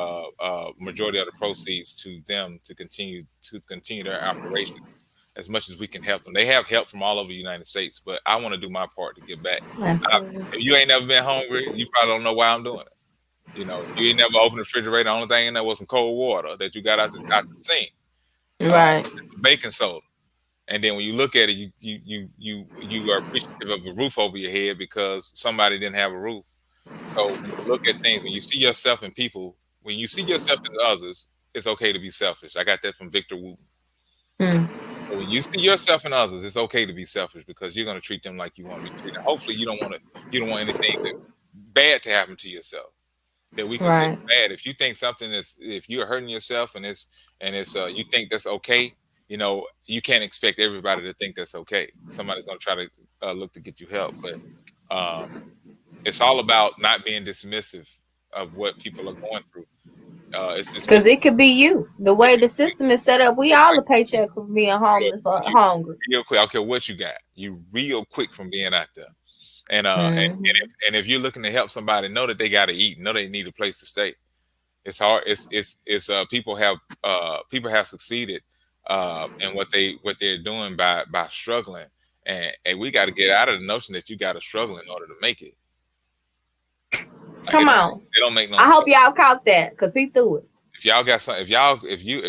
majority of the proceeds to them to continue their operations as much as we can help them. They have help from all over the United States, but I want to do my part to give back. If you ain't never been hungry, you probably don't know why I'm doing it. You know, if you ain't never opened the refrigerator, the only thing in there was some cold water that you got out the sink, right? Baking soda. And then when you look at it, you are appreciative of a roof over your head because somebody didn't have a roof. So when you look at things, when you see yourself in people, when you see yourself in others, it's okay to be selfish. I got that from Victor Wooten. So when you see yourself in others, it's okay to be selfish because you're going to treat them like you want to be treated. Hopefully, you don't want anything bad to happen to yourself that we consider bad. If you think something is, if you're hurting yourself and it's you think that's okay, you know, you can't expect everybody to think that's okay. Somebody's going to try to look to get you help, but it's all about not being dismissive of what people are going through. It's because it could be you. The way the system is set up, we all a paycheck from being homeless or hungry. Real quick, I don't care what you got. You real quick from being out there, and if you're looking to help somebody, know that they got to eat, know they need a place to stay. It's hard. It's people have succeeded in what they're doing by struggling, and we got to get out of the notion that you got to struggle in order to make it. Come on. It don't make no sense. I hope sense. y'all caught that because he threw it. If y'all got some, if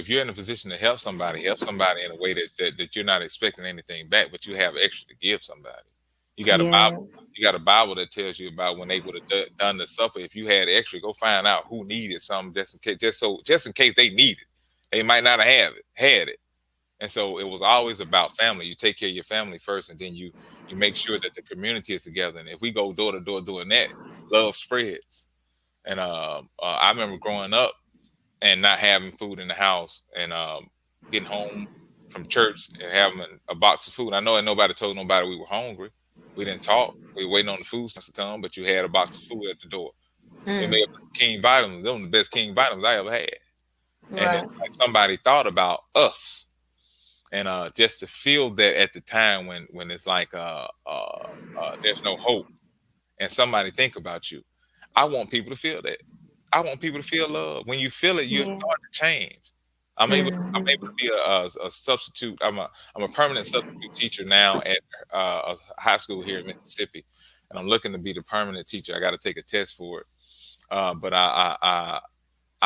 you're in a position to help somebody in a way that you're not expecting anything back, but you have extra to give somebody. You got a Bible. You got a Bible that tells you about when they would have done the supper. If you had extra, go find out who needed something just in case they need it. They might not have had it. And so it was always about family. You take care of your family first, and then you make sure that the community is together. And if we go door to door doing that, love spreads. And I remember growing up and not having food in the house and getting home from church and having a box of food. I know ain't nobody told nobody we were hungry. We didn't talk. We were waiting on the food to come, but you had a box of food at the door. They made King Vitamins. Those were the best King Vitamins I ever had. And then, like, somebody thought about us. And just to feel that at the time when it's like there's no hope and somebody think about you. I want people to feel that. I want people to feel love. When you feel it, you start to change. I'm able to be a substitute. I'm a permanent substitute teacher now at a high school here in Mississippi, and I'm looking to be the permanent teacher. I got to take a test for it, but I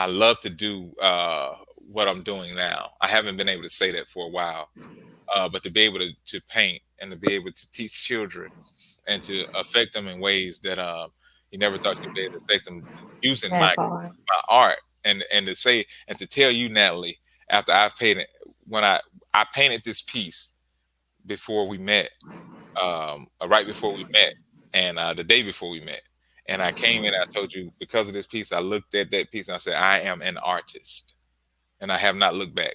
love to do what I'm doing now. I haven't been able to say that for a while, but to be able to paint and to be able to teach children and to affect them in ways that you never thought you'd be able to affect them using my art. And to say and to tell you, Natalie, after I've painted, when I painted this piece before we met, right before we met, and the day before we met, and I came in, I told you because of this piece, I looked at that piece and I said, I am an artist, and I have not looked back.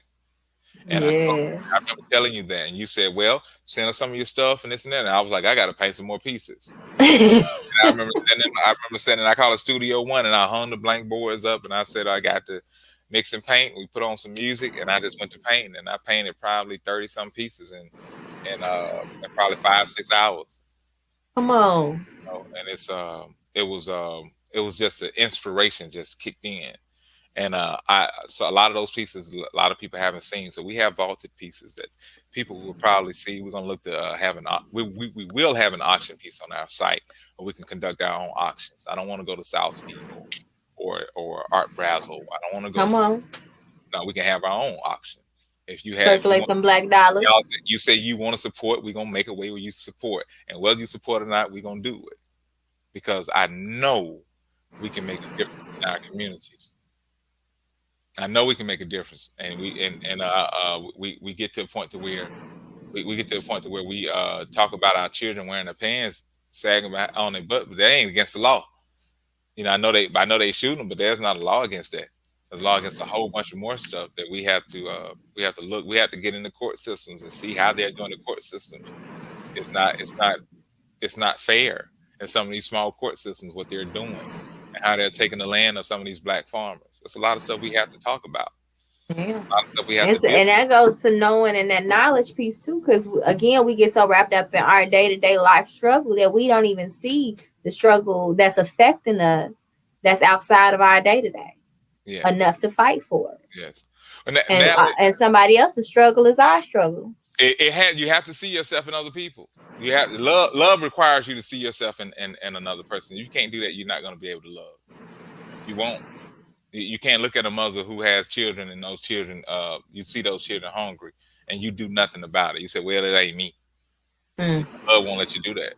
And I remember telling you that, and you said, "Well, send us some of your stuff and this and that." And I was like, "I got to paint some more pieces." And I remember sending. I call it Studio One, and I hung the blank boards up, and I said, "I got to mix and paint." We put on some music, and I just went to painting, and I painted probably 30 some pieces in probably 5-6 hours. Come on. You know, and it was just an inspiration just kicked in. And so a lot of those pieces, a lot of people haven't seen. So we have vaulted pieces that people will probably see. We're going to look to have we will have an auction piece on our site, or we can conduct our own auctions. I don't want to go to Southsea or Art Basel. I don't want to go. Come on. No, we can have our own auction. If you have circulate them black dollars, you say you want to support, we're gonna make a way where you support, and whether you support or not, we're gonna do it because I know we can make a difference in our communities. I know we can make a difference, and we get to a point to where we get to a point to where we talk about our children wearing their pants sagging on their butt, but that ain't against the law. You know, I know they shoot them, but there's not a law against that. There's a law against a whole bunch of more stuff that we have to look. We have to get in the court systems and see how they're doing the court systems. It's not fair in some of these small court systems what they're doing. And how they're taking the land of some of these black farmers. There's a lot of stuff we have to talk about. Yeah. A lot of stuff we have to deal And that goes to knowing and that knowledge piece too, because again, we get so wrapped up in our day-to-day life struggle that we don't even see the struggle that's affecting us, that's outside of our day-to-day, Yes. enough to fight for it. Yes. And somebody else's struggle is our struggle. You have to see yourself in other people. You have love requires you to see yourself in another person. You can't do that, you're not going to be able to love. You won't. You can't look at a mother who has children and those children, you see those children hungry and you do nothing about it. You say, well, it ain't me. Love won't let you do that.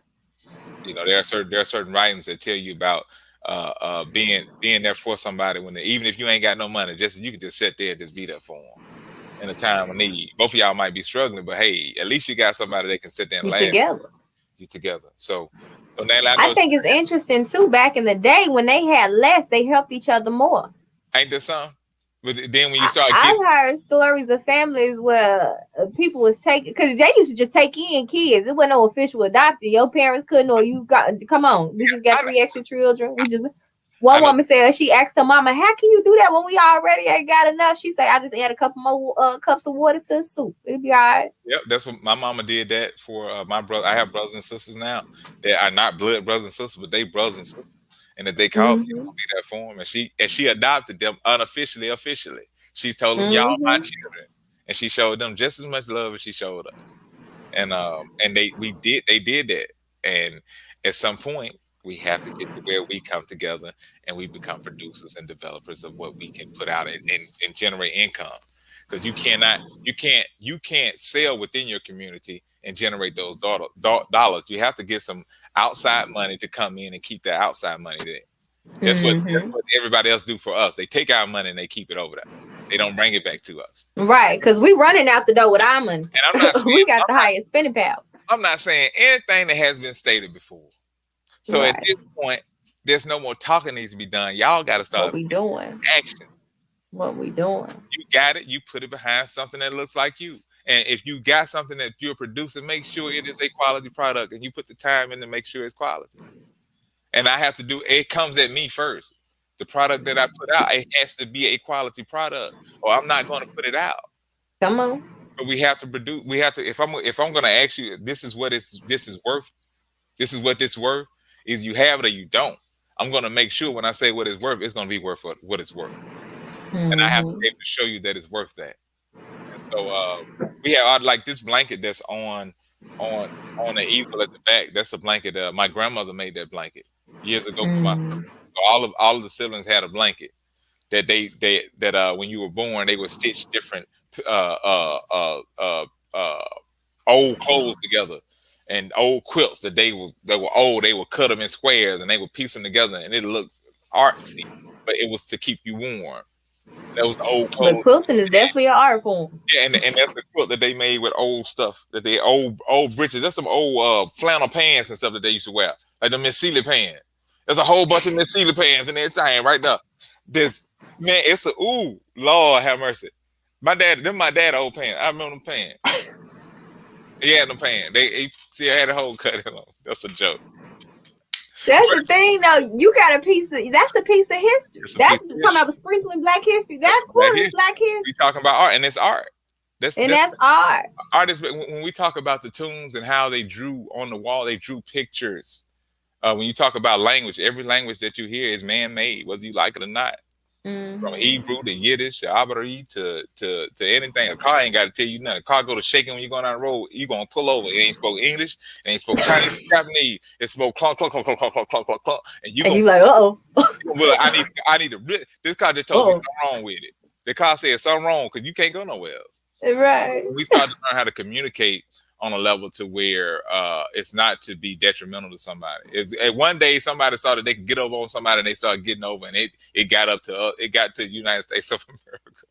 You know, there are certain writings that tell you about being there for somebody even if you ain't got no money, you can just sit there and just be there for them in a time of need. Both of y'all might be struggling, but hey, at least you got somebody that can sit there and laugh. You together. So Natalie, I think it's interesting too. Back in the day when they had less, they helped each other more. Ain't there some? But then when you start I've heard stories of families where people was taking, because they used to just take in kids. It wasn't no official adoption. Your parents couldn't, or you got, come on, we just got 3 extra children. One woman said, she asked her mama, how can you do that when we already ain't got enough? She said, I just add a couple more cups of water to the soup. It'll be all right. Yep, that's what my mama did that for my brother. I have brothers and sisters now that are not blood brothers and sisters, but they brothers and sisters. And if they called me, I'll be there for them. And she adopted them unofficially, officially. She told them, y'all my children. And she showed them just as much love as she showed us. And they did that. And at some point, we have to get to where we come together and we become producers and developers of what we can put out and generate income. Because you can't sell within your community and generate those dollars. You have to get some outside money to come in and keep that outside money there. That's what everybody else do for us. They take our money and they keep it over there. They don't bring it back to us. Right, because we running out the door with our money. And I'm not saying, we got the highest spending power. I'm not saying anything that has been stated before. So at this point, there's no more talking needs to be done. Y'all got to start what we doing. Action. What we doing. You got it. You put it behind something that looks like you. And if you got something that you're producing, make sure it is a quality product and you put the time in to make sure it's quality. And I have to do, it comes at me first. The product that I put out, it has to be a quality product or I'm not going to put it out. Come on. But we have to produce, if I'm going to ask you, this is what this is worth. This is what this worth. Either you have it or you don't. I'm going to make sure when I say what it's worth, it's going to be worth what it's worth. And I have to be able to show you that it's worth that. And so we have like this blanket that's on the easel at the back. That's a blanket. My grandmother made that blanket years ago for my siblings. So all of the siblings had a blanket that when you were born, they would stitch different old clothes together. And old quilts that they were old, they would cut them in squares and they would piece them together and it looked artsy, but it was to keep you warm. That was the old clothes. But quilting is definitely an art form. Yeah, and that's the quilt that they made with old stuff, that they old breeches. That's some old flannel pants and stuff that they used to wear, like the Miss Seeley pants. There's a whole bunch of Miss Seeley pants and everything right now. It's Lord have mercy. My dad old pants. I remember them pants. He had them pants. I had a whole cut in them. That's a joke. That's the thing, though. You got that's a piece of history. That's something about sprinkling Black history. That's cool. Black history. We talking about art, and it's art. That's art. Art is when we talk about the tombs and how they drew on the wall. They drew pictures. When you talk about language, every language that you hear is man-made, whether you like it or not. From Hebrew to Yiddish to Abari to anything. A car ain't got to tell you nothing. A car go to shaking when you're going down the road. You gonna pull over. It ain't spoke English. It ain't spoke Chinese, Japanese. It spoke clunk, clunk, clunk, clunk, clunk, clunk, clunk, clunk. And you like, uh-oh. Well, I need to. This car just told me something wrong with it. The car said something wrong because you can't go nowhere else. Right. We started to learn how to communicate on a level to where it's not to be detrimental to somebody. One day somebody saw that they could get over on somebody and they started getting over, and it got to the United States of America.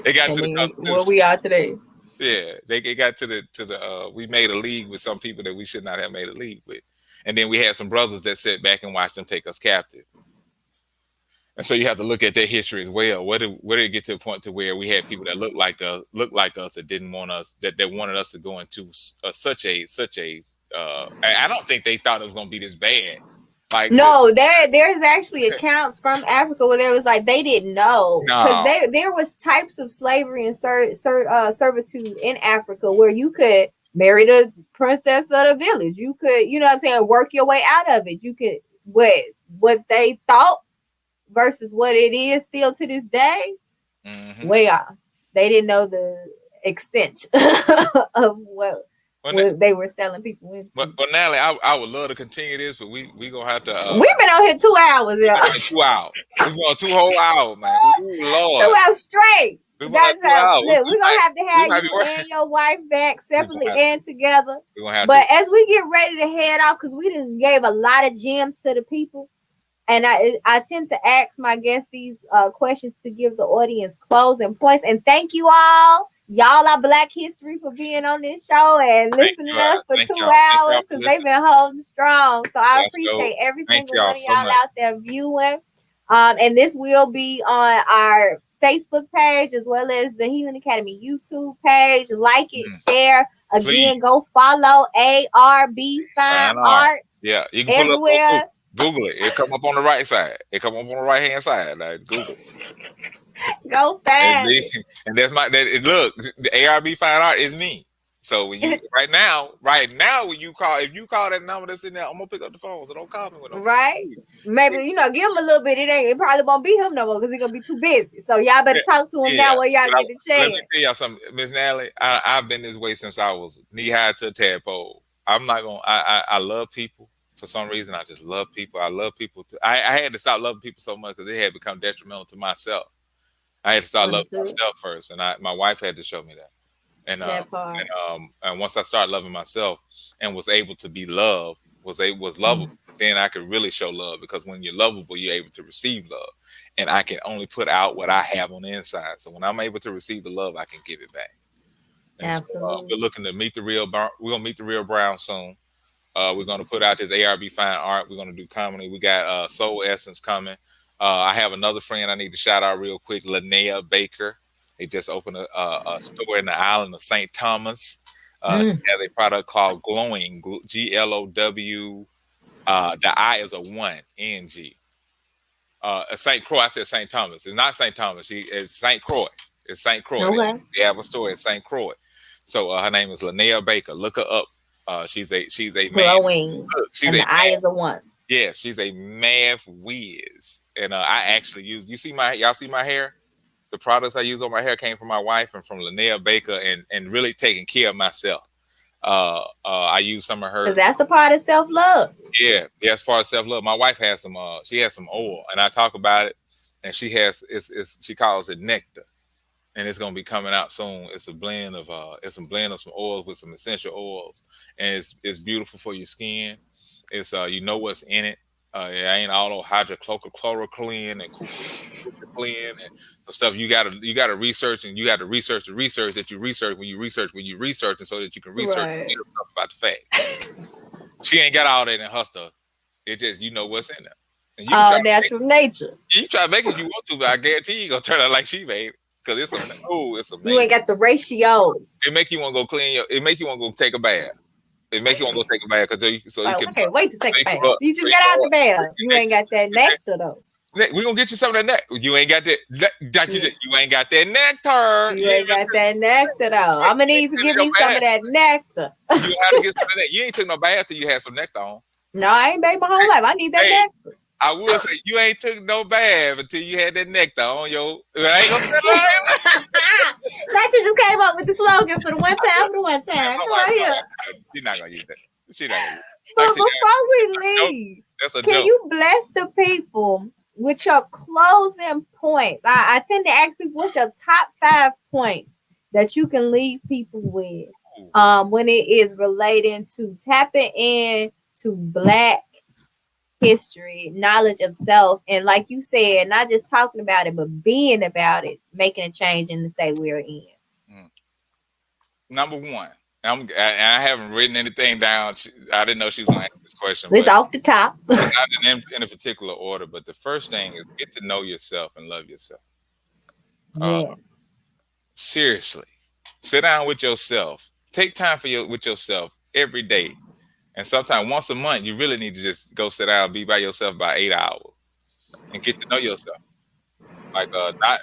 It got to the Constitution. Where we are today. Yeah, it got to the we made a league with some people that we should not have made a league with, and then we had some brothers that sat back and watched them take us captive. And so you have to look at their history as well. Where did it get to a point to where we had people that looked like us that didn't want us, that wanted us to go into such a I don't think they thought it was going to be this bad. Like No, there's actually accounts from Africa where there was like they didn't know because No. there was types of slavery and servitude in Africa where you could marry the princess of the village. You could, you know what I'm saying, work your way out of it. You could what they thought versus what it is still to this day. Mhm. Way off. They didn't know the extent of what they were selling people into. But Natalie, I would love to continue this, but we gonna have to. We've been on here 2 hours, y'all. 2 hours. We're going 2 whole hours, man. Ooh, Lord. 2 hours straight. We're That's gonna look, we're gonna have to have might be you working. and your wife back separately and together. We're gonna have But to. as we get ready to head off, because we done gave a lot of gems to the people, and I tend to ask my guests these questions to give the audience closing points. And thank you all. Y'all are Black History for being on this show and listening to us for 2 hours because they've been holding strong. So I appreciate every single one of y'all out there viewing. And this will be on our Facebook page as well as the Healing Academy YouTube page. Like it, share. Again, please. Go follow ARB Fine Arts. Yeah, you can everywhere. Up Google it. It come up on the right side. It come up on the right hand side. Like Google. Go fast. And that's look. The ARB Fine Art is me. So when you right now, when you call, if you call that number that's in there, I'm gonna pick up the phone. So don't call me with them. Right? Maybe give him a little bit. It probably won't be him no more because he's gonna be too busy. So y'all better talk to him now while y'all get the chance. Let me tell y'all something, Miss Natalie. I've been this way since I was knee high to a tadpole. I'm not gonna. I love people. For some reason, I just love people. I love people. I had to stop loving people so much because it had become detrimental to myself. I had to start loving myself first, and my wife had to show me that. And once I started loving myself and was able to be loved, was lovable, then I could really show love, because when you're lovable, you're able to receive love. And I can only put out what I have on the inside. So when I'm able to receive the love, I can give it back. And absolutely. So, we're looking to meet the real. We're gonna meet the real Brown soon. We're gonna put out this ARB Fine Art. We're gonna do comedy. We got Soul Essence coming. I have another friend I need to shout out real quick, Linnea Baker. They just opened a store in the island of St. Thomas. They have a product called Glowing, GLOW. The I is a 1, NG. St. Croix, I said St. Thomas. It's not St. Thomas. It's St. Croix. It's St. Croix. Okay. They have a store in St. Croix. So her name is Linnea Baker. Look her up. She's a Glowing. She's and the I is a 1. Yeah, she's a math whiz. And I actually use, y'all see my hair? The products I use on my hair came from my wife and from Linnea Baker, and really taking care of myself. I use some of her. Because that's a part of self-love. Yeah, as far as self-love. My wife has some, she has some oil, and I talk about it, and she she calls it Nectar. And it's gonna be coming out soon. It's a blend of some oils with some essential oils, and it's beautiful for your skin. It's you know what's in it. It ain't all those hydrochloroquine and chlorine and some stuff. You gotta research, and you got to research the research that you research when you research, and so that you can research stuff about the fact. She ain't got all that in her stuff. It just what's in there. And you that's from nature. You try to make it you want to, but I guarantee you gonna turn out like she made. Because it's amazing. You ain't got the ratios. It make you want to go it make you want to go take a bath. It make you want to go take a bath because you can't wait to take a bath. You just got out the bath. You ain't got that nectar though. We gonna get you some of that nectar. You ain't got that. You ain't got that nectar. You ain't got that nectar though. I'm gonna need to give me some of that nectar. You have to get some of that. You ain't took no bath till you had some nectar on. No, I ain't bathed my whole life. I need that nectar. I will say you ain't took no bath until you had that nectar on your. I ain't gonna say that. You just came up with the slogan for the one time. Come on here. She's not gonna use that. She's not gonna use that. But before we leave, can you bless the people with your closing points? I tend to ask people what's your top 5 points that you can leave people with when it is relating to tapping in to Black history, knowledge of self, and like you said, not just talking about it, but being about it, making a change in the state we're in. Number 1, I haven't written anything down. I didn't know she was going to ask this question. It's off the top. Not in a particular order, but the first thing is get to know yourself and love yourself. Seriously, sit down with yourself. Take time with yourself every day. And sometimes once a month, you really need to just go sit down and be by yourself about 8 hours and get to know yourself. Like not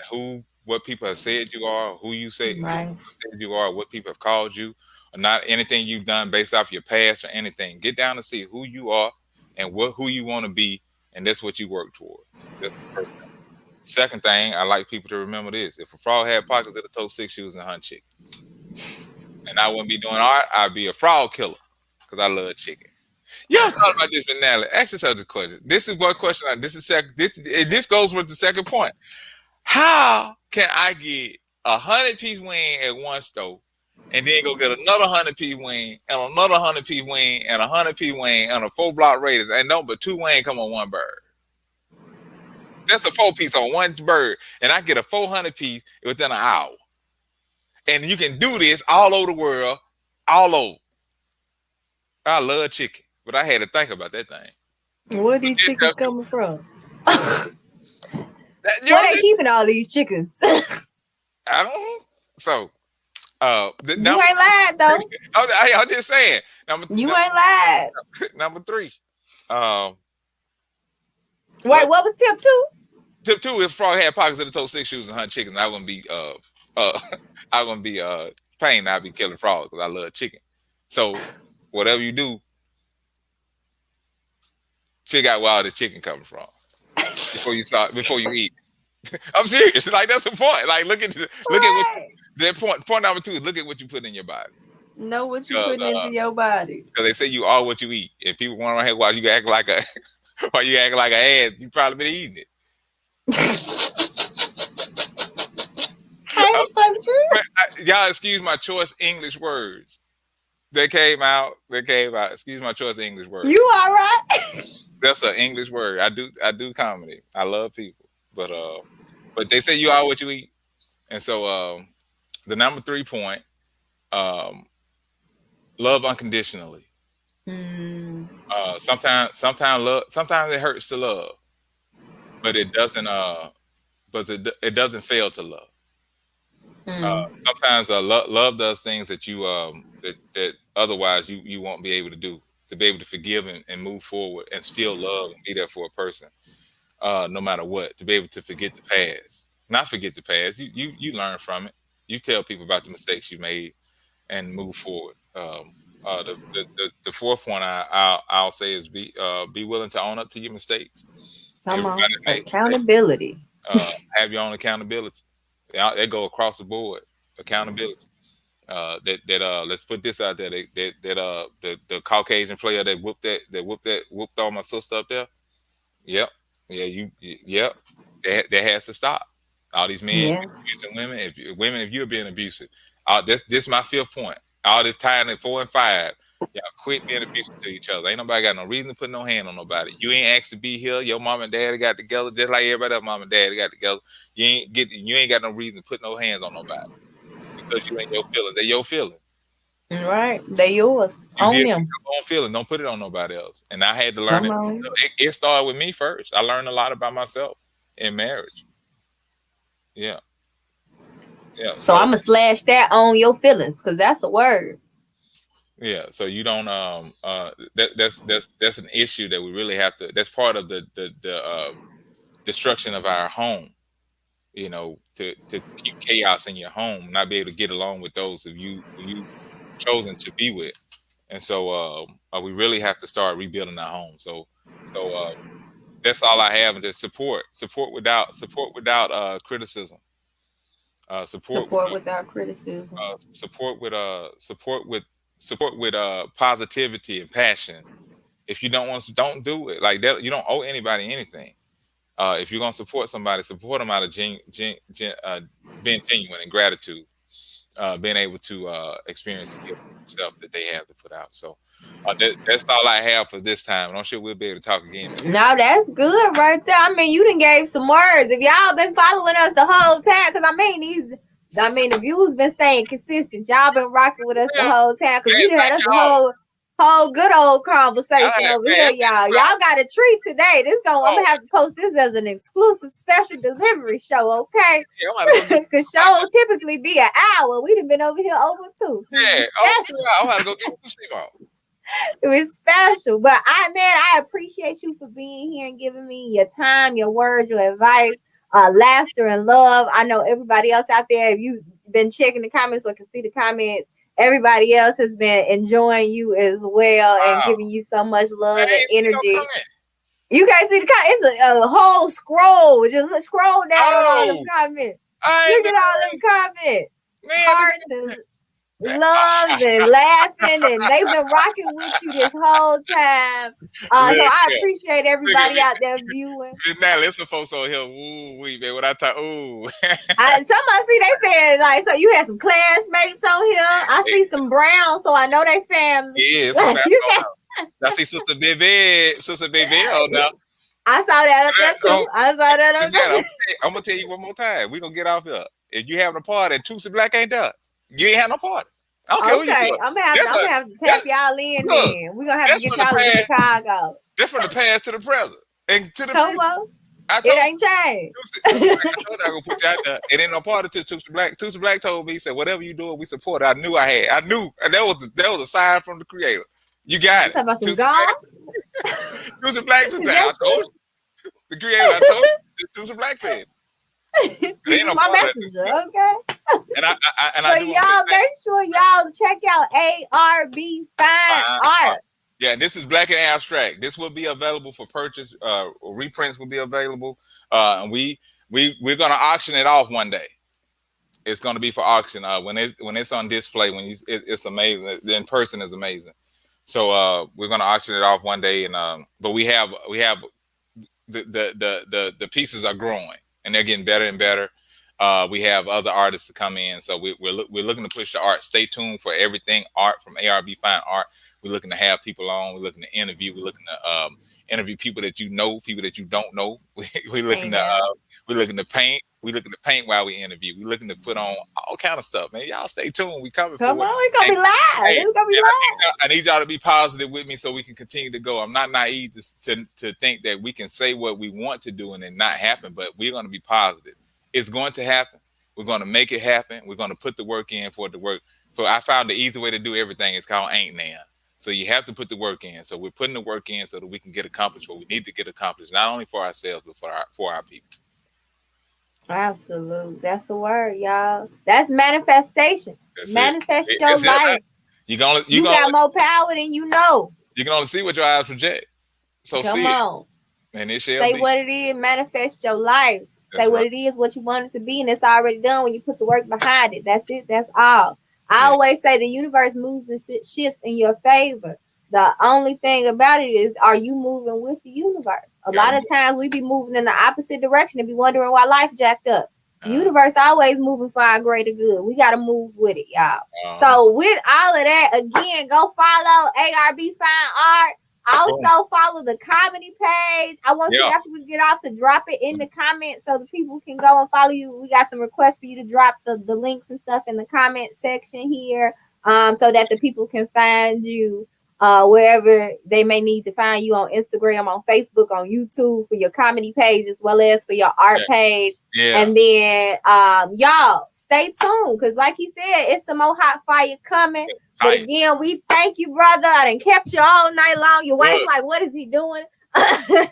what people have said you are, who you said you are, what people have called you, or not anything you've done based off your past or anything. Get down to see who you are and who you want to be, and that's what you work towards. That's the first thing. Second thing, I like people to remember this: if a frog had pockets, it'd tote 6 shoes and hunt chickens. And I wouldn't be doing art; I'd be a frog killer because I love chicken. You ever thought about this, Natalie? Ask yourself this question. This is one question. This goes with the second point. How can I get 100-piece wing at one store and then go get another 100-piece wing and another 100-piece wing and a 100-piece wing and a 4-block radius and no, but 2 wing come on one bird? That's a 4-piece on one bird, and I get a 400-piece within an hour. And you can do this all over the world, all over. I love chicken, but I had to think about that thing. Where these chickens coming from? Where they keeping all these chickens? I don't know. So, you ain't lied though. I'm just saying. You ain't lied. Number 3. Wait, what was tip 2? Tip 2: if frog had pockets of the tote 6 shoes and hunt chickens, I wouldn't be pain. I'd be killing frogs because I love chicken. So, whatever you do, figure out where all the chicken coming from before you eat. I'm serious. Like, that's the point. Like, look at what point number 2 is look at what you put in your body. Know what you put into your body. Because they say you are what you eat. If people want to hear why you act like an ass, you probably been eating it. Y'all excuse my choice English words. They came out. Excuse my choice English words. You all right? That's an English word. I do comedy. I love people. But they say you are what you eat. And so the number 3 point, love unconditionally. Sometimes it hurts to love, but it doesn't it doesn't fail to love. Sometimes love does things that you that otherwise you won't be able to do, to be able to forgive and move forward and still love and be there for a person, no matter what, to be able to forget the past. Not forget the past. You learn from it. You tell people about the mistakes you made and move forward. The 4th point I'll say is be willing to own up to your mistakes. Come on, accountability. Have your own accountability. They go across the board. Accountability. Let's put this out there. The Caucasian player that whooped all my sister up there. Yep. Yeah. That has to stop. All these men abusing women. If you're being abusive, this is my 5th point. All this tying at 4 and 5. Y'all quit being abusive to each other. Ain't nobody got no reason to put no hand on nobody. You ain't asked to be here. Your mom and dad got together just like everybody else. Mom and dad got together. You ain't got no reason to put no hands on nobody because you ain't your feelings. They're your feelings. Right. They're yours. Own them. Your own feeling. Don't put it on nobody else. And I had to learn it. It started with me first. I learned a lot about myself in marriage. Yeah. So I'm gonna slash that on your feelings because that's a word. Yeah, so you don't that's an issue that we really have to. That's part of the destruction of our home. You know, to keep chaos in your home, not be able to get along with those of you who you chosen to be with, and so we really have to start rebuilding our home. So that's all I have, and just support without criticism. Support without criticism. Support with positivity and passion. If you don't do it like that. You don't owe anybody anything. If you're gonna support somebody, support them out of being genuine and gratitude, being able to experience the stuff that they have to put out. So that's all I have for this time. I'm sure we'll be able to talk again. No, that's good right there. I mean, you done gave some words. If y'all been following us the whole time, because the views been staying consistent. Y'all been rocking with us the whole time because we done had us a whole good old conversation over here, y'all. Y'all got a treat today. I'm gonna have to post this as an exclusive special delivery show, okay? Because shows typically be an hour. We done been over here over 2. I'm gonna go get some It was special. But I appreciate you for being here and giving me your time, your words, your advice, laughter and love. I know everybody else out there, if you've been checking the comments or can see the comments, everybody else has been enjoying you as well and giving you so much love and energy. You can't see the comments. It's a whole scroll. Just scroll down on all the comments. Look at all them comments. Hearts and loves and laughing, and they've been rocking with you this whole time. So I appreciate everybody out there viewing. Now listen, folks on here. Ooh, man, what I thought. Ooh. Somebody see they said like, so you had some classmates on here. I see some brown, so I know they family. Yeah, I see Sister Baby. Oh no. I saw that up there too. I saw that up there. I'm gonna tell you one more time. We're gonna get off here. If you having a party and Tuesday Black ain't there, you ain't have no party. Okay, I'm gonna have to tap y'all in. Then we're gonna have to get y'all to Chicago. That's from the past to the present and to the future. It ain't changed. I told I gonna put you out there. It ain't no party to Tuesday Black. Tuesday Black told me, he said, whatever you do, we support. I knew, and that was a sign from the Creator. You got it. Tuesday Black today. I told you. The Creator. I told you. Tuesday Black said. Ain't no my messenger, okay? So y'all make sure y'all check out ARB Fine Art. Yeah, this is Black and Abstract. This will be available for purchase. Reprints will be available, and we're gonna auction it off one day. It's gonna be for auction when it's on display. It's amazing. The in person is amazing. So we're gonna auction it off one day, and but we have the pieces are growing. And they're getting better and better. We have other artists to come in, so we're looking to push the art. Stay tuned for everything art from ARB Fine Art. We're looking to have people on. We're looking to interview. We're looking to interview people that you know, people that you don't know. We're looking to paint. We're looking to paint while we interview. We're looking to put on all kind of stuff, man. Y'all stay tuned. We coming. Come on, we gonna be live. It's gonna be live. I need y'all to be positive with me so we can continue to go. I'm not naive to think that we can say what we want to do and it not happen, but we're going to be positive. It's going to happen. We're going to make it happen. We're going to put the work in for it to work. So I found the easy way to do everything is called ain't nan. So you have to put the work in. So we're putting the work in so that we can get accomplished what we need to get accomplished, not only for ourselves but for our people. Absolutely. That's the word, y'all. That's manifestation. Manifest your life. You got more power than you know. You can only see what your eyes project. So come on. And it shall say be. What it is, manifest your life. That's say right. What it is, what you want it to be, and it's already done when you put the work behind it. That's it. That's all. I always say the universe moves and shifts in your favor. The only thing about it is, are you moving with the universe? A lot of times we be moving in the opposite direction and be wondering why life jacked up. The universe always moving for our greater good. We got to move with it, y'all. So with all of that, again, go follow ARB Fine Art. Also follow the comedy page. I want you, after we get off, to drop it in the comments so the people can go and follow you. We got some requests for you to drop the links and stuff in the comment section here, so that the people can find you wherever they may need to find you, on Instagram, on Facebook, on YouTube, for your comedy page as well as for your art page. And then y'all stay tuned, because like he said, it's some more hot fire coming. But again, we thank you, brother. I done kept you all night long. Your wife like, what is he doing? Look,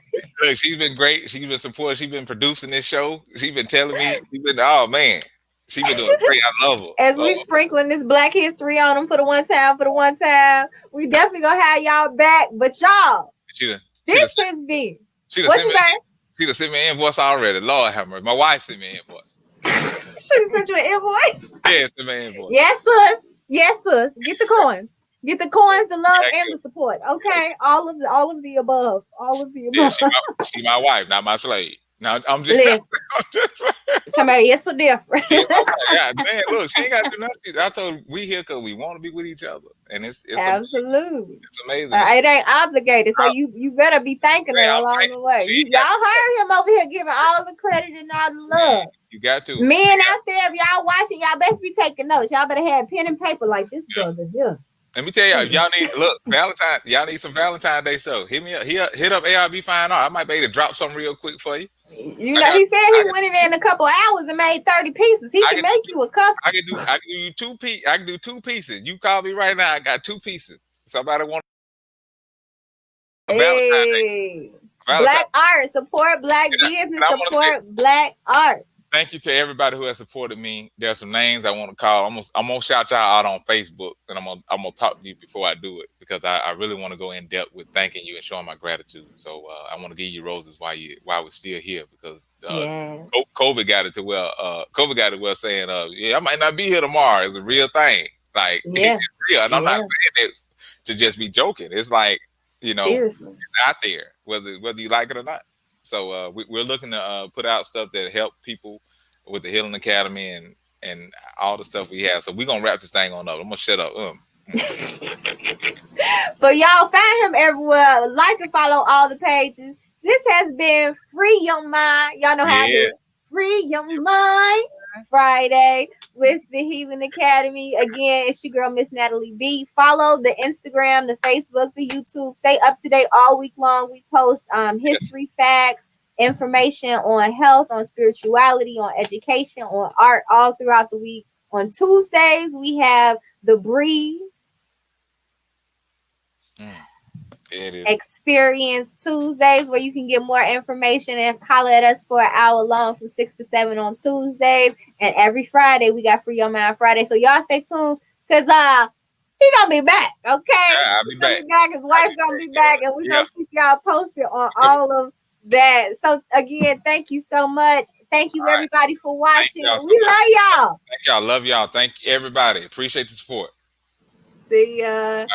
she's been great. She's been supporting. She's been producing this show. She's been telling me. Oh man, she's been doing great. I love her. As we sprinkling this Black History on them for the one time, we definitely gonna have y'all back. But y'all, this has been. What you say? She done sent me an invoice already. Lord have mercy. My wife sent me an invoice. She sent you an invoice? Yeah, sent me an invoice. Yes, sis. Yes, sis. Get the coins. Get the coins, the love, and the support. Okay, all of the above. All of the above. Yeah, she my wife, not my slave. Now I'm just. Come on, it's so different. Yeah, man. Look, she ain't got to do nothing. I told her we here because we want to be with each other, and it's absolutely. It's amazing. It ain't obligated, so you better be thanking her along the way. Y'all heard him over here giving all the credit and all the love. You got to. Men out there, if y'all watching, y'all best be taking notes. Y'all better have pen and paper like this brother here. Let me tell y'all, if y'all need Valentine. Y'all need some Valentine's Day show. Hit me up. Hit up ARB Fine Art. I might be able to drop something real quick for you. You know, he said he went in there in a couple of hours and made 30 pieces. He can make you a custom. I can do you 2 pieces. I can do 2 pieces. You call me right now. I got 2 pieces. Somebody want Valentine's Day. Hey. Valentine. Black art, support Black business, and I wanna support Black art. Thank you to everybody who has supported me. There are some names I want to call. I'm gonna shout y'all out on Facebook, and I'm gonna talk to you before I do it because I really want to go in depth with thanking you and showing my gratitude. So I want to give you roses while we're still here because COVID got it to saying yeah, I might not be here tomorrow. It's a real thing. Like it's real, and I'm not saying it to just be joking. It's like seriously. It's out there whether you like it or not. So we're looking to put out stuff that help people with the Healing Academy and all the stuff we have. So we're going to wrap this thing on up. I'm going to shut up. But y'all find him everywhere. Like and follow all the pages. This has been Free Your Mind. Y'all know how to do it. Free Your Mind Friday with the Healing Academy. Again, it's your girl, Miss Natalie B. Follow the Instagram, the Facebook, the YouTube. Stay up to date all week long. We post history, facts, information on health, on spirituality, on education, on art all throughout the week. On Tuesdays, we have the Breathe Experience Tuesdays, where you can get more information and holler at us for an hour long from 6 to 7 on Tuesdays. And every Friday we got Free Your Mind Friday. So y'all stay tuned because he gonna be back. Okay, yeah, I'll be back. His wife's gonna be back, and we're gonna keep y'all posted on all of that. So again, thank you so much. Thank you everybody for watching. We love y'all. Thank y'all. Love y'all. Thank you everybody. Appreciate the support. See ya. All right.